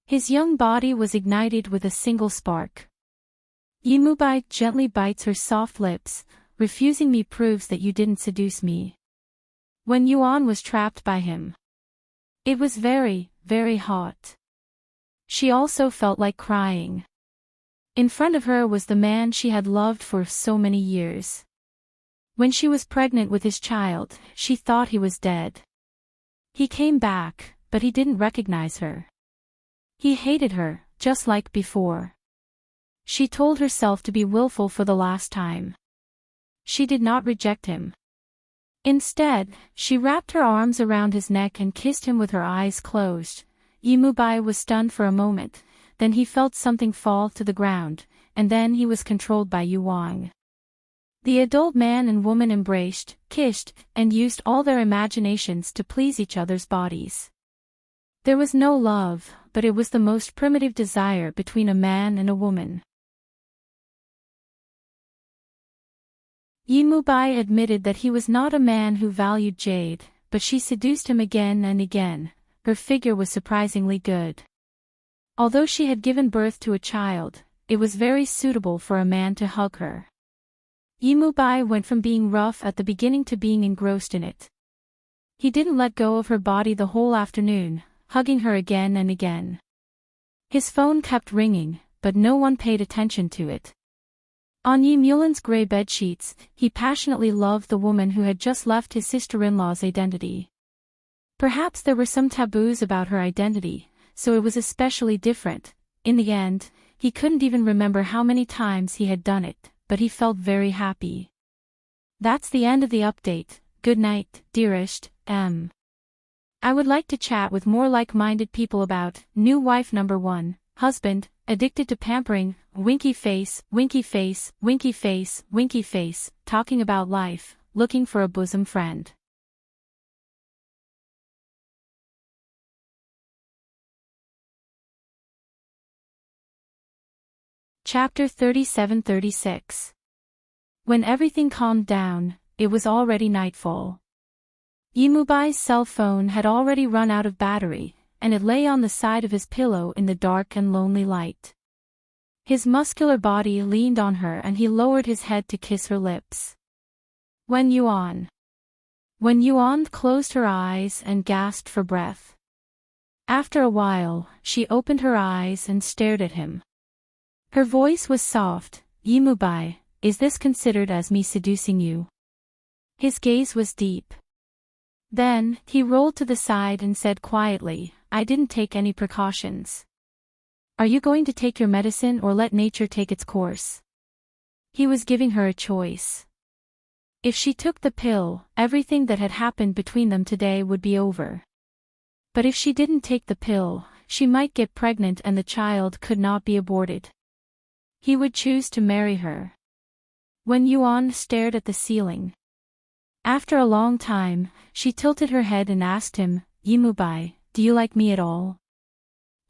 His young body was ignited with a single spark. Yimubai gently bites her soft lips, "Refusing me proves that you didn't seduce me." When Yuan was trapped by him, it was very, very hot. She also felt like crying. In front of her was the man she had loved for so many years. When she was pregnant with his child, she thought he was dead. He came back, but he didn't recognize her. He hated her, just like before. She told herself to be willful for the last time. She did not reject him. Instead, she wrapped her arms around his neck and kissed him with her eyes closed. Yimubai was stunned for a moment, then he felt something fall to the ground, and then he was controlled by Yuan. The adult man and woman embraced, kissed, and used all their imaginations to please each other's bodies. There was no love, but it was the most primitive desire between a man and a woman. Yimubai admitted that he was not a man who valued jade, but she seduced him again and again. Her figure was surprisingly good. Although she had given birth to a child, it was very suitable for a man to hug her. Yimubai went from being rough at the beginning to being engrossed in it. He didn't let go of her body the whole afternoon, hugging her again and again. His phone kept ringing, but no one paid attention to it. On Yi Mulan's gray bedsheets, he passionately loved the woman who had just left his sister-in-law's identity. Perhaps there were some taboos about her identity, so it was especially different. In the end, he couldn't even remember how many times he had done it, but he felt very happy. That's the end of the update. Good night, dearest, M. I would like to chat with more like-minded people about new wife number 1, husband, addicted to pampering, winky face, winky face, winky face, winky face, talking about life, looking for a bosom friend. Chapter 37-36. When everything calmed down, it was already nightfall. Yimubai's cell phone had already run out of battery, and it lay on the side of his pillow in the dark and lonely light. His muscular body leaned on her and he lowered his head to kiss her lips. When Yuan closed her eyes and gasped for breath. After a while, she opened her eyes and stared at him. Her voice was soft. Yimubai, is this considered as me seducing you? His gaze was deep. Then, he rolled to the side and said quietly, I didn't take any precautions. Are you going to take your medicine or let nature take its course? He was giving her a choice. If she took the pill, everything that had happened between them today would be over. But if she didn't take the pill, she might get pregnant and the child could not be aborted. He would choose to marry her. Wen Yuan stared at the ceiling. After a long time, she tilted her head and asked him, "Yimubai, do you like me at all?"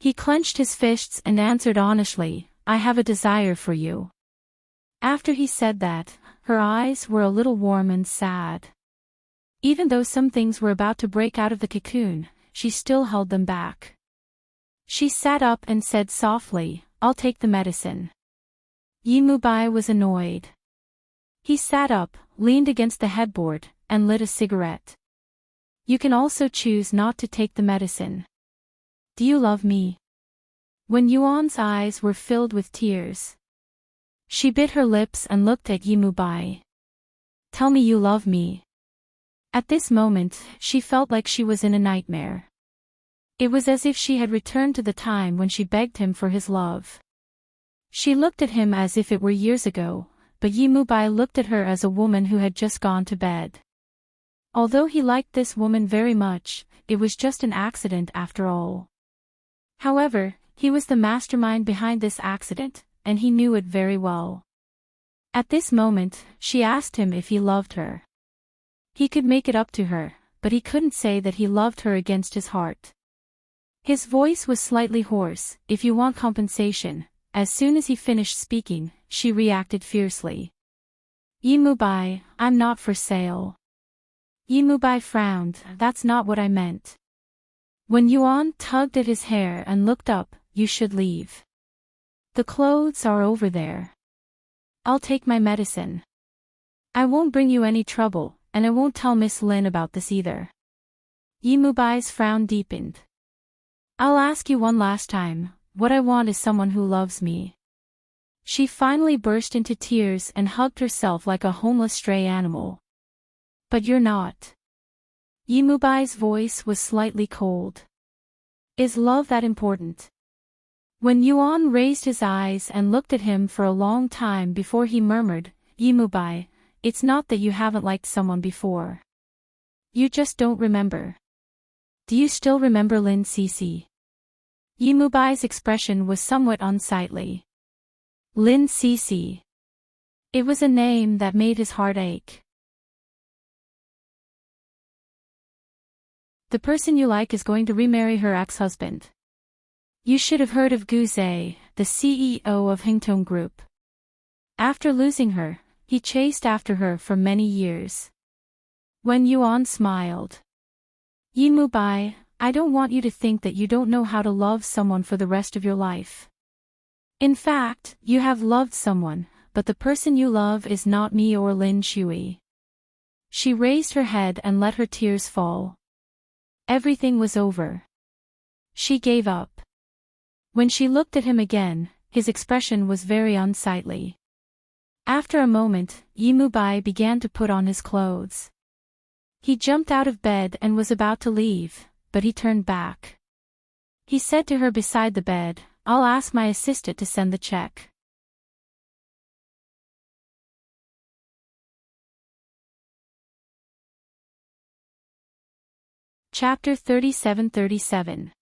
He clenched his fists and answered honestly, "I have a desire for you." After he said that, her eyes were a little warm and sad. Even though some things were about to break out of the cocoon, she still held them back. She sat up and said softly, "I'll take the medicine." Yimubai was annoyed. He sat up, leaned against the headboard, and lit a cigarette. "You can also choose not to take the medicine. Do you love me?" Wen Yuan's eyes were filled with tears. She bit her lips and looked at Yimubai. "Tell me you love me." At this moment, she felt like she was in a nightmare. It was as if she had returned to the time when she begged him for his love. She looked at him as if it were years ago, but Yimubai looked at her as a woman who had just gone to bed. Although he liked this woman very much, it was just an accident after all. However, he was the mastermind behind this accident, and he knew it very well. At this moment, she asked him if he loved her. He could make it up to her, but he couldn't say that he loved her against his heart. His voice was slightly hoarse. "If you want compensation." As soon as he finished speaking, she reacted fiercely. "Yimubai, I'm not for sale." Yimubai frowned. "That's not what I meant." Wen Yuan tugged at his hair and looked up. "You should leave. The clothes are over there. I'll take my medicine. I won't bring you any trouble, and I won't tell Miss Lin about this either." Yimubai's frown deepened. "I'll ask you one last time, what I want is someone who loves me." She finally burst into tears and hugged herself like a homeless stray animal. "But you're not." Yimubai's voice was slightly cold. "Is love that important?" Wen Yuan raised his eyes and looked at him for a long time before he murmured, "Yimubai, it's not that you haven't liked someone before. You just don't remember. Do you still remember Lin Cece?" Yimubai's expression was somewhat unsightly. Lin Cece. It was a name that made his heart ache. The person you like is going to remarry her ex-husband. You should have heard of Gu Zhe, the CEO of Hingtong Group. After losing her, he chased after her for many years. Wen Yuan smiled. "Yimubai, I don't want you to think that you don't know how to love someone for the rest of your life. In fact, you have loved someone, but the person you love is not me or Lin Shui." She raised her head and let her tears fall. Everything was over. She gave up. When she looked at him again, his expression was very unsightly. After a moment, Yimubai began to put on his clothes. He jumped out of bed and was about to leave, but he turned back. He said to her beside the bed, "I'll ask my assistant to send the check." Chapter 37-37.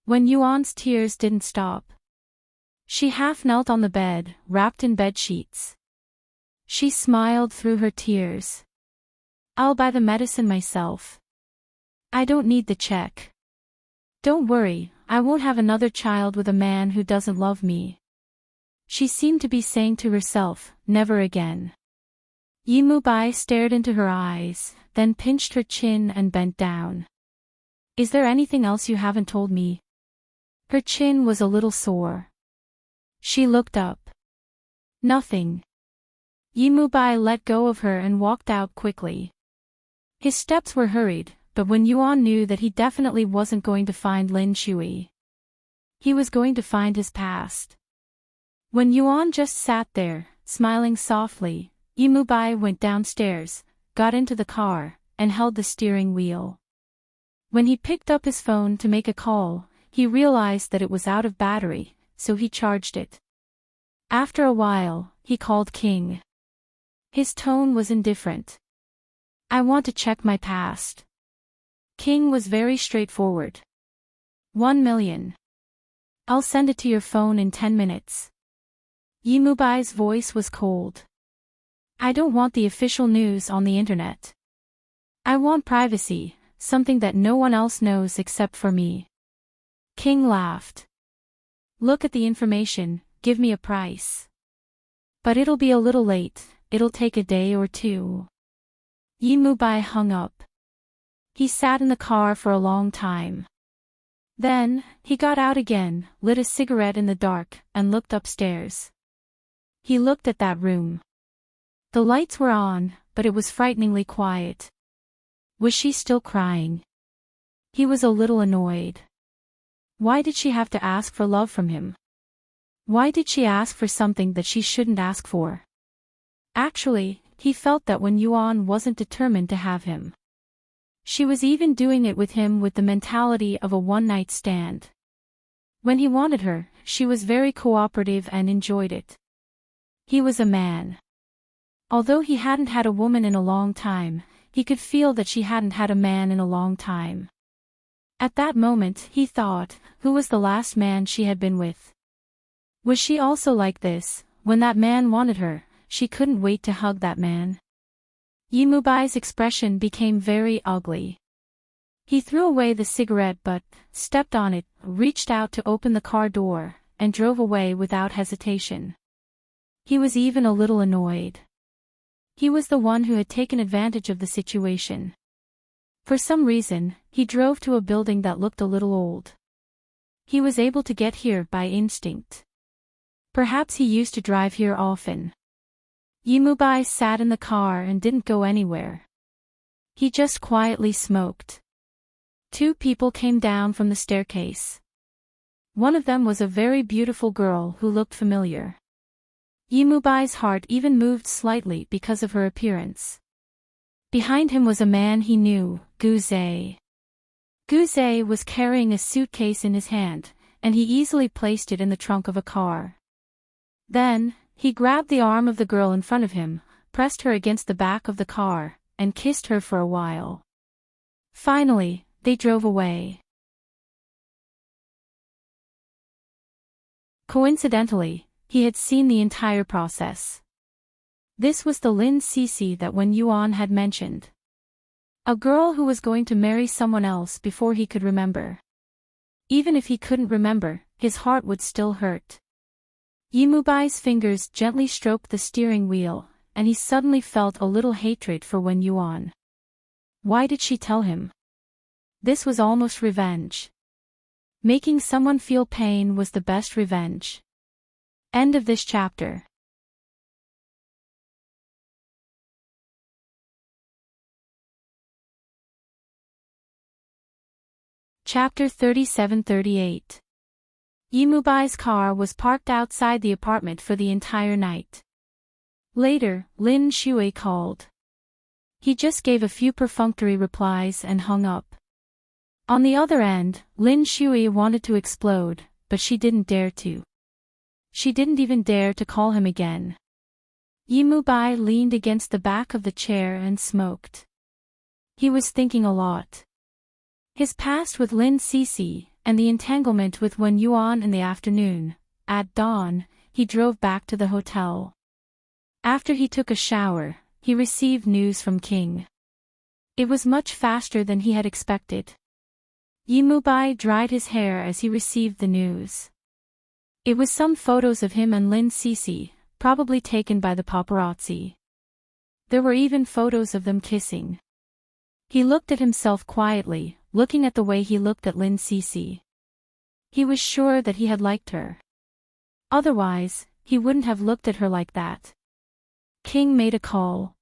Wen Yuan's tears didn't stop. She half knelt on the bed, wrapped in bed sheets. She smiled through her tears. "I'll buy the medicine myself. I don't need the check. Don't worry, I won't have another child with a man who doesn't love me." She seemed to be saying to herself, "Never again." Yimubai stared into her eyes, then pinched her chin and bent down. "Is there anything else you haven't told me?" Her chin was a little sore. She looked up. "Nothing." Yimubai let go of her and walked out quickly. His steps were hurried, but Wen Yuan knew that he definitely wasn't going to find Lin Shui. He was going to find his past. Wen Yuan just sat there, smiling softly. Yimubai went downstairs, got into the car, and held the steering wheel. When he picked up his phone to make a call, he realized that it was out of battery, so he charged it. After a while, he called King. His tone was indifferent. I want to check my past. King was very straightforward. 1 million. I'll send it to your phone in 10 minutes. Yimubai's voice was cold. I don't want the official news on the internet. I want privacy, something that no one else knows except for me. King laughed. Look at the information, give me a price. But it'll be a little late, it'll take a day or two. Yimubai hung up. He sat in the car for a long time. Then, he got out again, lit a cigarette in the dark, and looked upstairs. He looked at that room. The lights were on, but it was frighteningly quiet. Was she still crying? He was a little annoyed. Why did she have to ask for love from him? Why did she ask for something that she shouldn't ask for? Actually, he felt that when Yuan wasn't determined to have him. She was even doing it with him with the mentality of a one-night stand. When he wanted her, she was very cooperative and enjoyed it. He was a man. Although he hadn't had a woman in a long time, he could feel that she hadn't had a man in a long time. At that moment, he thought, who was the last man she had been with? Was she also like this? When that man wanted her, she couldn't wait to hug that man. Yimubai's expression became very ugly. He threw away the cigarette butt, stepped on it, reached out to open the car door, and drove away without hesitation. He was even a little annoyed. He was the one who had taken advantage of the situation. For some reason, he drove to a building that looked a little old. He was able to get here by instinct. Perhaps he used to drive here often. Yimubai sat in the car and didn't go anywhere. He just quietly smoked. 2 people came down from the staircase. One of them was a very beautiful girl who looked familiar. Yimubai's heart even moved slightly because of her appearance. Behind him was a man he knew, Guze. Guze was carrying a suitcase in his hand, and he easily placed it in the trunk of a car. Then, he grabbed the arm of the girl in front of him, pressed her against the back of the car, and kissed her for a while. Finally, they drove away. Coincidentally, he had seen the entire process. This was the Lin Cece that Wen Yuan had mentioned. A girl who was going to marry someone else before he could remember. Even if he couldn't remember, his heart would still hurt. Yimubai's fingers gently stroked the steering wheel, and he suddenly felt a little hatred for Wen Yuan. Why did she tell him? This was almost revenge. Making someone feel pain was the best revenge. End of this chapter. Chapter 37-38. Yimubai's car was parked outside the apartment for the entire night. Later, Lin Shui called. He just gave a few perfunctory replies and hung up. On the other end, Lin Shui wanted to explode, but she didn't dare to. She didn't even dare to call him again. Yimubai leaned against the back of the chair and smoked. He was thinking a lot. His past with Lin Cece, and the entanglement with Wen Yuan in the afternoon. At dawn, he drove back to the hotel. After he took a shower, he received news from King. It was much faster than he had expected. Yimubai dried his hair as he received the news. It was some photos of him and Lin Cece, probably taken by the paparazzi. There were even photos of them kissing. He looked at himself quietly, looking at the way he looked at Lin Cece. He was sure that he had liked her. Otherwise, he wouldn't have looked at her like that. King made a call.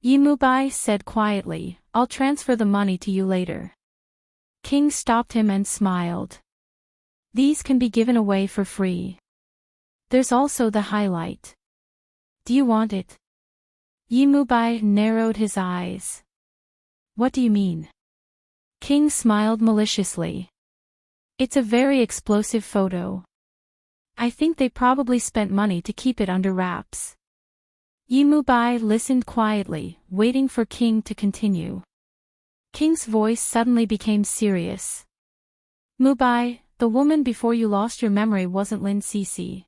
Yimubai said quietly, "I'll transfer the money to you later." King stopped him and smiled. "These can be given away for free. There's also the highlight. Do you want it?" Yimubai narrowed his eyes. "What do you mean?" King smiled maliciously. "It's a very explosive photo. I think they probably spent money to keep it under wraps." Yimubai listened quietly, waiting for King to continue. King's voice suddenly became serious. Mubai, the woman before you lost your memory wasn't Lin Cece.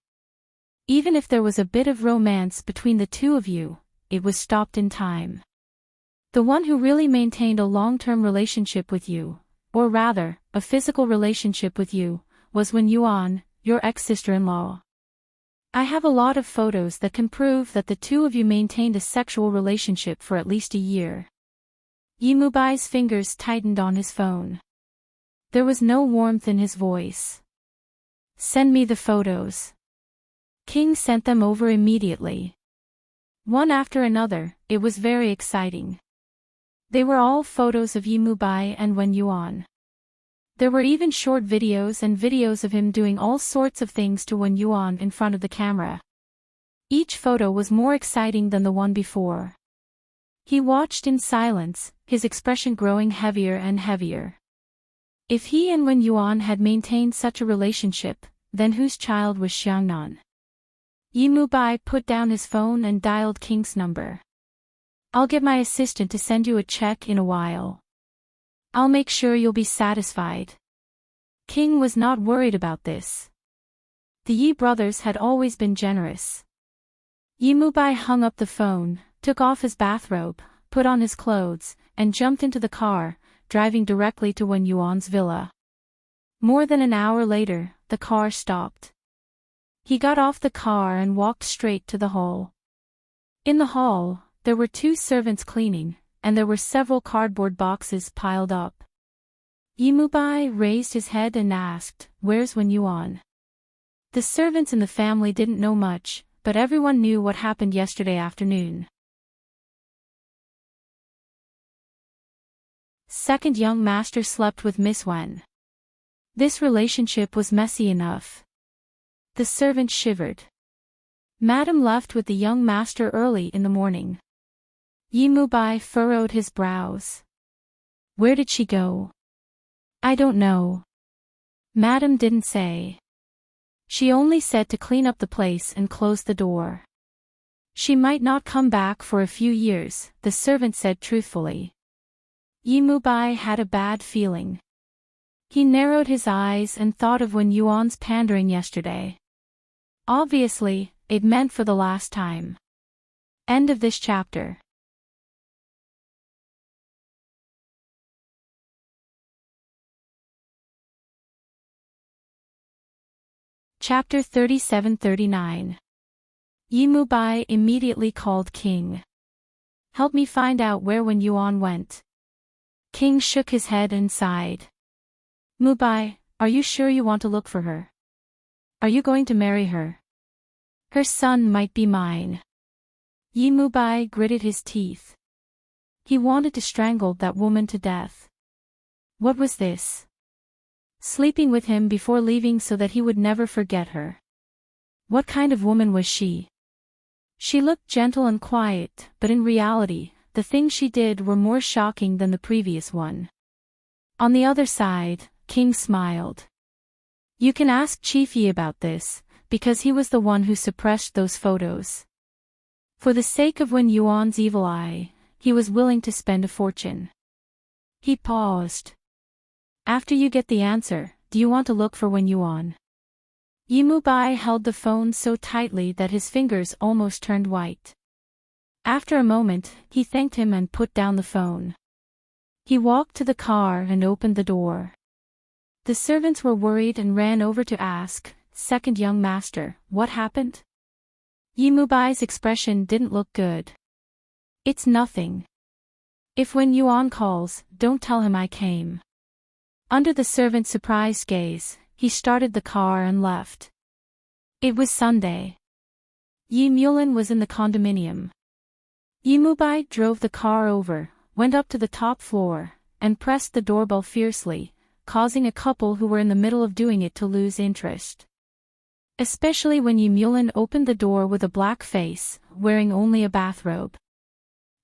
Even if there was a bit of romance between the two of you, it was stopped in time. The one who really maintained a long-term relationship with you, or rather, a physical relationship with you, was Wen Yuan, your ex-sister-in-law. I have a lot of photos that can prove that the two of you maintained a sexual relationship for at least a year. Yimubai's fingers tightened on his phone. There was no warmth in his voice. Send me the photos. King sent them over immediately. One after another, it was very exciting. They were all photos of Yimubai and Wen Yuan. There were even short videos and videos of him doing all sorts of things to Wen Yuan in front of the camera. Each photo was more exciting than the one before. He watched in silence, his expression growing heavier and heavier. If he and Wen Yuan had maintained such a relationship, then whose child was Xiangnan? Yimubai put down his phone and dialed King's number. I'll get my assistant to send you a check in a while. I'll make sure you'll be satisfied. King was not worried about this. The Yi brothers had always been generous. Yimubai hung up the phone, took off his bathrobe, put on his clothes, and jumped into the car, driving directly to Wen Yuan's villa. More than an hour later, the car stopped. He got off the car and walked straight to the hall. In the hall, there were two servants cleaning, and there were several cardboard boxes piled up. Yimubai raised his head and asked, "Where's Wen Yuan?" The servants in the family didn't know much, but everyone knew what happened yesterday afternoon. Second young master slept with Miss Wen. This relationship was messy enough. The servant shivered. Madam left with the young master early in the morning. Yimubai furrowed his brows. Where did she go? I don't know. Madam didn't say. She only said to clean up the place and close the door. She might not come back for a few years, the servant said truthfully. Yimubai had a bad feeling. He narrowed his eyes and thought of Wen Yuan's pandering yesterday. Obviously, it meant for the last time. End of this chapter. Chapter 37-39. Yimubai immediately called King. Help me find out where Wen Yuan went. King shook his head and sighed. Mubai, are you sure you want to look for her? Are you going to marry her? Her son might be mine. Yimubai gritted his teeth. He wanted to strangle that woman to death. What was this? Sleeping with him before leaving so that he would never forget her. What kind of woman was she? She looked gentle and quiet, but in reality, the things she did were more shocking than the previous one. On the other side, King smiled. You can ask Chief Yi about this, because he was the one who suppressed those photos. For the sake of Wen Yuan's evil eye, he was willing to spend a fortune. He paused. After you get the answer, do you want to look for Wen Yuan? Yimubai held the phone so tightly that his fingers almost turned white. After a moment, he thanked him and put down the phone. He walked to the car and opened the door. The servants were worried and ran over to ask, Second young master, what happened? Yimubai's expression didn't look good. It's nothing. If Wen Yuan calls, don't tell him I came. Under the servant's surprised gaze, he started the car and left. It was Sunday. Yi Mulin was in the condominium. Yimubai drove the car over, went up to the top floor, and pressed the doorbell fiercely, causing a couple who were in the middle of doing it to lose interest. Especially when Yi Mulin opened the door with a black face, wearing only a bathrobe.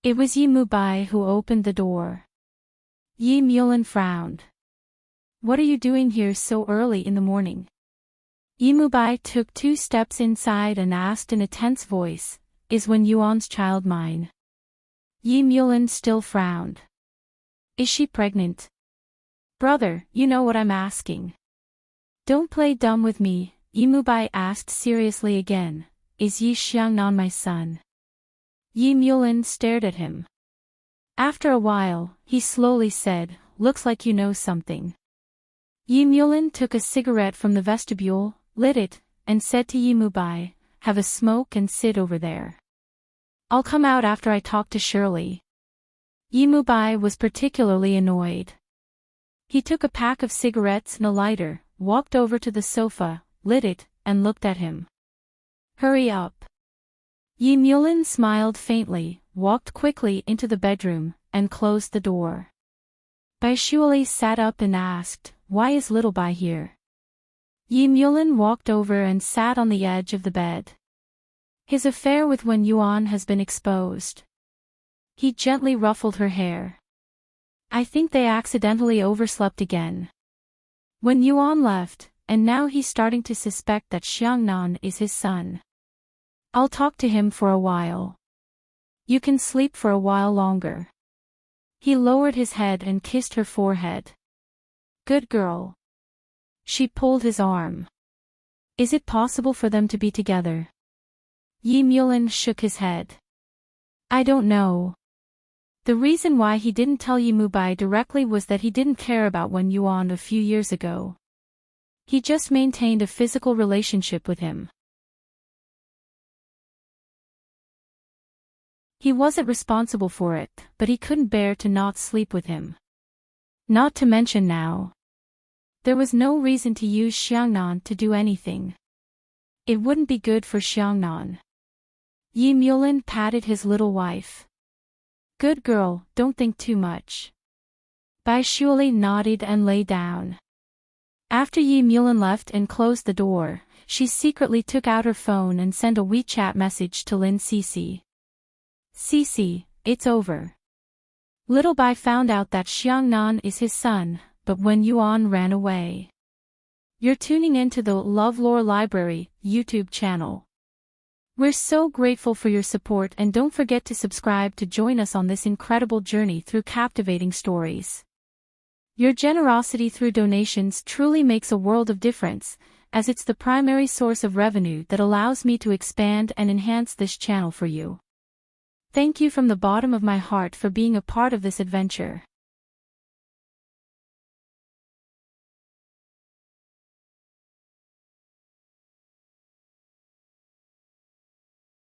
It was Yimubai who opened the door. Yi Mulin frowned. What are you doing here so early in the morning? Yimubai took 2 steps inside and asked in a tense voice, is Wen Yuan's child mine? Yi Mulin still frowned. Is she pregnant? Brother, you know what I'm asking. Don't play dumb with me, Yi Mubai asked seriously again. Is Yi Xiangnan my son? Yi Mulin stared at him. After a while, he slowly said, looks like you know something. Yi Mulin took a cigarette from the vestibule, lit it, and said to Yi Mubai, have a smoke and sit over there. I'll come out after I talk to Shirley. Yi Mubai was particularly annoyed. He took a pack of cigarettes and a lighter, walked over to the sofa, lit it, and looked at him. Hurry up. Yi Mulin smiled faintly, walked quickly into the bedroom, and closed the door. Bai Shuali sat up and asked, why is little Bai here? Yi Mulin walked over and sat on the edge of the bed. His affair with Wen Yuan has been exposed. He gently ruffled her hair. I think they accidentally overslept again. Wen Yuan left, and now he's starting to suspect that Xiangnan is his son. I'll talk to him for a while. You can sleep for a while longer. He lowered his head and kissed her forehead. Good girl. She pulled his arm. Is it possible for them to be together? Yi Mulin shook his head. I don't know. The reason why he didn't tell Yi Mubai directly was that he didn't care about Wen Yuan a few years ago. He just maintained a physical relationship with him. He wasn't responsible for it, but he couldn't bear to not sleep with him. Not to mention now. There was no reason to use Xiangnan to do anything. It wouldn't be good for Xiangnan. Yi Mulin patted his little wife. Good girl, don't think too much. Bai Shuali nodded and lay down. After Yi Mulin left and closed the door, she secretly took out her phone and sent a WeChat message to Lin Cece. Cece, it's over. Little Bai found out that Xiangnan is his son, but Wen Yuan ran away. You're tuning into the LoveLore Library YouTube channel. We're so grateful for your support, and don't forget to subscribe to join us on this incredible journey through captivating stories. Your generosity through donations truly makes a world of difference, as it's the primary source of revenue that allows me to expand and enhance this channel for you. Thank you from the bottom of my heart for being a part of this adventure.